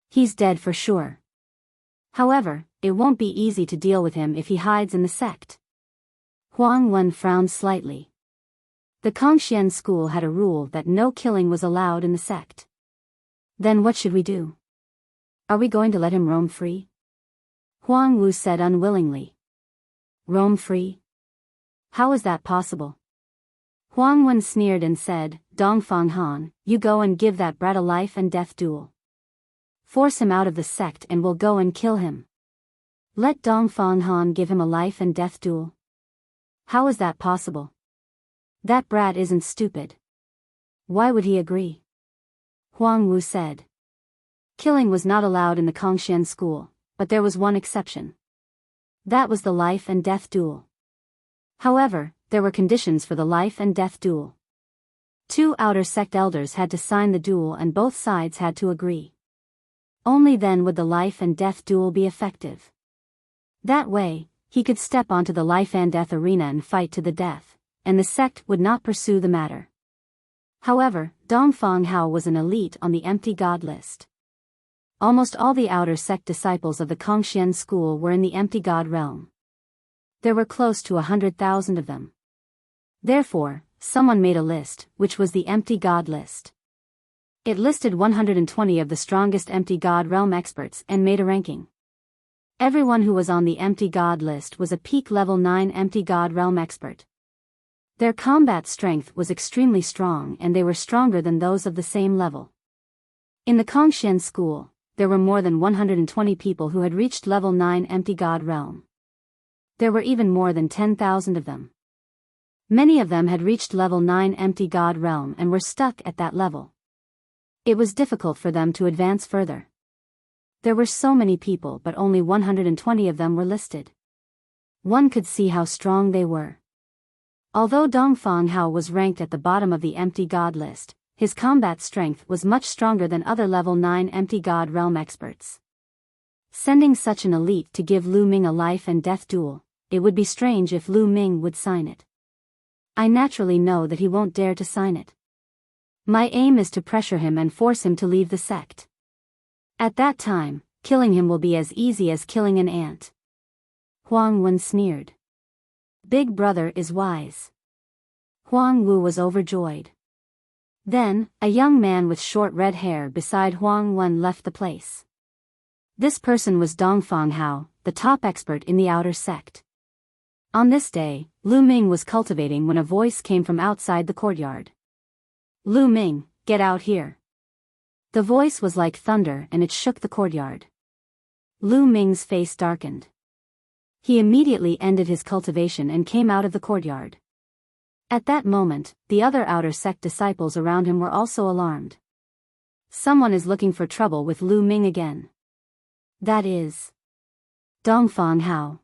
He's dead for sure. However, it won't be easy to deal with him if he hides in the sect. Huang Wen frowned slightly. The Kongxian school had a rule that no killing was allowed in the sect. Then what should we do? Are we going to let him roam free? Huang Wu said unwillingly. Roam free? How is that possible? Huang Wen sneered and said, Dongfang Han, you go and give that brat a life and death duel. Force him out of the sect and we'll go and kill him. Let Dongfang Han give him a life and death duel. How is that possible? That brat isn't stupid. Why would he agree? Huang Wu said. Killing was not allowed in the Kongxian school, but there was one exception. That was the life and death duel. However, there were conditions for the life and death duel. 2 outer sect elders had to sign the duel and both sides had to agree. Only then would the life and death duel be effective. That way, he could step onto the life and death arena and fight to the death, and the sect would not pursue the matter. However, Dongfang Hao was an elite on the empty god list. Almost all the outer sect disciples of the Kongxian school were in the empty god realm. There were close to 100,000 of them. Therefore, someone made a list, which was the empty god list. It listed 120 of the strongest empty god realm experts and made a ranking. Everyone who was on the empty god list was a peak level 9 empty god realm expert. Their combat strength was extremely strong and they were stronger than those of the same level. In the Kongxian school, there were more than 120 people who had reached level 9 empty god realm. There were even more than 10,000 of them. Many of them had reached level 9 empty god realm and were stuck at that level. It was difficult for them to advance further. There were so many people, but only 120 of them were listed. One could see how strong they were. Although Dongfang Hao was ranked at the bottom of the empty god list, his combat strength was much stronger than other level 9 empty god realm experts. Sending such an elite to give Lu Ming a life and death duel, it would be strange if Lu Ming would sign it. I naturally know that he won't dare to sign it. My aim is to pressure him and force him to leave the sect. At that time, killing him will be as easy as killing an ant. Huang Wen sneered. Big brother is wise. Huang Wu was overjoyed. Then, a young man with short red hair beside Huang Wen left the place. This person was Dongfang Hao, the top expert in the outer sect. On this day, Lu Ming was cultivating when a voice came from outside the courtyard. Lu Ming, get out here. The voice was like thunder and it shook the courtyard. Lu Ming's face darkened. He immediately ended his cultivation and came out of the courtyard. At that moment, the other outer sect disciples around him were also alarmed. Someone is looking for trouble with Lu Ming again. That is Dongfang Hao.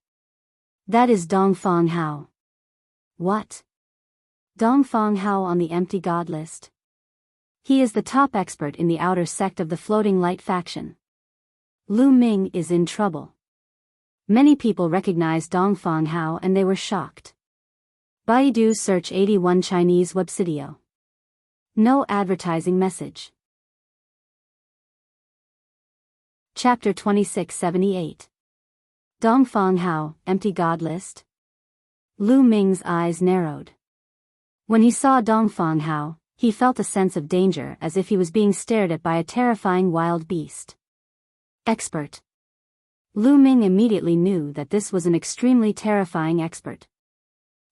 That is Dongfang Hao. What? Dongfang Hao on the empty god list? He is the top expert in the outer sect of the Floating Light faction. Lu Ming is in trouble. Many people recognized Dongfang Hao and they were shocked. Baidu search 81 Chinese Websidio. No advertising message. Chapter 2678. Dongfang Hao, empty god list? Lu Ming's eyes narrowed. When he saw Dongfang Hao, he felt a sense of danger as if he was being stared at by a terrifying wild beast. Expert. Lu Ming immediately knew that this was an extremely terrifying expert.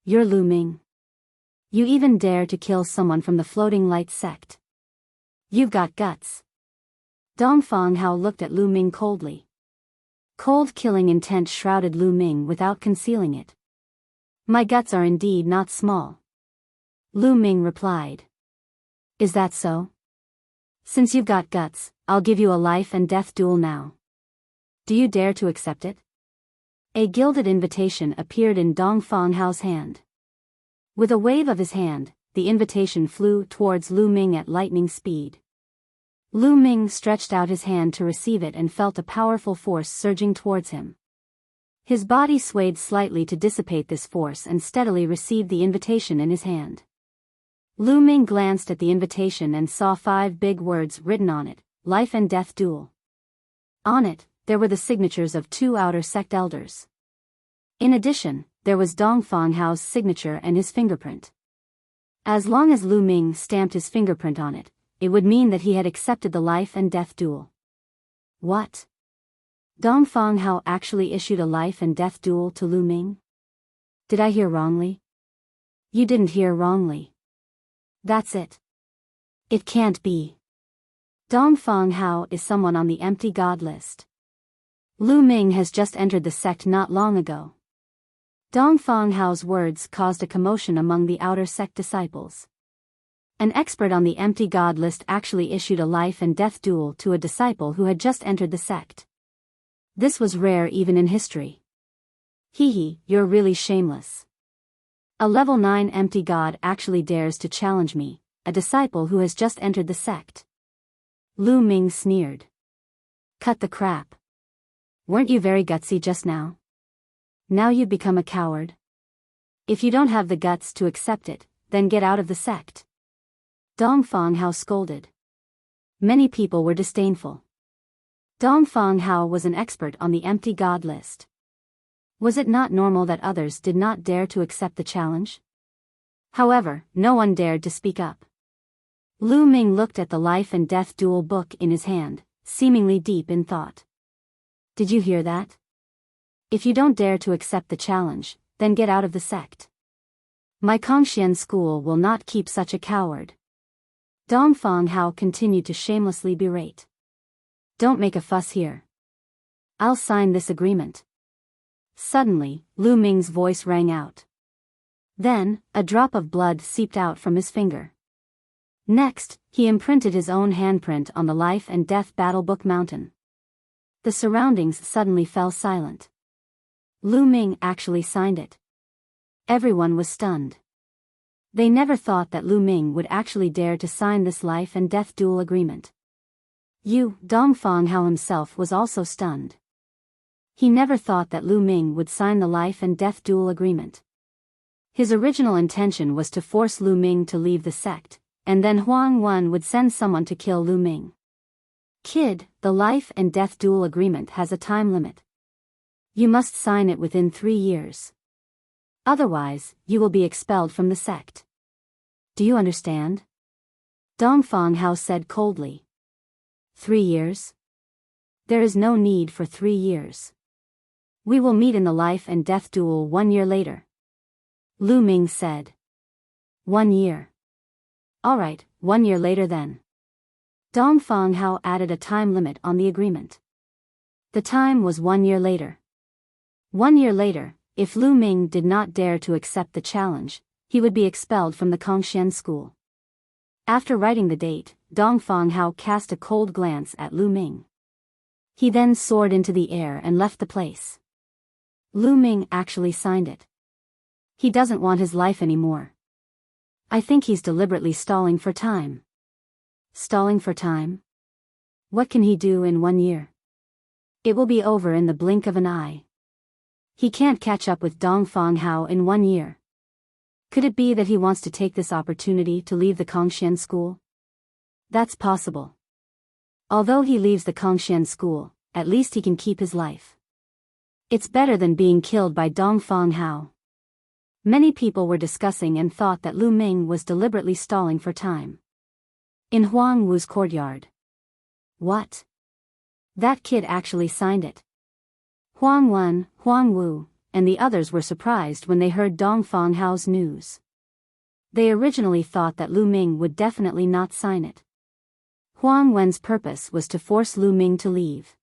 You're Lu Ming. You even dare to kill someone from the Floating Light sect. You've got guts. Dongfang Hao looked at Lu Ming coldly. Cold killing intent shrouded Lu Ming without concealing it. My guts are indeed not small. Lu Ming replied. Is that so? Since you've got guts, I'll give you a life and death duel now. Do you dare to accept it? A gilded invitation appeared in Dongfang Hao's hand. With a wave of his hand, the invitation flew towards Lu Ming at lightning speed. Lu Ming stretched out his hand to receive it and felt a powerful force surging towards him. His body swayed slightly to dissipate this force and steadily received the invitation in his hand. Lu Ming glanced at the invitation and saw 5 big words written on it, Life and Death Duel. On it, there were the signatures of 2 outer sect elders. In addition, there was Dongfang Hao's signature and his fingerprint. As long as Lu Ming stamped his fingerprint on it, it would mean that he had accepted the life and death duel. What? Dongfang Hao actually issued a life and death duel to Lu Ming? Did I hear wrongly? You didn't hear wrongly. That's it. It can't be. Dongfang Hao is someone on the empty god list. Lu Ming has just entered the sect not long ago. Dongfang Hao's words caused a commotion among the outer sect disciples. An expert on the empty god list actually issued a life and death duel to a disciple who had just entered the sect. This was rare even in history. Hee, you're really shameless. A level 9 empty god actually dares to challenge me, a disciple who has just entered the sect. Lu Ming sneered. Cut the crap. Weren't you very gutsy just now? Now you've become a coward. If you don't have the guts to accept it, then get out of the sect. Dongfang Hao scolded. Many people were disdainful. Dongfang Hao was an expert on the empty god list. Was it not normal that others did not dare to accept the challenge? However, no one dared to speak up. Lu Ming looked at the life and death duel book in his hand, seemingly deep in thought. Did you hear that? If you don't dare to accept the challenge, then get out of the sect. My Kongxian school will not keep such a coward. Dongfang Hao continued to shamelessly berate. Don't make a fuss here. I'll sign this agreement. Suddenly, Lu Ming's voice rang out. Then, a drop of blood seeped out from his finger. Next, he imprinted his own handprint on the life and death battle book mountain. The surroundings suddenly fell silent. Lu Ming actually signed it. Everyone was stunned. They never thought that Lu Ming would actually dare to sign this life and death duel agreement. Dongfang Hao himself was also stunned. He never thought that Lu Ming would sign the life and death duel agreement. His original intention was to force Lu Ming to leave the sect, and then Huang Wen would send someone to kill Lu Ming. Kid, the life and death duel agreement has a time limit. You must sign it within 3 years. Otherwise, you will be expelled from the sect. Do you understand? Dongfang Hao said coldly. 3 years? There is no need for 3 years. We will meet in the life and death duel 1 year later. Lu Ming said. 1 year. Alright, 1 year later then. Dongfang Hao added a time limit on the agreement. The time was 1 year later. 1 year later, if Lu Ming did not dare to accept the challenge, he would be expelled from the Kongxian school. After writing the date, Dongfang Hao cast a cold glance at Lu Ming. He then soared into the air and left the place. Lu Ming actually signed it. He doesn't want his life anymore. I think he's deliberately stalling for time. Stalling for time? What can he do in 1 year? It will be over in the blink of an eye. He can't catch up with Dongfang Hao in 1 year. Could it be that he wants to take this opportunity to leave the Kongxian school? That's possible. Although he leaves the Kongxian school, at least he can keep his life. It's better than being killed by Dongfang Hao. Many people were discussing and thought that Lu Ming was deliberately stalling for time. In Huang Wu's courtyard. What? That kid actually signed it. Huang Wen, Huang Wu, and the others were surprised when they heard Dongfang Hao's news. They originally thought that Lu Ming would definitely not sign it. Huang Wen's purpose was to force Lu Ming to leave.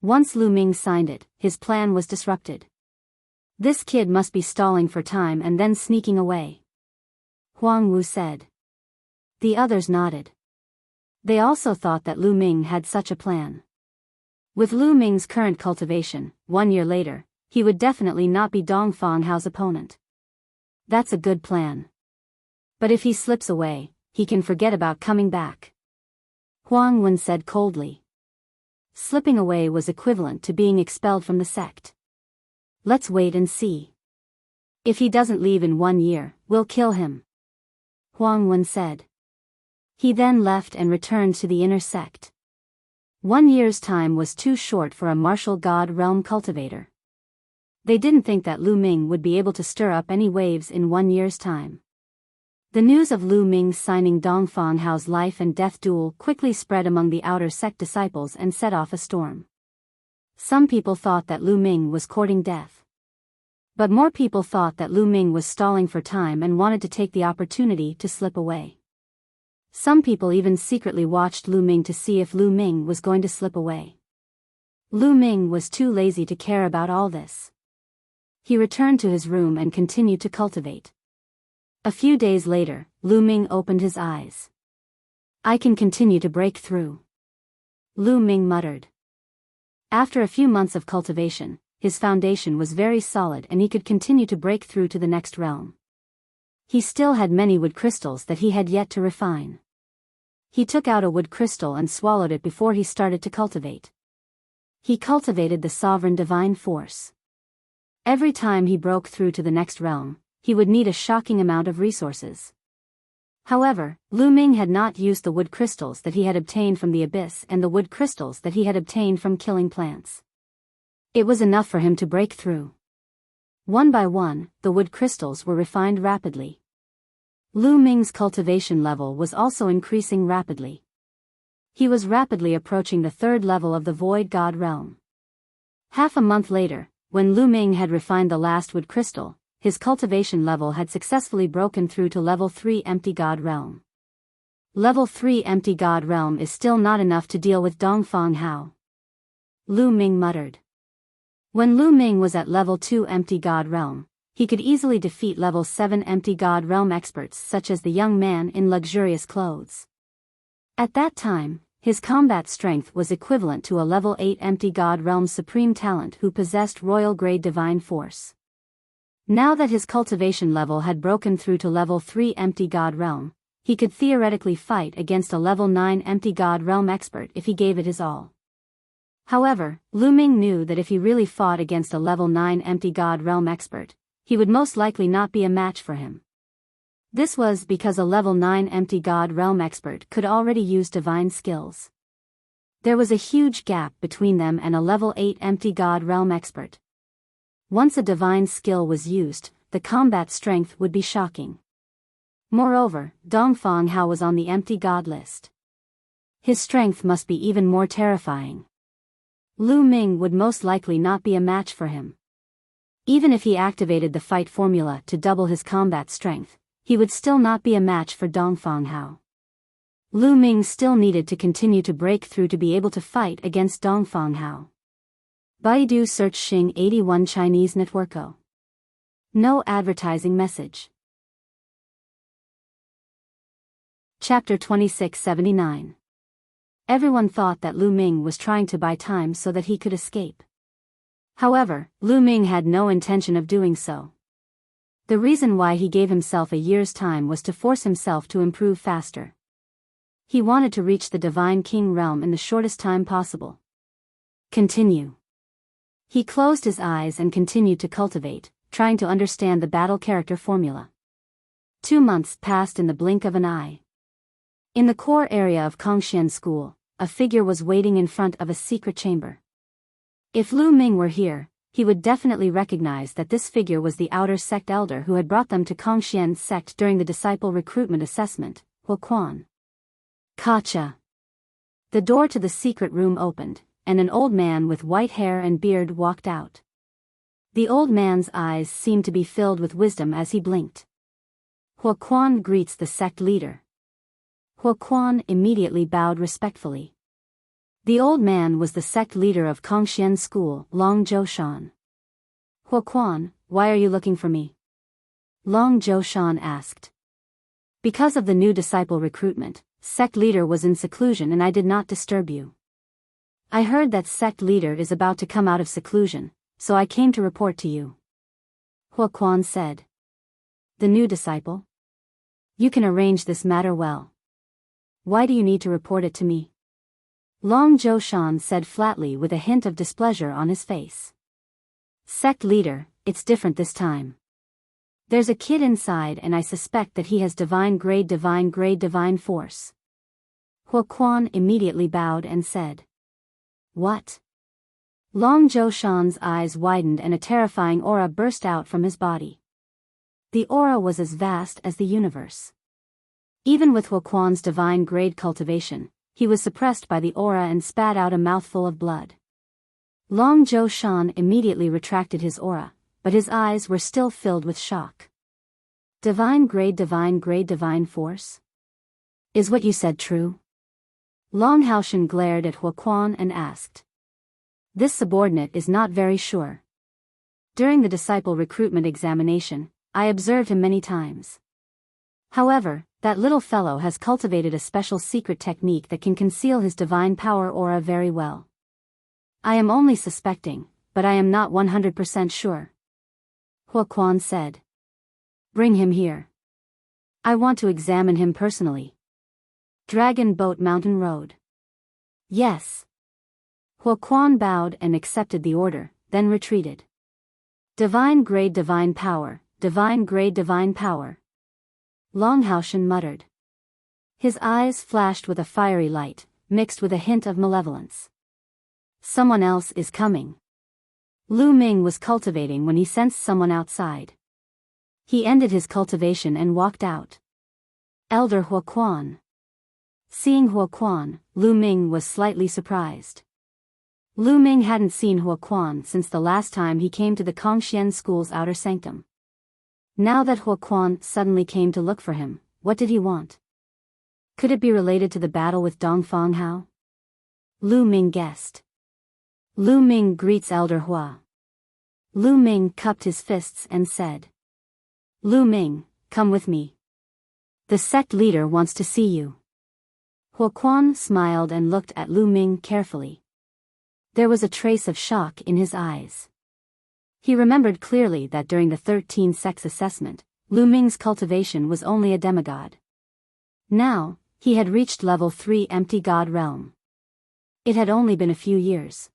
Once Lu Ming signed it, his plan was disrupted. This kid must be stalling for time and then sneaking away. Huang Wu said. The others nodded. They also thought that Lu Ming had such a plan. With Lu Ming's current cultivation, 1 year later, he would definitely not be Dongfang Hao's opponent. That's a good plan. But if he slips away, he can forget about coming back. Huang Wen said coldly. Slipping away was equivalent to being expelled from the sect. Let's wait and see. If he doesn't leave in 1 year, we'll kill him. Huang Wen said. He then left and returned to the inner sect. 1 year's time was too short for a martial god realm cultivator. They didn't think that Lu Ming would be able to stir up any waves in 1 year's time. The news of Lu Ming signing Dongfang Hao's life and death duel quickly spread among the outer sect disciples and set off a storm. Some people thought that Lu Ming was courting death. But more people thought that Lu Ming was stalling for time and wanted to take the opportunity to slip away. Some people even secretly watched Lu Ming to see if Lu Ming was going to slip away. Lu Ming was too lazy to care about all this. He returned to his room and continued to cultivate. A few days later, Lu Ming opened his eyes. I can continue to break through. Lu Ming muttered. After a few months of cultivation, his foundation was very solid and he could continue to break through to the next realm. He still had many wood crystals that he had yet to refine. He took out a wood crystal and swallowed it before he started to cultivate. He cultivated the sovereign divine force. Every time he broke through to the next realm, he would need a shocking amount of resources. However, Lu Ming had not used the wood crystals that he had obtained from the abyss and the wood crystals that he had obtained from killing plants. It was enough for him to break through. One by one, the wood crystals were refined rapidly. Lu Ming's cultivation level was also increasing rapidly. He was rapidly approaching the 3rd level of the Void God realm. Half a month later, when Lu Ming had refined the last wood crystal, his cultivation level had successfully broken through to level 3 Empty God realm. Level 3 Empty God realm is still not enough to deal with Dongfang Hao. Lu Ming muttered. When Lu Ming was at level 2 Empty God realm, he could easily defeat level 7 empty god realm experts such as the young man in luxurious clothes. At that time, his combat strength was equivalent to a level 8 empty god realm supreme talent who possessed royal grade divine force. Now that his cultivation level had broken through to level 3 empty god realm, he could theoretically fight against a level 9 empty god realm expert if he gave it his all. However, Lu Ming knew that if he really fought against a level 9 empty god realm expert, he would most likely not be a match for him. This was because a level 9 empty god realm expert could already use divine skills. There was a huge gap between them and a level 8 empty god realm expert. Once a divine skill was used, the combat strength would be shocking. Moreover, Dongfang Hao was on the empty god list. His strength must be even more terrifying. Lu Ming would most likely not be a match for him. Even if he activated the fight formula to double his combat strength, he would still not be a match for Dongfang Hao. Lu Ming still needed to continue to break through to be able to fight against Dongfang Hao. Baidu search Xing 81 Chinese Networko. No advertising message. Chapter 2679. Everyone thought that Lu Ming was trying to buy time so that he could escape. However, Lu Ming had no intention of doing so. The reason why he gave himself a year's time was to force himself to improve faster. He wanted to reach the Divine King realm in the shortest time possible. Continue. He closed his eyes and continued to cultivate, trying to understand the battle character formula. 2 months passed in the blink of an eye. In the core area of Kongxian School, a figure was waiting in front of a secret chamber. If Lu Ming were here, he would definitely recognize that this figure was the outer sect elder who had brought them to Kongxian sect during the disciple recruitment assessment, Huoquan. Kacha. The door to the secret room opened, and an old man with white hair and beard walked out. The old man's eyes seemed to be filled with wisdom as he blinked. Huoquan greets the sect leader. Huoquan immediately bowed respectfully. The old man was the sect leader of Kongxian School, Long Zhoushan. Huoquan, why are you looking for me? Long Zhoushan asked. Because of the new disciple recruitment, sect leader was in seclusion and I did not disturb you. I heard that sect leader is about to come out of seclusion, so I came to report to you. Huoquan said. The new disciple? You can arrange this matter well. Why do you need to report it to me? Long Zhoushan said flatly with a hint of displeasure on his face. Sect leader, it's different this time. There's a kid inside and I suspect that he has divine grade divine force. Huoquan immediately bowed and said. What? Long Zhoushan's eyes widened and a terrifying aura burst out from his body. The aura was as vast as the universe. Even with Huoquan's divine grade cultivation, he was suppressed by the aura and spat out a mouthful of blood. Long Zhoushan immediately retracted his aura, but his eyes were still filled with shock. Divine grade divine force? Is what you said true? Long Haoshan glared at Huoquan and asked. This subordinate is not very sure. During the disciple recruitment examination, I observed him many times. However, that little fellow has cultivated a special secret technique that can conceal his divine power aura very well. I am only suspecting, but I am not 100% sure. Huoquan said. Bring him here. I want to examine him personally. Dragon Boat Mountain Road. Yes. Huoquan bowed and accepted the order, then retreated. Divine grade divine power, divine grade divine power. Long Haoshan muttered. His eyes flashed with a fiery light, mixed with a hint of malevolence. Someone else is coming. Lu Ming was cultivating when he sensed someone outside. He ended his cultivation and walked out. Elder Huoquan. Seeing Huoquan, Lu Ming was slightly surprised. Lu Ming hadn't seen Huoquan since the last time he came to the Kongxian School's outer sanctum. Now that Huoquan suddenly came to look for him, what did he want? Could it be related to the battle with Dongfang Hao? Lu Ming guessed. Lu Ming greets Elder Hua. Lu Ming cupped his fists and said. Lu Ming, come with me. The sect leader wants to see you. Huoquan smiled and looked at Lu Ming carefully. There was a trace of shock in his eyes. He remembered clearly that during the 13 sex assessment, Lu Ming's cultivation was only a demigod. Now, he had reached level 3 empty god realm. It had only been a few years.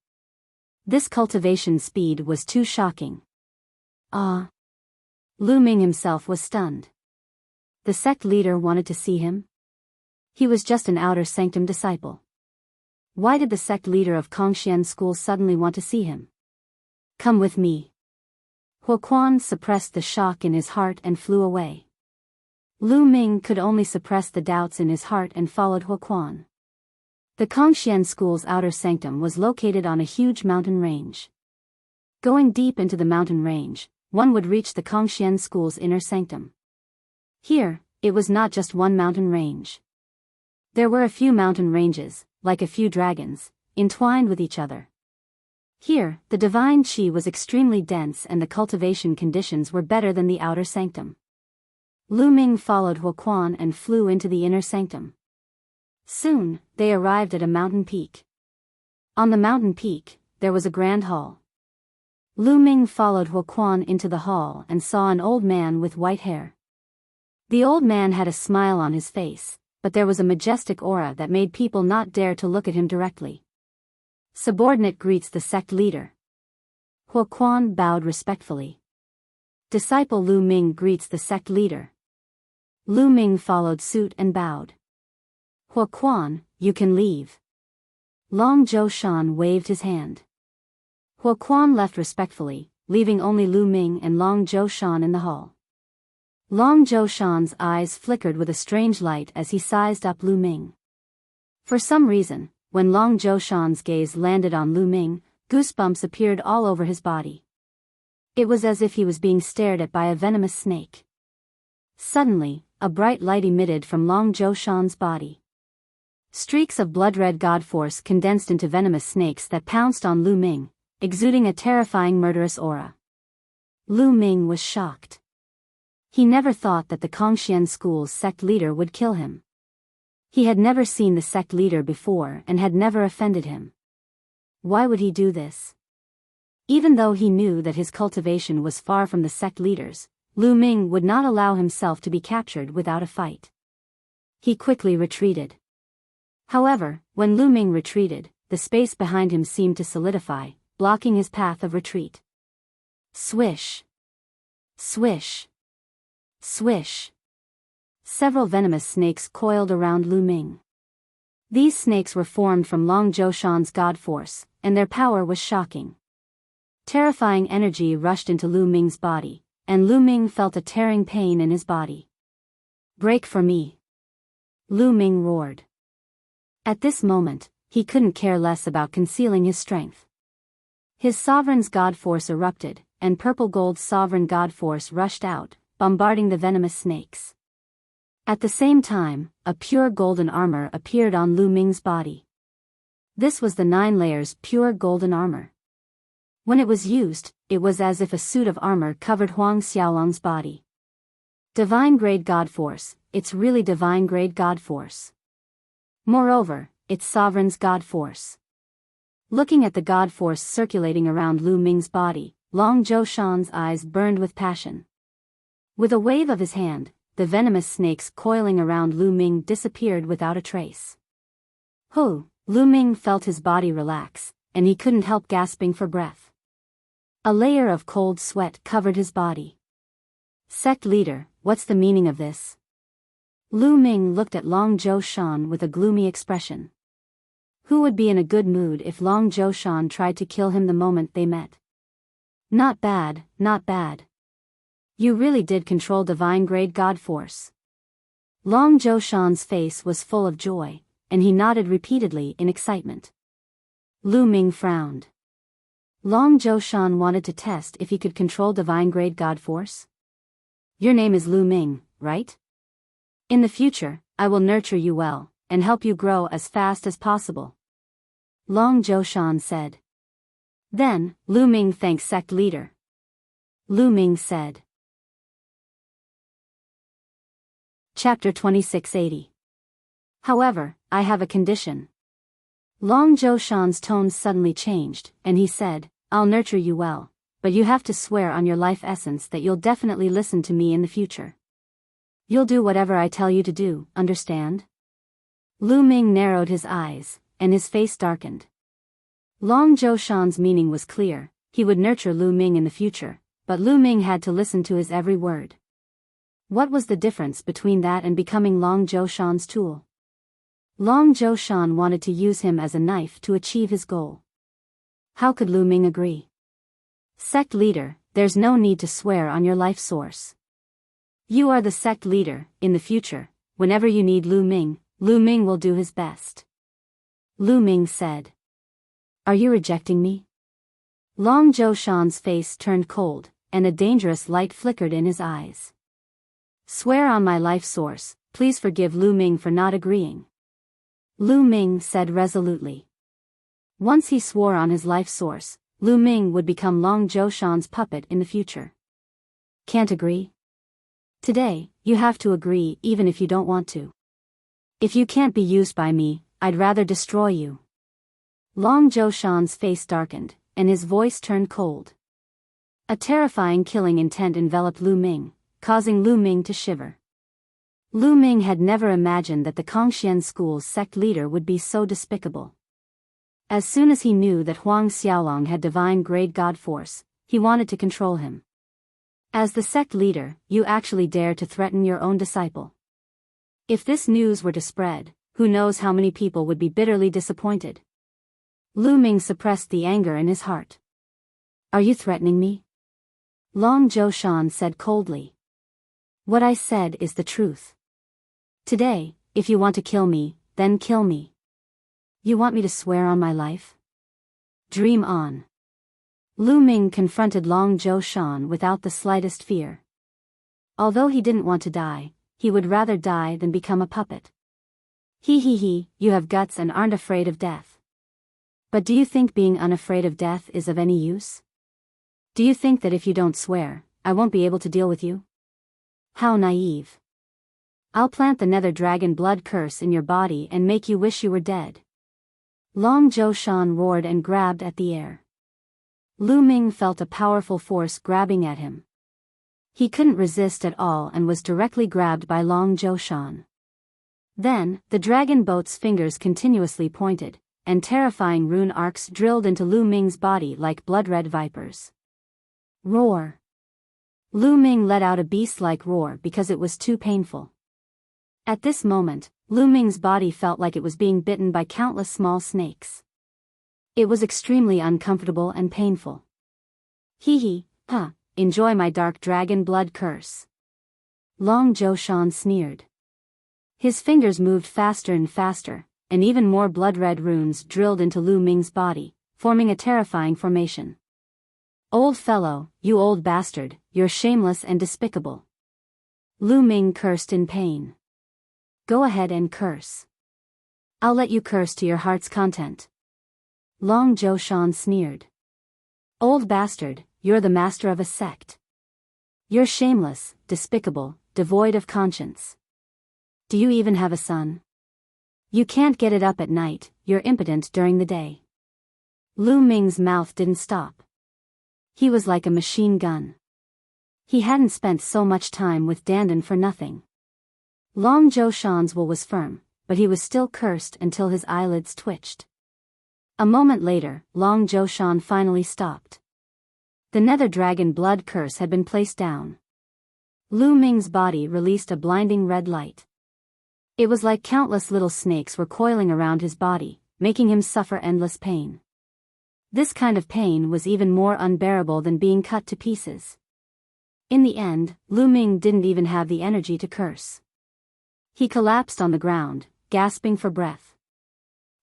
This cultivation speed was too shocking. Ah! Lu Ming himself was stunned. The sect leader wanted to see him? He was just an outer sanctum disciple. Why did the sect leader of Kongxian School suddenly want to see him? Come with me. Huoquan suppressed the shock in his heart and flew away. Lu Ming could only suppress the doubts in his heart and followed Huoquan. The Kongxian School's outer sanctum was located on a huge mountain range. Going deep into the mountain range, one would reach the Kongxian School's inner sanctum. Here, it was not just one mountain range. There were a few mountain ranges, like a few dragons, entwined with each other. Here, the divine qi was extremely dense and the cultivation conditions were better than the outer sanctum. Lu Ming followed Huoquan and flew into the inner sanctum. Soon, they arrived at a mountain peak. On the mountain peak, there was a grand hall. Lu Ming followed Huoquan into the hall and saw an old man with white hair. The old man had a smile on his face, but there was a majestic aura that made people not dare to look at him directly. Subordinate greets the sect leader. Huoquan bowed respectfully. Disciple Lu Ming greets the sect leader. Lu Ming followed suit and bowed. Huoquan, you can leave. Long Zhoushan waved his hand. Huoquan left respectfully, leaving only Lu Ming and Long Zhoushan in the hall. Long Zhoushan's eyes flickered with a strange light as he sized up Lu Ming. For some reason, when Long Zhoushan's gaze landed on Lu Ming, goosebumps appeared all over his body. It was as if he was being stared at by a venomous snake. Suddenly, a bright light emitted from Long Zhoushan's body. Streaks of blood-red god force condensed into venomous snakes that pounced on Lu Ming, exuding a terrifying murderous aura. Lu Ming was shocked. He never thought that the Kongxian School's sect leader would kill him. He had never seen the sect leader before and had never offended him. Why would he do this? Even though he knew that his cultivation was far from the sect leader's, Lu Ming would not allow himself to be captured without a fight. He quickly retreated. However, when Lu Ming retreated, the space behind him seemed to solidify, blocking his path of retreat. Swish! Swish! Swish! Several venomous snakes coiled around Lu Ming. These snakes were formed from Long Zhoushan's god force, and their power was shocking. Terrifying energy rushed into Lu Ming's body, and Lu Ming felt a tearing pain in his body. Break for me! Lu Ming roared. At this moment, he couldn't care less about concealing his strength. His sovereign's god force erupted, and purple gold's sovereign god force rushed out, bombarding the venomous snakes. At the same time, a pure golden armor appeared on Lu Ming's body. This was the 9 layers pure golden armor. When it was used, it was as if a suit of armor covered Huang Xiaolong's body. Divine grade god force, it's really divine grade god force. Moreover, it's sovereign's god force. Looking at the god force circulating around Lu Ming's body, Long Zhoushan's eyes burned with passion. With a wave of his hand, the venomous snakes coiling around Lu Ming disappeared without a trace. Lu Ming felt his body relax, and he couldn't help gasping for breath. A layer of cold sweat covered his body. Sect leader, what's the meaning of this? Lu Ming looked at Long Zhoushan with a gloomy expression. Who would be in a good mood if Long Zhoushan tried to kill him the moment they met? Not bad, not bad. You really did control divine grade god force. Long Zhoushan's face was full of joy, and he nodded repeatedly in excitement. Lu Ming frowned. Long Zhoushan wanted to test if he could control divine grade god force. Your name is Lu Ming, right? In the future, I will nurture you well, and help you grow as fast as possible. Long Zhoushan said. Then, Lu Ming thanked sect leader, Lu Ming said. Chapter 2680. However, I have a condition. Long Zhoushan's tone suddenly changed, and he said, I'll nurture you well, but you have to swear on your life essence that you'll definitely listen to me in the future. You'll do whatever I tell you to do, understand? Lu Ming narrowed his eyes, and his face darkened. Long Zhoushan's meaning was clear, he would nurture Lu Ming in the future, but Lu Ming had to listen to his every word. What was the difference between that and becoming Long Zhoushan's tool? Long Zhoushan wanted to use him as a knife to achieve his goal. How could Lu Ming agree? Sect leader, there's no need to swear on your life source. You are the sect leader. In the future, whenever you need Lu Ming will do his best. Lu Ming said. Are you rejecting me? Long Zhoushan's face turned cold, and a dangerous light flickered in his eyes. Swear on my life source, please forgive Lu Ming for not agreeing. Lu Ming said resolutely. Once he swore on his life source, Lu Ming would become Long Zhoushan's puppet in the future. Can't agree? Today, you have to agree even if you don't want to. If you can't be used by me, I'd rather destroy you. Long Zhoushan's face darkened, and his voice turned cold. A terrifying killing intent enveloped Lu Ming, causing Lu Ming to shiver. Lu Ming had never imagined that the Kongxian school's sect leader would be so despicable. As soon as he knew that Huang Xiaolong had divine grade god force, he wanted to control him. As the sect leader, you actually dare to threaten your own disciple. If this news were to spread, who knows how many people would be bitterly disappointed. Lu Ming suppressed the anger in his heart. Are you threatening me? Long Zhoushan said coldly. What I said is the truth. Today, if you want to kill me, then kill me. You want me to swear on my life? Dream on. Lu Ming confronted Long Zhoushan without the slightest fear. Although he didn't want to die, he would rather die than become a puppet. He, you have guts and aren't afraid of death. But do you think being unafraid of death is of any use? Do you think that if you don't swear, I won't be able to deal with you? How naive. I'll plant the nether dragon blood curse in your body and make you wish you were dead. Long Zhoushan roared and grabbed at the air. Lu Ming felt a powerful force grabbing at him. He couldn't resist at all and was directly grabbed by Long Zhoushan. Then, the dragon boat's fingers continuously pointed, and terrifying rune arcs drilled into Lu Ming's body like blood-red vipers. Roar. Lu Ming let out a beast-like roar because it was too painful. At this moment, Lu Ming's body felt like it was being bitten by countless small snakes. It was extremely uncomfortable and painful. Enjoy my dark dragon blood curse. Long Zhoushan sneered. His fingers moved faster and faster, and even more blood-red runes drilled into Lu Ming's body, forming a terrifying formation. Old fellow, you old bastard, you're shameless and despicable. Lu Ming cursed in pain. Go ahead and curse. I'll let you curse to your heart's content. Long Zhoushan sneered. Old bastard, you're the master of a sect. You're shameless, despicable, devoid of conscience. Do you even have a son? You can't get it up at night, you're impotent during the day. Lu Ming's mouth didn't stop. He was like a machine gun. He hadn't spent so much time with Dandan for nothing. Long Zhoushan's will was firm, but he was still cursed until his eyelids twitched. A moment later, Long Zhoushan finally stopped. The nether dragon blood curse had been placed down. Lu Ming's body released a blinding red light. It was like countless little snakes were coiling around his body, making him suffer endless pain. This kind of pain was even more unbearable than being cut to pieces. In the end, Lu Ming didn't even have the energy to curse. He collapsed on the ground, gasping for breath.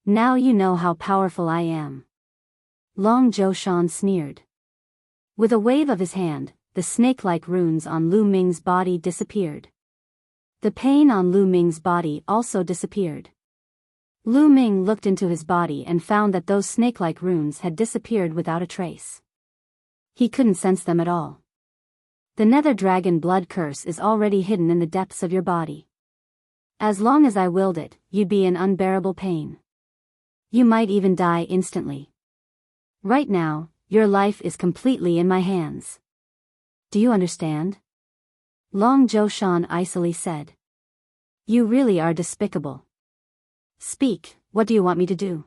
Now you know how powerful I am. Long Zhoushan sneered. With a wave of his hand, the snake-like runes on Lu Ming's body disappeared. The pain on Lu Ming's body also disappeared. Lu Ming looked into his body and found that those snake-like runes had disappeared without a trace. He couldn't sense them at all. The nether dragon blood curse is already hidden in the depths of your body. As long as I willed it, you'd be in unbearable pain. You might even die instantly. Right now, your life is completely in my hands. Do you understand? Long Zhoushan icily said. You really are despicable. Speak, what do you want me to do?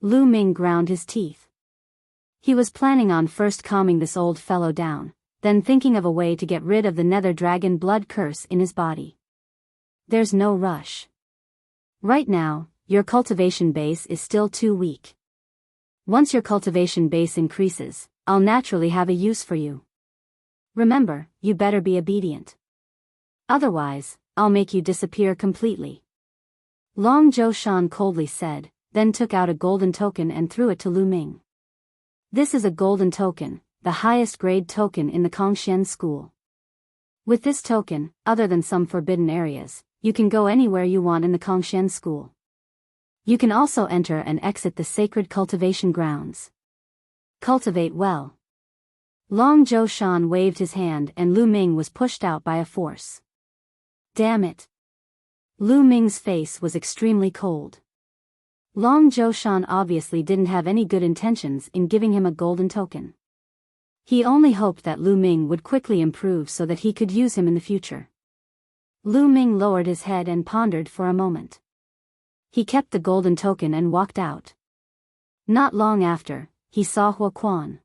Lu Ming ground his teeth. He was planning on first calming this old fellow down, then thinking of a way to get rid of the nether dragon blood curse in his body. There's no rush. Right now, your cultivation base is still too weak. Once your cultivation base increases, I'll naturally have a use for you. Remember, you better be obedient. Otherwise, I'll make you disappear completely. Long Zhoushan coldly said, then took out a golden token and threw it to Lu Ming. This is a golden token, the highest grade token in the Kongxian school. With this token, other than some forbidden areas, you can go anywhere you want in the Kongxian school. You can also enter and exit the sacred cultivation grounds. Cultivate well. Long Zhoushan waved his hand and Lu Ming was pushed out by a force. Damn it. Lu Ming's face was extremely cold. Long Zhoushan obviously didn't have any good intentions in giving him a golden token. He only hoped that Lu Ming would quickly improve so that he could use him in the future. Lu Ming lowered his head and pondered for a moment. He kept the golden token and walked out. Not long after, he saw Hua Quan.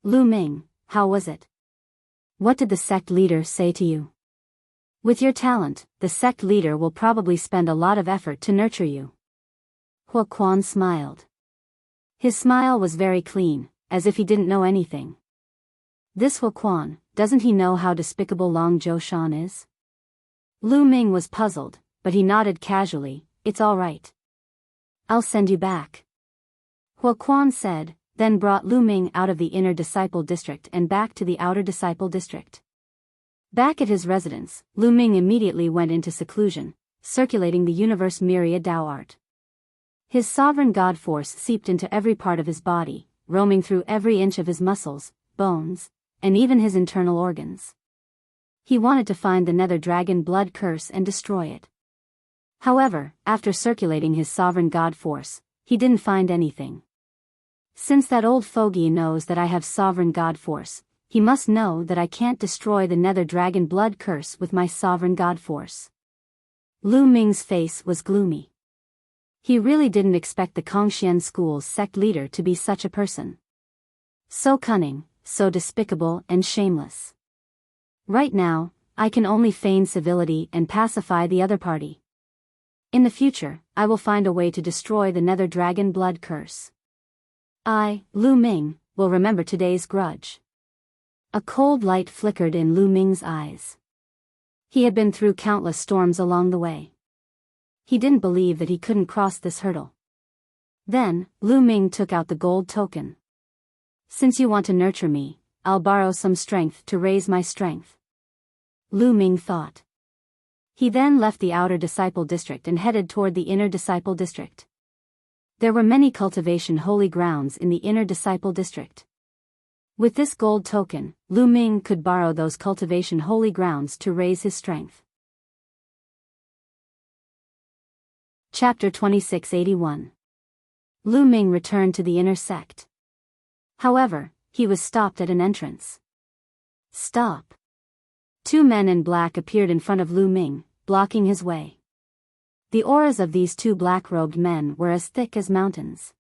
Lu Ming, how was it? What did the sect leader say to you? With your talent, the sect leader will probably spend a lot of effort to nurture you. Hua Quan smiled. His smile was very clean, as if he didn't know anything. This Hua Quan, doesn't he know how despicable Long Zhoushan is? Lu Ming was puzzled, but he nodded casually, it's all right. I'll send you back. Hua Quan said, then brought Lu Ming out of the inner disciple district and back to the outer disciple district. Back at his residence, Lu Ming immediately went into seclusion, circulating the universe myriad Tao art. His sovereign god force seeped into every part of his body, roaming through every inch of his muscles, bones, and even his internal organs. He wanted to find the nether dragon blood curse and destroy it. However, after circulating his sovereign god force, he didn't find anything. Since that old fogey knows that I have sovereign god force, he must know that I can't destroy the nether dragon blood curse with my sovereign god force. Lu Ming's face was gloomy. He really didn't expect the Kongxian school's sect leader to be such a person. So cunning, so despicable and shameless. Right now, I can only feign civility and pacify the other party. In the future, I will find a way to destroy the nether dragon blood curse. I, Lu Ming, will remember today's grudge. A cold light flickered in Lu Ming's eyes. He had been through countless storms along the way. He didn't believe that he couldn't cross this hurdle. Then, Lu Ming took out the gold token. Since you want to nurture me, I'll borrow some strength to raise my strength. Lu Ming thought. He then left the outer disciple district and headed toward the inner disciple district. There were many cultivation holy grounds in the inner disciple district. With this gold token, Lu Ming could borrow those cultivation holy grounds to raise his strength. Chapter 2681. Lu Ming returned to the inner sect. However, he was stopped at an entrance. Stop. Two men in black appeared in front of Lu Ming, blocking his way. The auras of these two black-robed men were as thick as mountains.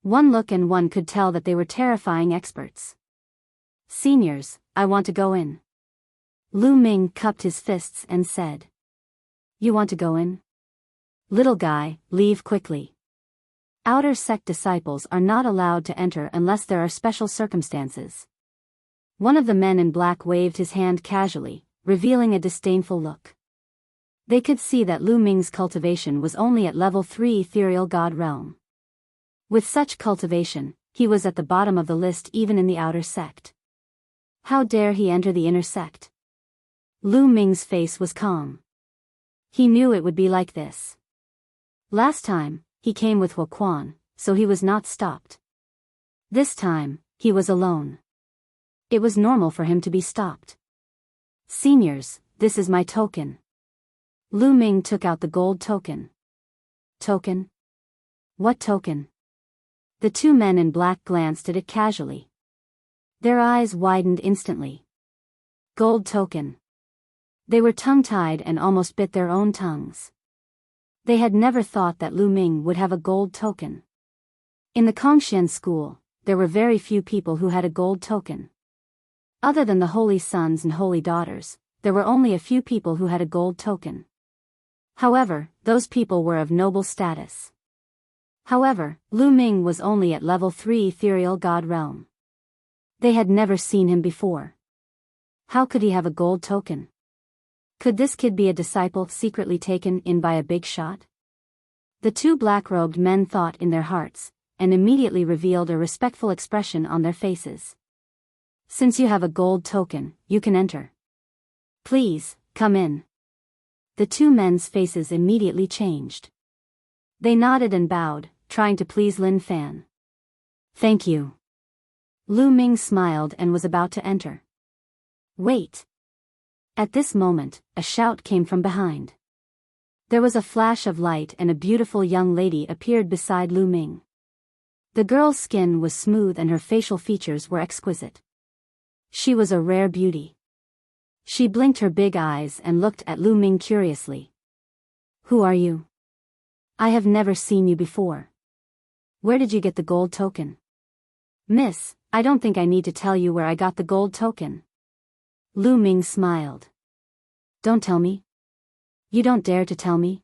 One look and one could tell that they were terrifying experts. Seniors, I want to go in. Lu Ming cupped his fists and said. You want to go in? Little guy, leave quickly. Outer sect disciples are not allowed to enter unless there are special circumstances. One of the men in black waved his hand casually, revealing a disdainful look. They could see that Lu Ming's cultivation was only at level 3 ethereal god realm. With such cultivation, he was at the bottom of the list even in the outer sect. How dare he enter the inner sect? Lu Ming's face was calm. He knew it would be like this. Last time, he came with Hua Quan, so he was not stopped. This time, he was alone. It was normal for him to be stopped. Seniors, this is my token. Lu Ming took out the gold token. Token? What token? The two men in black glanced at it casually. Their eyes widened instantly. Gold token. They were tongue-tied and almost bit their own tongues. They had never thought that Lu Ming would have a gold token. In the Kongxian school, there were very few people who had a gold token. Other than the holy sons and holy daughters, there were only a few people who had a gold token. However, those people were of noble status. However, Lu Ming was only at level 3 ethereal god realm. They had never seen him before. How could he have a gold token? Could this kid be a disciple secretly taken in by a big shot? The two black-robed men thought in their hearts, and immediately revealed a respectful expression on their faces. Since you have a gold token, you can enter. Please, come in. The two men's faces immediately changed. They nodded and bowed, trying to please Lin Fan. Thank you. Lu Ming smiled and was about to enter. Wait. At this moment, a shout came from behind. There was a flash of light and a beautiful young lady appeared beside Lu Ming. The girl's skin was smooth and her facial features were exquisite. She was a rare beauty. She blinked her big eyes and looked at Lu Ming curiously. Who are you? I have never seen you before. Where did you get the gold token? Miss, I don't think I need to tell you where I got the gold token. Lu Ming smiled. Don't tell me. You don't dare to tell me?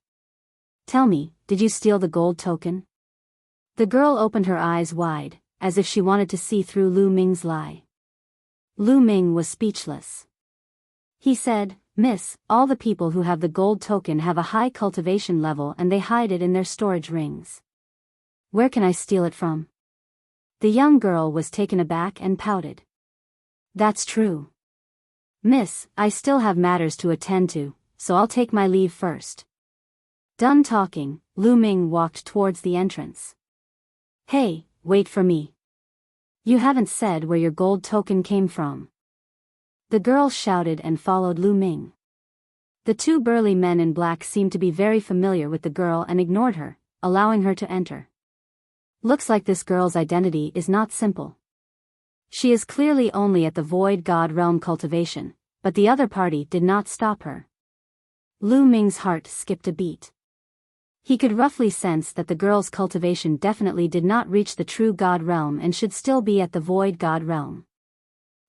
Tell me, did you steal the gold token? The girl opened her eyes wide, as if she wanted to see through Lu Ming's lie. Lu Ming was speechless. He said, Miss, all the people who have the gold token have a high cultivation level and they hide it in their storage rings. Where can I steal it from? The young girl was taken aback and pouted. That's true. Miss, I still have matters to attend to, so I'll take my leave first. Done talking, Lu Ming walked towards the entrance. Hey, wait for me. You haven't said where your gold token came from. The girl shouted and followed Lu Ming. The two burly men in black seemed to be very familiar with the girl and ignored her, allowing her to enter. Looks like this girl's identity is not simple. She is clearly only at the Void God Realm cultivation, but the other party did not stop her. Lu Ming's heart skipped a beat. He could roughly sense that the girl's cultivation definitely did not reach the true God Realm and should still be at the Void God Realm.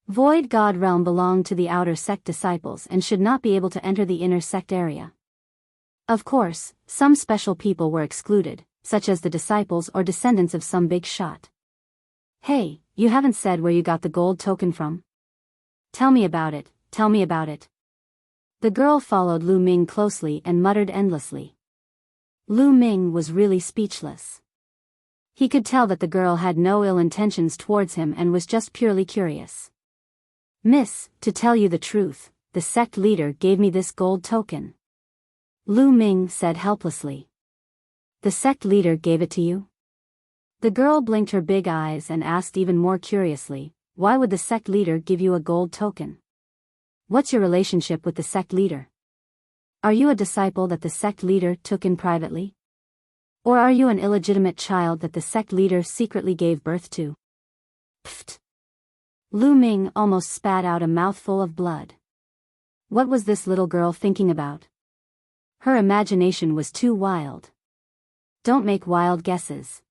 Void God Realm belonged to the outer sect disciples and should not be able to enter the inner sect area. Of course, some special people were excluded, such as the disciples or descendants of some big shot. Hey, you haven't said where you got the gold token from? Tell me about it, tell me about it. The girl followed Lu Ming closely and muttered endlessly. Lu Ming was really speechless. He could tell that the girl had no ill intentions towards him and was just purely curious. Miss, to tell you the truth, the sect leader gave me this gold token. Lu Ming said helplessly. The sect leader gave it to you? The girl blinked her big eyes and asked even more curiously, why would the sect leader give you a gold token? What's your relationship with the sect leader? Are you a disciple that the sect leader took in privately? Or are you an illegitimate child that the sect leader secretly gave birth to? Pfft! Lu Ming almost spat out a mouthful of blood. What was this little girl thinking about? Her imagination was too wild. Don't make wild guesses.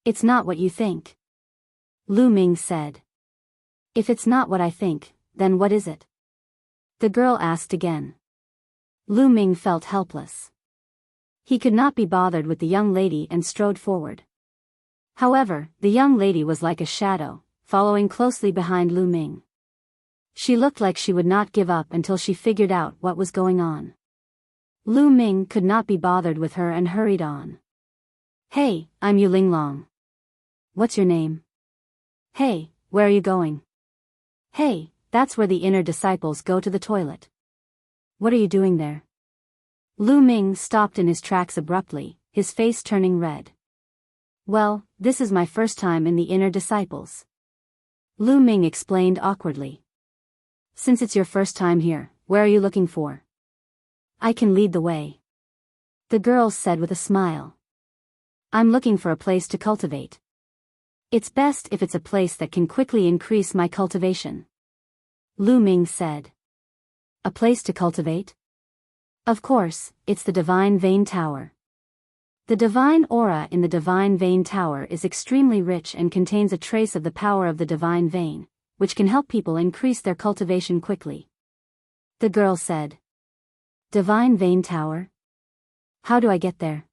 It's not what you think. Lu Ming said. If it's not what I think, then what is it? The girl asked again. Lu Ming felt helpless. He could not be bothered with the young lady and strode forward. However, the young lady was like a shadow, following closely behind Lu Ming. She looked like she would not give up until she figured out what was going on. Lu Ming could not be bothered with her and hurried on. Hey, I'm Yu Linglong. What's your name? Hey, where are you going? Hey, that's where the inner disciples go to the toilet. What are you doing there? Lu Ming stopped in his tracks abruptly, his face turning red. Well, this is my first time in the inner disciples. Lu Ming explained awkwardly. Since it's your first time here, where are you looking for? I can lead the way. The girl said with a smile. I'm looking for a place to cultivate. It's best if it's a place that can quickly increase my cultivation. Lu Ming said. A place to cultivate? Of course, it's the Divine Vein Tower. The divine aura in the Divine Vein Tower is extremely rich and contains a trace of the power of the Divine Vein, which can help people increase their cultivation quickly. The girl said. Divine Vein Tower? How do I get there?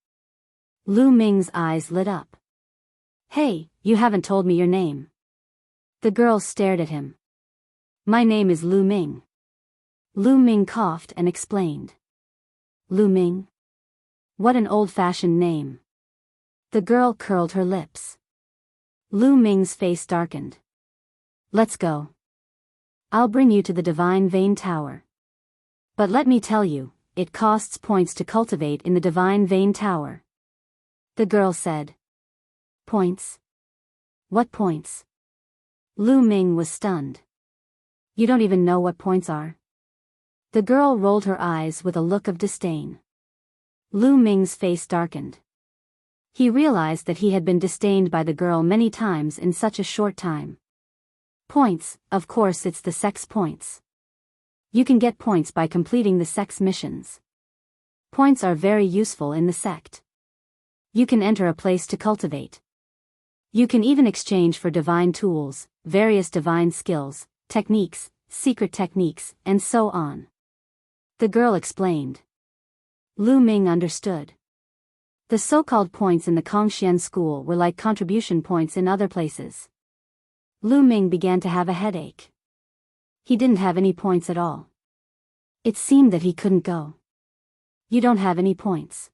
Lu Ming's eyes lit up. Hey, you haven't told me your name. The girl stared at him. My name is Lu Ming. Lu Ming coughed and explained. Lu Ming? What an old-fashioned name. The girl curled her lips. Lu Ming's face darkened. Let's go. I'll bring you to the Divine Vein Tower. But let me tell you, it costs points to cultivate in the Divine Vein Tower. The girl said. Points? What points? Lu Ming was stunned. You don't even know what points are? The girl rolled her eyes with a look of disdain. Lu Ming's face darkened. He realized that he had been disdained by the girl many times in such a short time. Points, of course it's the sex points. You can get points by completing the sex missions. Points are very useful in the sect. You can enter a place to cultivate. You can even exchange for divine tools, various divine skills, techniques, secret techniques, and so on. The girl explained. Lu Ming understood. The so-called points in the Kongxian school were like contribution points in other places. Lu Ming began to have a headache. He didn't have any points at all. It seemed that he couldn't go. You don't have any points.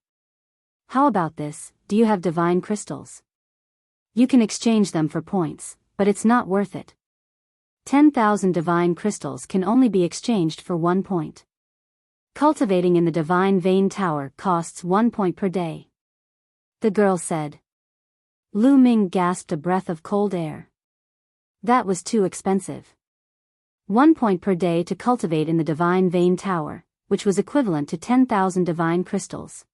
How about this, do you have divine crystals? You can exchange them for points, but it's not worth it. 10,000 divine crystals can only be exchanged for 1 point. Cultivating in the Divine Vein Tower costs 1 point per day. The girl said. Lu Ming gasped a breath of cold air. That was too expensive. 1 point per day to cultivate in the Divine Vein Tower, which was equivalent to 10,000 divine crystals.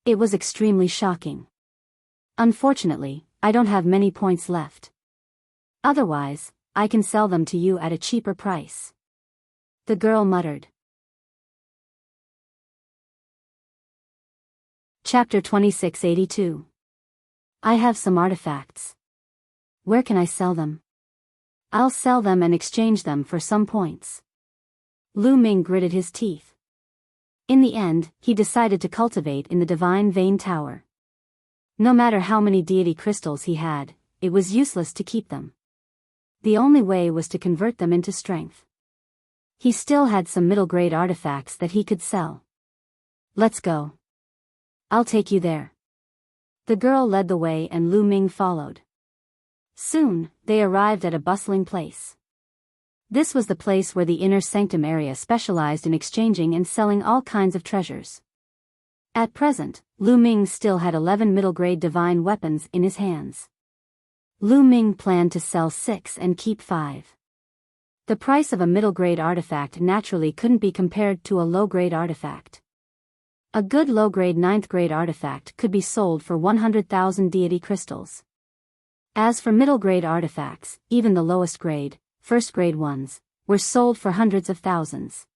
It was extremely shocking. Unfortunately, I don't have many points left. Otherwise, I can sell them to you at a cheaper price. The girl muttered. Chapter 2682. I have some artifacts. Where can I sell them? I'll sell them and exchange them for some points. Lu Ming gritted his teeth. In the end, he decided to cultivate in the Divine Vein Tower. No matter how many deity crystals he had, it was useless to keep them. The only way was to convert them into strength. He still had some middle-grade artifacts that he could sell. Let's go. I'll take you there. The girl led the way and Lu Ming followed. Soon, they arrived at a bustling place. This was the place where the inner sanctum area specialized in exchanging and selling all kinds of treasures. At present, Lu Ming still had 11 middle-grade divine weapons in his hands. Lu Ming planned to sell 6 and keep 5. The price of a middle-grade artifact naturally couldn't be compared to a low-grade artifact. A good low-grade 9th-grade artifact could be sold for 100,000 deity crystals. As for middle-grade artifacts, even the lowest grade, first-grade ones, were sold for hundreds of thousands.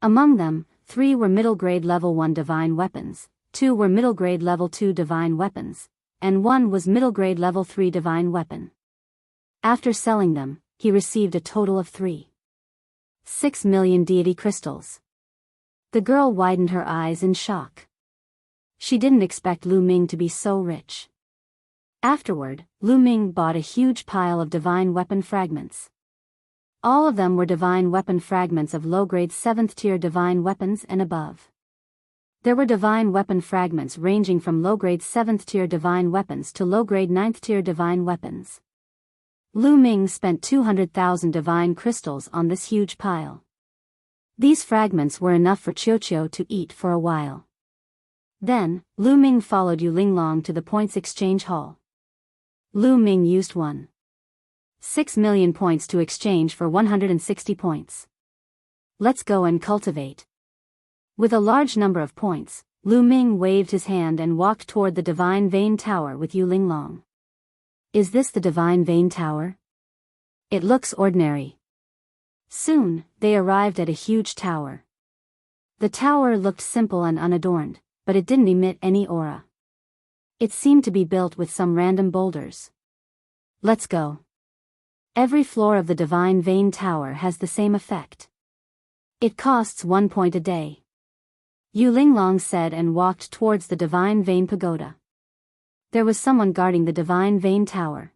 Among them, 3 were middle-grade level 1 divine weapons, 2 were middle-grade level 2 divine weapons, and 1 was middle-grade level 3 divine weapon. After selling them, he received a total of 3.6 million deity crystals. The girl widened her eyes in shock. She didn't expect Lu Ming to be so rich. Afterward, Lu Ming bought a huge pile of divine weapon fragments. All of them were divine weapon fragments of low-grade 7th-tier divine weapons and above. There were divine weapon fragments ranging from low-grade 7th-tier divine weapons to low-grade 9th-tier divine weapons. Lu Ming spent 200,000 divine crystals on this huge pile. These fragments were enough for Qiuqiu to eat for a while. Then, Lu Ming followed Yu Linglong to the points exchange hall. Lu Ming used 1 6 million points to exchange for 160 points. Let's go and cultivate. With a large number of points, Lu Ming waved his hand and walked toward the Divine Vein Tower with Yu Linglong. Is this the Divine Vein Tower? It looks ordinary. Soon, they arrived at a huge tower. The tower looked simple and unadorned, but it didn't emit any aura. It seemed to be built with some random boulders. Let's go. Every floor of the Divine Vein Tower has the same effect. It costs 1 point a day. Yu Linglong said and walked towards the Divine Vein Pagoda. There was someone guarding the Divine Vein Tower.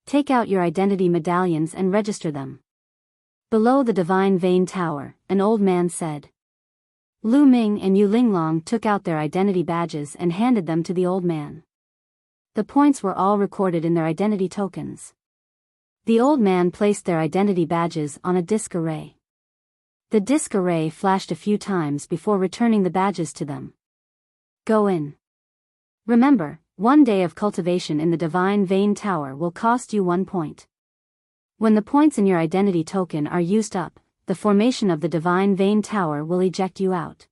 Take out your identity medallions and register them. Below the Divine Vein Tower, an old man said. Lu Ming and Yu Linglong took out their identity badges and handed them to the old man. The points were all recorded in their identity tokens. The old man placed their identity badges on a disk array. The disk array flashed a few times before returning the badges to them. Go in. Remember, 1 day of cultivation in the Divine Vein Tower will cost you 1 point. When the points in your identity token are used up, the formation of the Divine Vein Tower will eject you out.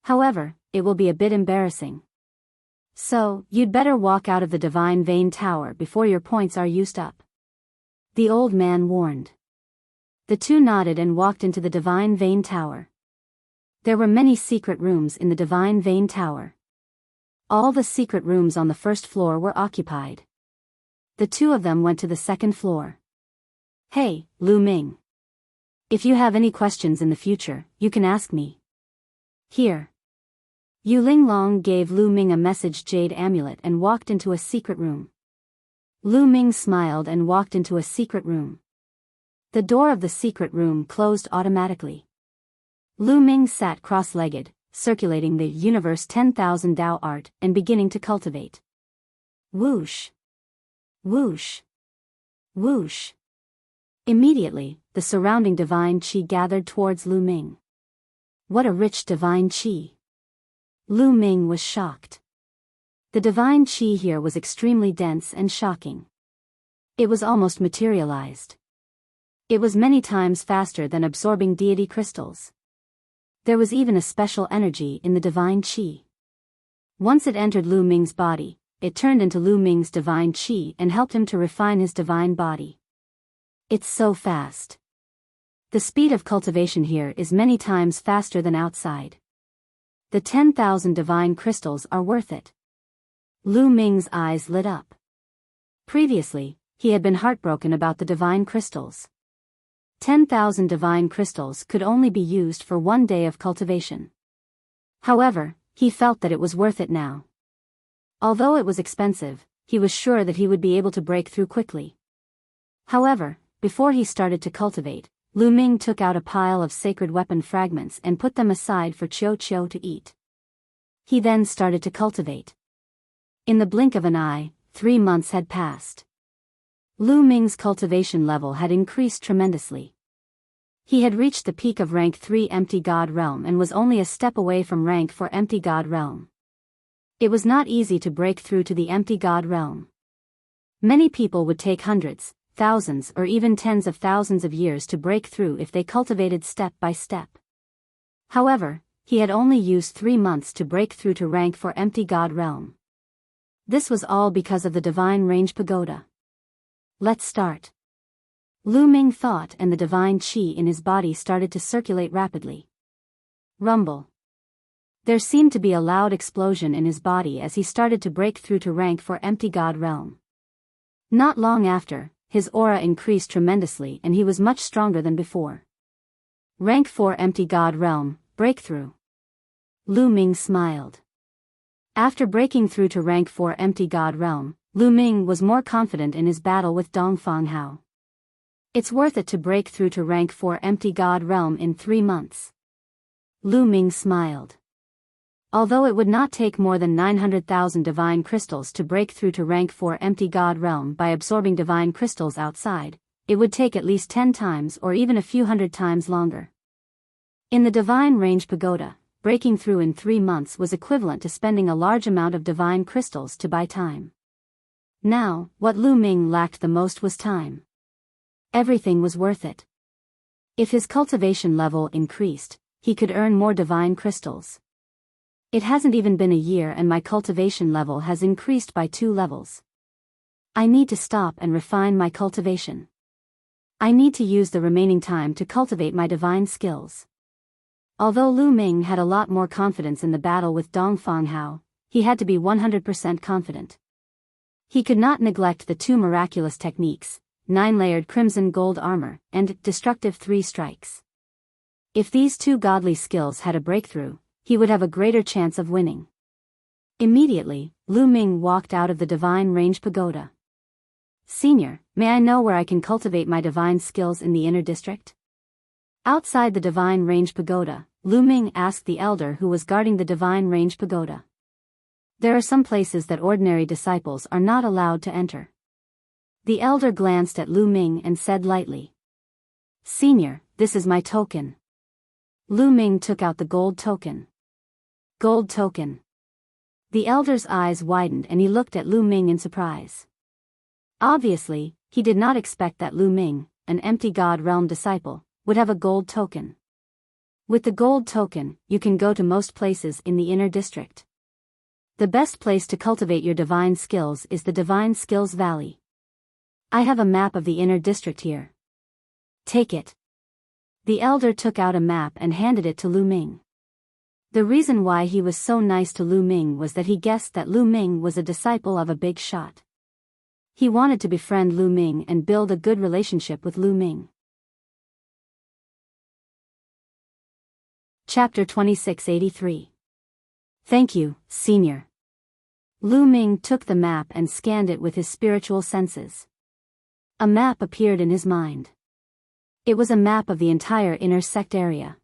However, it will be a bit embarrassing. So, you'd better walk out of the Divine Vein Tower before your points are used up. The old man warned. The two nodded and walked into the Divine Vein Tower. There were many secret rooms in the Divine Vein Tower. All the secret rooms on the first floor were occupied. The two of them went to the second floor. Hey, Lu Ming. If you have any questions in the future, you can ask me. Here. Yu Linglong gave Lu Ming a message jade amulet and walked into a secret room. Lu Ming smiled and walked into a secret room. The door of the secret room closed automatically. Lu Ming sat cross-legged, circulating the universe 10,000 Dao art and beginning to cultivate. Whoosh. Whoosh. Whoosh. Immediately, the surrounding divine qi gathered towards Lu Ming. What a rich divine qi! Lu Ming was shocked. The divine qi here was extremely dense and shocking. It was almost materialized. It was many times faster than absorbing deity crystals. There was even a special energy in the divine qi. Once it entered Lu Ming's body, it turned into Lu Ming's divine qi and helped him to refine his divine body. It's so fast. The speed of cultivation here is many times faster than outside. The 10,000 divine crystals are worth it. Lu Ming's eyes lit up. Previously, he had been heartbroken about the divine crystals. 10,000 divine crystals could only be used for 1 day of cultivation. However, he felt that it was worth it now. Although it was expensive, he was sure that he would be able to break through quickly. However, before he started to cultivate, Lu Ming took out a pile of sacred weapon fragments and put them aside for Qiu Qiu to eat. He then started to cultivate. In the blink of an eye, 3 months had passed. Lu Ming's cultivation level had increased tremendously. He had reached the peak of rank 3 Empty God Realm and was only a step away from rank 4 Empty God Realm. It was not easy to break through to the Empty God Realm. Many people would take hundreds, thousands or even tens of thousands of years to break through if they cultivated step by step. However, he had only used 3 months to break through to rank 4 Empty God Realm. This was all because of the Divine Range Pagoda. Let's start. Lu Ming thought, and the divine qi in his body started to circulate rapidly. Rumble. There seemed to be a loud explosion in his body as he started to break through to rank 4 Empty God Realm. Not long after, his aura increased tremendously and he was much stronger than before. Rank 4 Empty God Realm, breakthrough. Lu Ming smiled. After breaking through to rank 4 Empty God Realm, Lu Ming was more confident in his battle with Dongfang Hao. It's worth it to break through to rank 4 Empty God Realm in 3 months. Lu Ming smiled. Although it would not take more than 900,000 divine crystals to break through to rank 4 Empty God Realm by absorbing divine crystals outside, it would take at least 10 times or even a few hundred times longer. In the Divine Range Pagoda, breaking through in 3 months was equivalent to spending a large amount of divine crystals to buy time. Now, what Lu Ming lacked the most was time. Everything was worth it. If his cultivation level increased, he could earn more divine crystals. It hasn't even been a year and my cultivation level has increased by 2 levels. I need to stop and refine my cultivation. I need to use the remaining time to cultivate my divine skills. Although Lu Ming had a lot more confidence in the battle with Dongfang Hao, he had to be 100% confident. He could not neglect the 2 miraculous techniques, 9-layered crimson gold armor, and destructive 3 strikes. If these 2 godly skills had a breakthrough, he would have a greater chance of winning. Immediately, Lu Ming walked out of the Divine Range Pagoda. Senior, may I know where I can cultivate my divine skills in the inner district? Outside the Divine Range Pagoda, Lu Ming asked the elder who was guarding the Divine Range Pagoda. There are some places that ordinary disciples are not allowed to enter. The elder glanced at Lu Ming and said lightly, Senior, this is my token. Lu Ming took out the gold token. Gold token. The elder's eyes widened and he looked at Lu Ming in surprise. Obviously, he did not expect that Lu Ming, an empty God realm disciple, would have a gold token. With the gold token, you can go to most places in the inner district. The best place to cultivate your divine skills is the Divine Skills Valley. I have a map of the inner district here. Take it. The elder took out a map and handed it to Lu Ming. The reason why he was so nice to Lu Ming was that he guessed that Lu Ming was a disciple of a big shot. He wanted to befriend Lu Ming and build a good relationship with Lu Ming. Chapter 2683. Thank you, Senior. Lu Ming took the map and scanned it with his spiritual senses. A map appeared in his mind. It was a map of the entire inner sect area.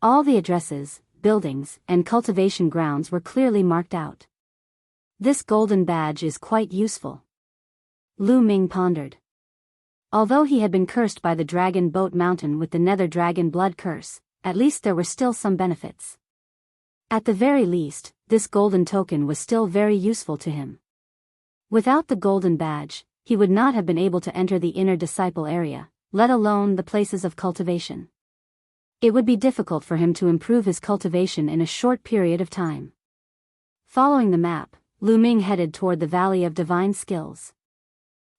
All the addresses, buildings, and cultivation grounds were clearly marked out. This golden badge is quite useful. Lu Ming pondered. Although he had been cursed by the Dragon Boat Mountain with the Nether Dragon Blood Curse, at least there were still some benefits. At the very least, this golden token was still very useful to him. Without the golden badge, he would not have been able to enter the inner disciple area, let alone the places of cultivation. It would be difficult for him to improve his cultivation in a short period of time. Following the map, Lu Ming headed toward the Valley of Divine Skills.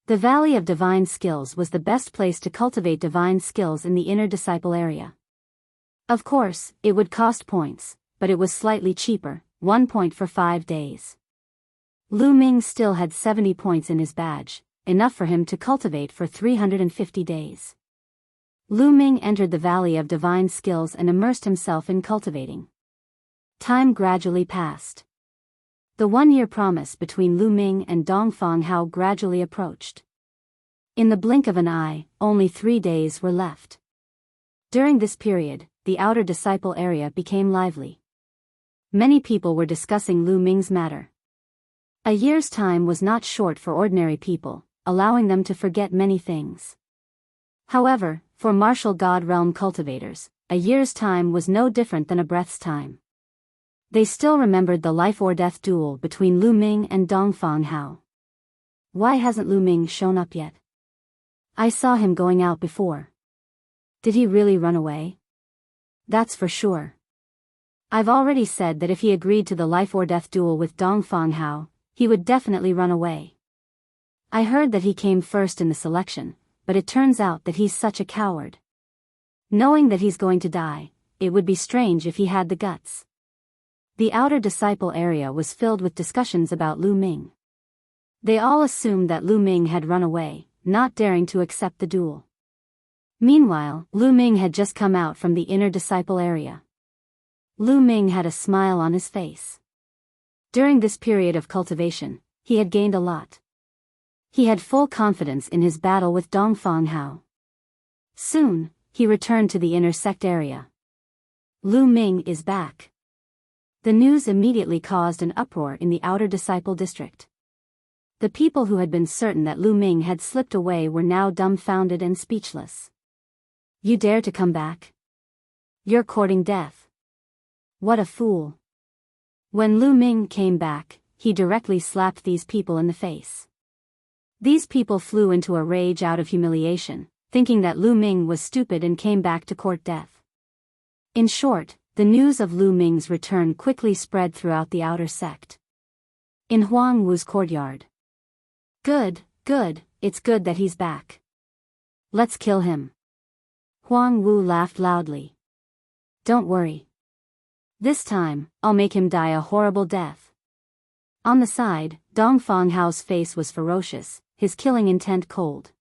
The Valley of Divine Skills was the best place to cultivate divine skills in the inner disciple area. Of course, it would cost points, but it was slightly cheaper, 1 point for 5 days. Lu Ming still had 70 points in his badge, enough for him to cultivate for 350 days. Lu Ming entered the Valley of Divine Skills and immersed himself in cultivating. Time gradually passed. The 1-year promise between Lu Ming and Dongfang Hao gradually approached. In the blink of an eye, only 3 days were left. During this period, the outer disciple area became lively. Many people were discussing Lu Ming's matter. A year's time was not short for ordinary people, allowing them to forget many things. However, for martial god realm cultivators, a year's time was no different than a breath's time. They still remembered the life or death duel between Lu Ming and Dongfang Hao. Why hasn't Lu Ming shown up yet? I saw him going out before. Did he really run away? That's for sure. I've already said that if he agreed to the life or death duel with Dongfang Hao, he would definitely run away. I heard that he came first in the selection, but it turns out that he's such a coward. Knowing that he's going to die, it would be strange if he had the guts. The outer disciple area was filled with discussions about Lu Ming. They all assumed that Lu Ming had run away, not daring to accept the duel. Meanwhile, Lu Ming had just come out from the inner disciple area. Lu Ming had a smile on his face. During this period of cultivation, he had gained a lot. He had full confidence in his battle with Dongfang Hao. Soon, he returned to the inner sect area. Lu Ming is back. The news immediately caused an uproar in the outer disciple district. The people who had been certain that Lu Ming had slipped away were now dumbfounded and speechless. You dare to come back? You're courting death. What a fool. When Lu Ming came back, he directly slapped these people in the face. These people flew into a rage out of humiliation, thinking that Lu Ming was stupid and came back to court death. In short, the news of Lu Ming's return quickly spread throughout the outer sect. In Huang Wu's courtyard. Good, it's good that he's back. Let's kill him. Huang Wu laughed loudly. Don't worry. This time, I'll make him die a horrible death. On the side, Dongfang Hao's face was ferocious, his killing intent cold.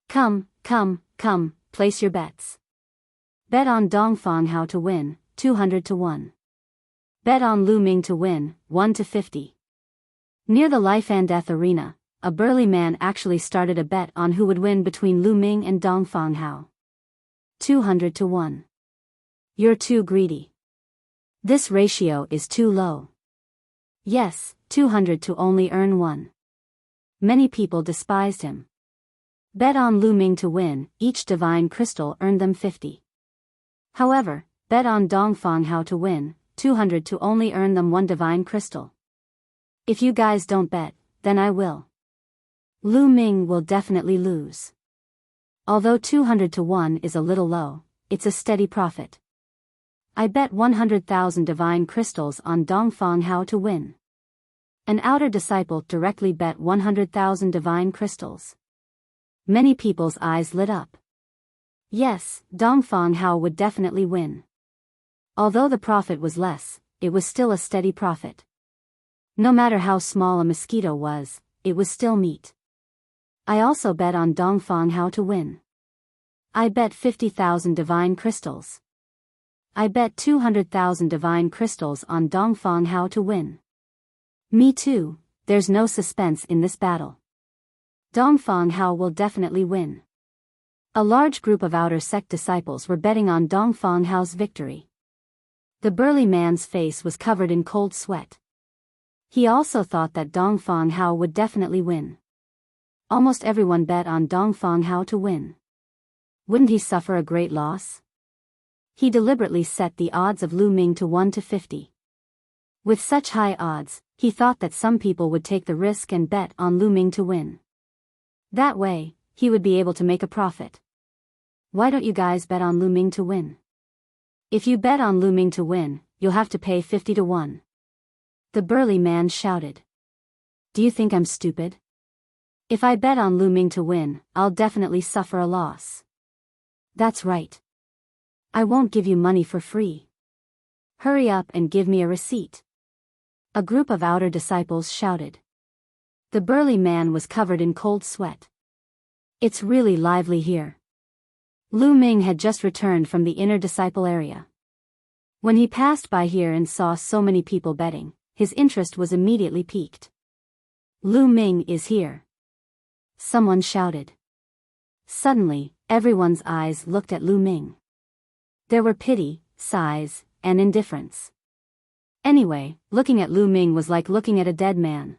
Come, place your bets. Bet on Dongfang Hao to win, 200 to 1. Bet on Lu Ming to win, 1 to 50. Near the life and death arena, a burly man actually started a bet on who would win between Lu Ming and Dongfang Hao. 200 to 1. You're too greedy. This ratio is too low. Yes, 200 to only earn 1. Many people despised him. Bet on Lu Ming to win, each divine crystal earned them 50. However, bet on Dongfang Hao to win, 200 to only earn them 1 divine crystal. If you guys don't bet, then I will. Lu Ming will definitely lose. Although 200 to 1 is a little low, it's a steady profit. I bet 100,000 divine crystals on Dongfang Hao to win. An outer disciple directly bet 100,000 divine crystals. Many people's eyes lit up. Yes, Dongfang Hao would definitely win. Although the profit was less, it was still a steady profit. No matter how small a mosquito was, it was still meat. I also bet on Dongfang Hao to win. I bet 50,000 divine crystals. I bet 200,000 divine crystals on Dongfang Hao to win. Me too, there's no suspense in this battle. Dongfang Hao will definitely win. A large group of outer sect disciples were betting on Dongfang Hao's victory. The burly man's face was covered in cold sweat. He also thought that Dongfang Hao would definitely win. Almost everyone bet on Dongfang Hao to win. Wouldn't he suffer a great loss? He deliberately set the odds of Lu Ming to 1 to 50. With such high odds, he thought that some people would take the risk and bet on Lu Ming to win. That way, he would be able to make a profit. Why don't you guys bet on Lu Ming to win? If you bet on Lu Ming to win, you'll have to pay 50 to 1. The burly man shouted. Do you think I'm stupid? If I bet on Lu Ming to win, I'll definitely suffer a loss. That's right. I won't give you money for free. Hurry up and give me a receipt. A group of outer disciples shouted. The burly man was covered in cold sweat. It's really lively here. Lu Ming had just returned from the inner disciple area. When he passed by here and saw so many people betting, his interest was immediately piqued. Lu Ming is here. Someone shouted. Suddenly, everyone's eyes looked at Lu Ming. There were pity, sighs, and indifference. Anyway, looking at Lu Ming was like looking at a dead man.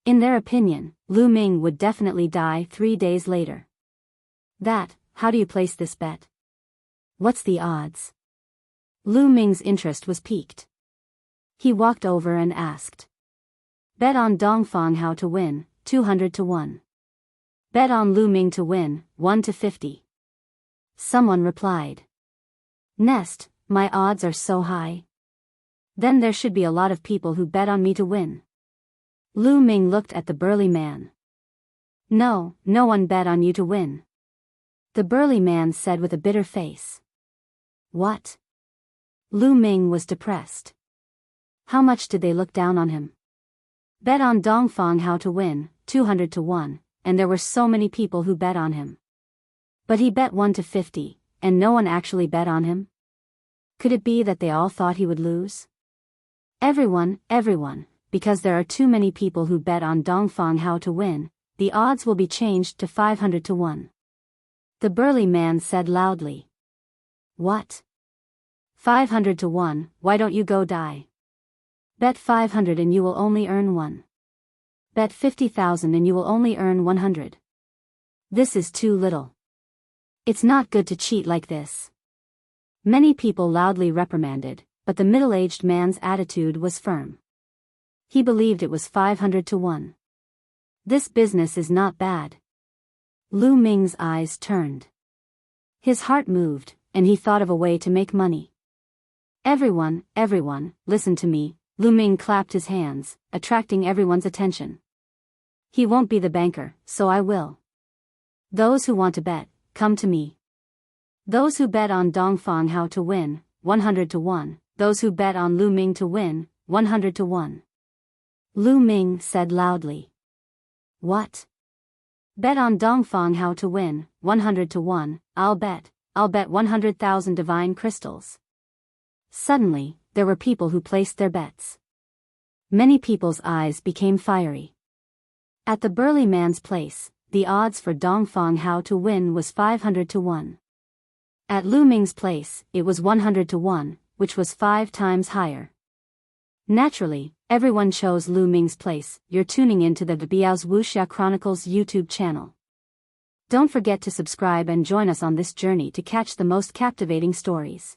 In their opinion, Lu Ming would definitely die 3 days later. How do you place this bet? What's the odds? Lu Ming's interest was piqued. He walked over and asked. Bet on Dongfang Hao to win, 200 to 1. Bet on Lu Ming to win, 1 to 50. Someone replied. Nest, my odds are so high. Then there should be a lot of people who bet on me to win. Lu Ming looked at the burly man. No one bet on you to win. The burly man said with a bitter face. What? Lu Ming was depressed. How much did they look down on him? Bet on Dongfang Hao to win, 200 to 1, and there were so many people who bet on him. But he bet 1 to 50, and no one actually bet on him? Could it be that they all thought he would lose? Everyone, because there are too many people who bet on Dongfang Hao to win, the odds will be changed to 500 to 1. The burly man said loudly. What? 500 to 1, why don't you go die? Bet 500 and you will only earn 1. Bet 50,000 and you will only earn 100. This is too little. It's not good to cheat like this. Many people loudly reprimanded, but the middle-aged man's attitude was firm. He believed it was 500 to 1. This business is not bad. Lu Ming's eyes turned. His heart moved, and he thought of a way to make money. Everyone, listen to me. Lu Ming clapped his hands, attracting everyone's attention. He won't be the banker, so I will. Those who want to bet, come to me. Those who bet on Dongfang Hao to win, 100 to 1. Those who bet on Lu Ming to win, 100 to 1. Lu Ming said loudly. What? Bet on Dongfang Hao to win, 100 to 1, I'll bet 100,000 divine crystals. Suddenly, there were people who placed their bets. Many people's eyes became fiery. At the burly man's place, the odds for Dongfang Hao to win was 500 to 1. At Lu Ming's place, it was 100 to 1, which was 5 times higher. Naturally, everyone chose Lu Ming's place. You're tuning into the Biyao's Wuxia Chronicles YouTube channel. Don't forget to subscribe and join us on this journey to catch the most captivating stories.